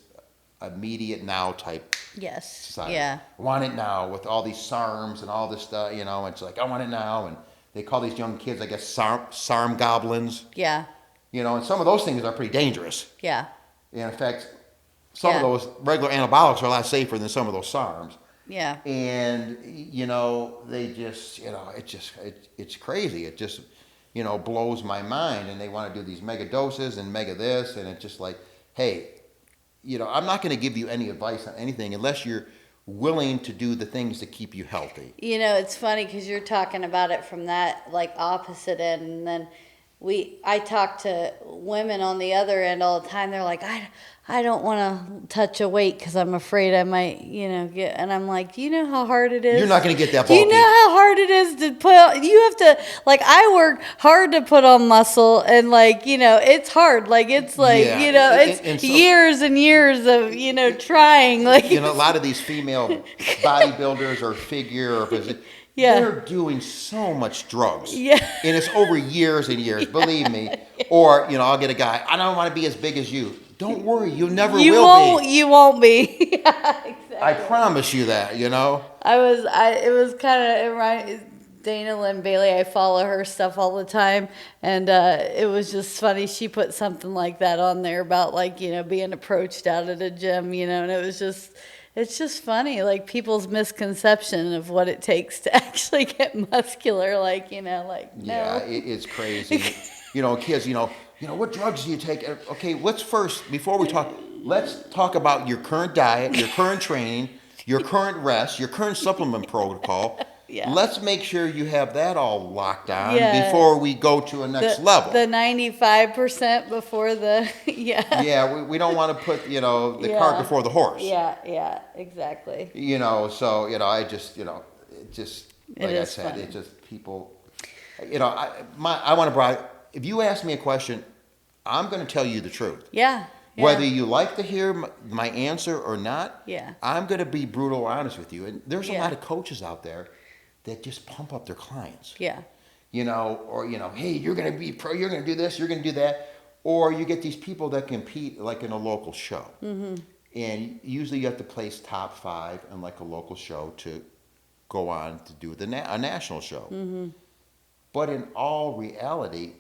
immediate now type. Yes. Society. Yeah. Want it now with all these SARMs and all this stuff, it's like, I want it now. And they call these young kids, I guess, SARM goblins. Yeah. And some of those things are pretty dangerous. Yeah. And in fact, some of those regular anabolics are a lot safer than some of those SARMs. Yeah. And, they just, it's crazy. It just, blows my mind. And they want to do these mega doses and mega this. And it's just like, hey, I'm not going to give you any advice on anything unless you're willing to do the things that keep you healthy. It's funny because you're talking about it from that, like, opposite end. And then I talk to women on the other end all the time. They're like, I don't want to touch a weight because I'm afraid I might, get. And I'm like, do you know how hard it is? You're not going to get that bulky. Do you know how hard it is to put on? You have to, like, I work hard to put on muscle, and, like, it's hard. Like, it's like, it's years and years of, trying. Like, a lot of these female bodybuilders or figure or physique. Yeah. They're doing so much drugs. Yeah. And it's over years and years, believe me. Or, I'll get a guy, I don't want to be as big as you. Don't worry, you never will be. You won't be. Yeah, exactly. I promise you that, It was kind of, Dana Lynn Bailey, I follow her stuff all the time. And it was just funny. She put something like that on there about, like, being approached out at a gym, and it was just... It's just funny, like, people's misconception of what it takes to actually get muscular, like, no. Yeah, it's crazy. Kids, what drugs do you take? Okay, before we talk, let's talk about your current diet, your current training, your current rest, your current supplement protocol. Yeah. Let's make sure you have that all locked down before we go to a next level. The 95% before the, yeah. Yeah, we don't want to put, the cart before the horse. Yeah, exactly. I just, it just, like I said, funny. It just, people, I want to if you ask me a question, I'm going to tell you the truth. Yeah. Whether you like to hear my answer or not, yeah, I'm going to be brutal honest with you. And there's a lot of coaches out there that just pump up their clients. Yeah. Or, hey, you're going to be pro, you're going to do this, you're going to do that. Or you get these people that compete like in a local show. Mm-hmm. And usually you have to place top 5 in like a local show to go on to do a national show. Mm-hmm. But in all reality,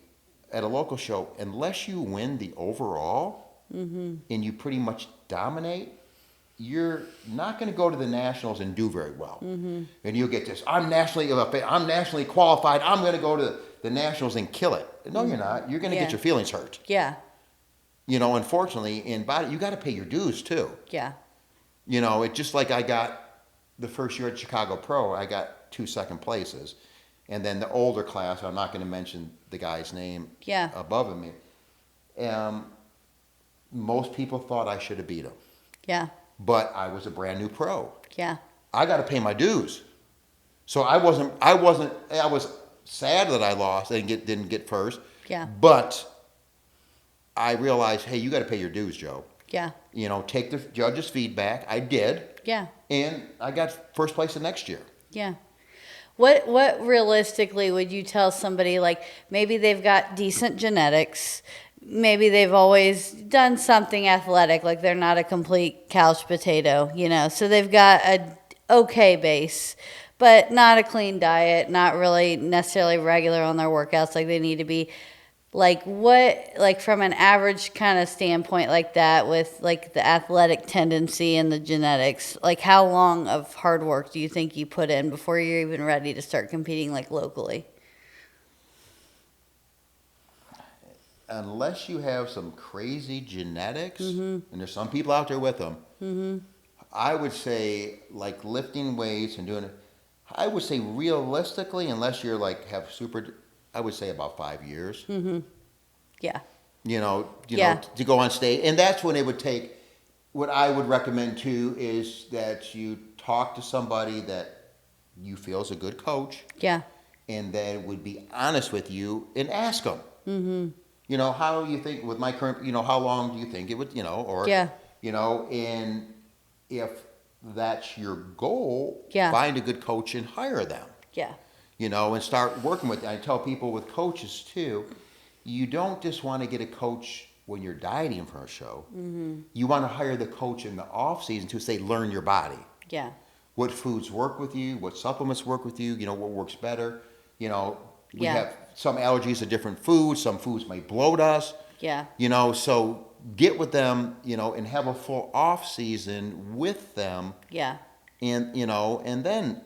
at a local show, unless you win the overall and you pretty much dominate, you're not going to go to the nationals and do very well. Mm-hmm. And you'll get this, I'm nationally qualified, I'm going to go to the nationals and kill it. No, you're not. You're going to get your feelings hurt. Yeah. Unfortunately, in body, you got to pay your dues too. Yeah. It's just like I got the first year at Chicago Pro, I got 2 second places. And then the older class, I'm not going to mention the guy's name above me. Most people thought I should have beat him. Yeah. But I was a brand new pro. Yeah. I got to pay my dues. So I was sad that I lost and didn't get first. Yeah. But I realized, hey, you got to pay your dues, Joe. Yeah. Take the judge's feedback. I did. Yeah. And I got first place the next year. Yeah. What realistically would you tell somebody, like, maybe they've got decent genetics, maybe they've always done something athletic, like they're not a complete couch potato, so they've got a okay base, but not a clean diet, not really necessarily regular on their workouts like they need to be. Like what, like from an average kind of standpoint like that with like the athletic tendency and the genetics, like how long of hard work do you think you put in before you're even ready to start competing like locally? Unless you have some crazy genetics, and there's some people out there with them, I would say like lifting weights and doing it. I would say realistically, unless you're like have super, I would say about 5 years. Yeah. You know, to go on stage, and that's when it would take. What I would recommend too is that you talk to somebody that you feel is a good coach, Yeah. and then would be honest with you and ask them. How you think with my current, how long do you think it would, or, Yeah. And if that's your goal, Yeah. find a good coach and hire them, Yeah. and start working with. I tell people with coaches too, you don't just want to get a coach when you're dieting for a show. You want to hire the coach in the off season to say, learn your body. Yeah. What foods work with you? What supplements work with you? What works better? We Yeah. have some allergies to different foods. Some foods may bloat us. Yeah. So get with them, and have a full off season with them. Yeah. And then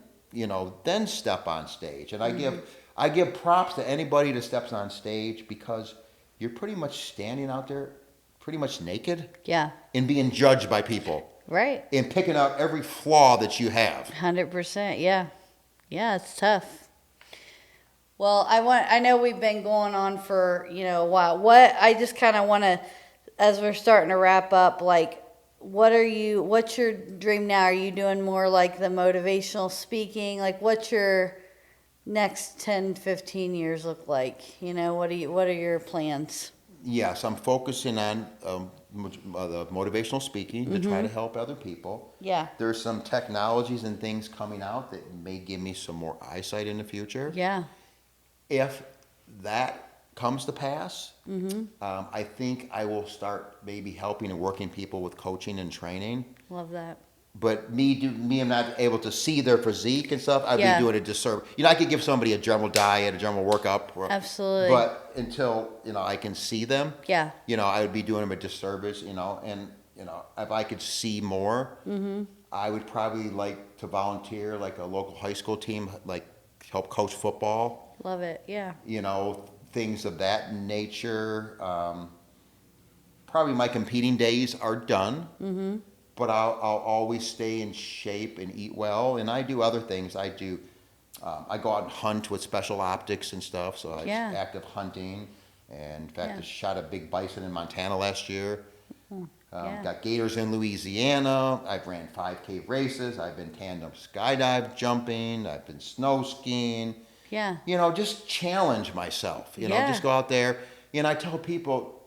step on stage. And I give props to anybody that steps on stage because you're pretty much standing out there pretty much naked. Yeah. And being judged by people. Right. And picking out every flaw that you have. 100%. Yeah. Yeah, it's tough. Well, I know we've been going on for, a while. I just kind of want to, as we're starting to wrap up, like, what's your dream now? Are you doing more like the motivational speaking? Like, what's your next 10, 15 years look like? What are your plans? Yes, I'm focusing on the motivational speaking to try to help other people. Yeah. There's some technologies and things coming out that may give me some more eyesight in the future. Yeah. If that comes to pass, I think I will start maybe helping and working people with coaching and training. Love that. But I'm not able to see their physique and stuff. I'd Yeah. be doing a disservice. I could give somebody a general diet, a general workout. Absolutely. But until, I can see them, Yeah. I would be doing them a disservice, and, if I could see more, I would probably like to volunteer like a local high school team, like help coach football. Love it. Yeah. Things of that nature. Probably my competing days are done. But I'll always stay in shape and eat well. And I do other things. I go out and hunt with special optics and stuff. So I active hunting. And in fact, I shot a big bison in Montana last year. Got gators in Louisiana. I've ran 5K races. I've been tandem skydive jumping. I've been snow skiing. Yeah. Just challenge myself. Just go out there. And I tell people,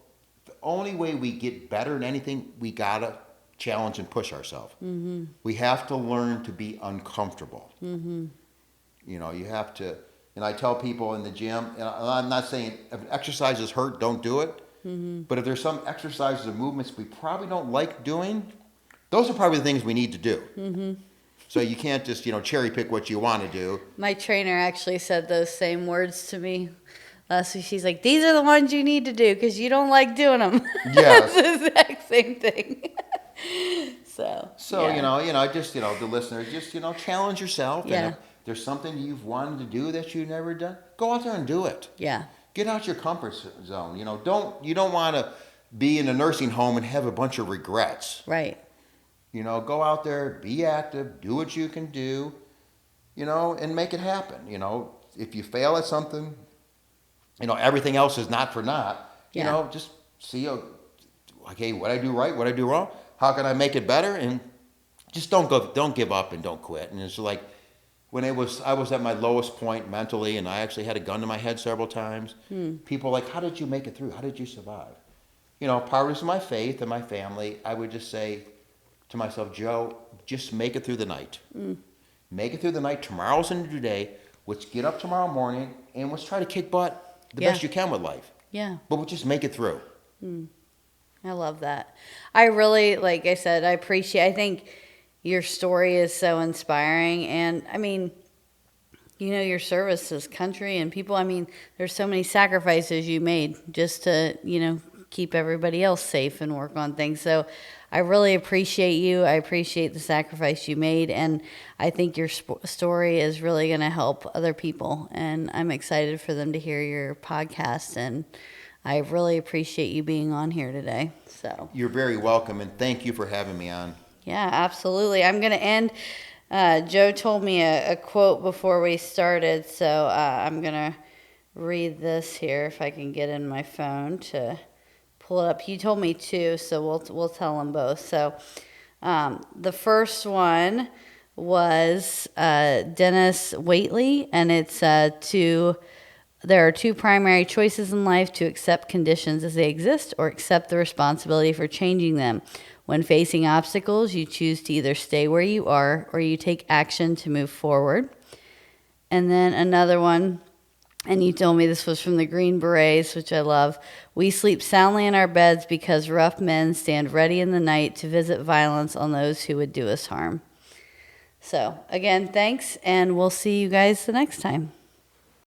the only way we get better in anything, we gotta challenge and push ourselves. We have to learn to be uncomfortable. You have to, and I tell people in the gym, and I'm not saying if exercises hurt, don't do it. But if there's some exercises or movements we probably don't like doing, those are probably the things we need to do. So you can't just, cherry pick what you want to do. My trainer actually said those same words to me. So she's like, these are the ones you need to do because you don't like doing them. Yes. It's the exact same thing. So yeah. Just, the listeners, just, challenge yourself. Yeah. And if there's something you've wanted to do that you've never done, go out there and do it. Yeah. Get out your comfort zone. You don't want to be in a nursing home and have a bunch of regrets. Right. Go out there, be active, do what you can do, and make it happen. If you fail at something, everything else is not for naught. Yeah. Just see, okay, what I do right, what I do wrong, how can I make it better, and just don't give up and don't quit. And it's like when I was at my lowest point mentally, and I actually had a gun to my head several times. People were like, how did you make it through? How did you survive? Part of my faith and my family. I would just say to myself, Joe, just make it through the night. Make it through the night. Tomorrow's a new day. Let's get up tomorrow morning and let's try to kick butt the best you can with life. Yeah. But we'll just make it through. I love that. I really, like I said, I think your story is so inspiring. And I mean, your service as country and people. I mean, there's so many sacrifices you made just to, keep everybody else safe and work on things. So I really appreciate you. I appreciate the sacrifice you made. And I think your story is really going to help other people. And I'm excited for them to hear your podcast. And I really appreciate you being on here today. So You're very welcome, and thank you for having me on. yeah, absolutely. I'm going to end. Joe told me a quote before we started, so I'm going to read this here if I can get in my phone to pull it up. He told me two, so we'll tell them both. So the first one was Dennis Waitley, and it's there are two primary choices in life: to accept conditions as they exist or accept the responsibility for changing them. When facing obstacles, you choose to either stay where you are or you take action to move forward. And then another one, and you told me this was from the Green Berets, which I love. We sleep soundly in our beds because rough men stand ready in the night to visit violence on those who would do us harm. So, again, thanks, and we'll see you guys the next time.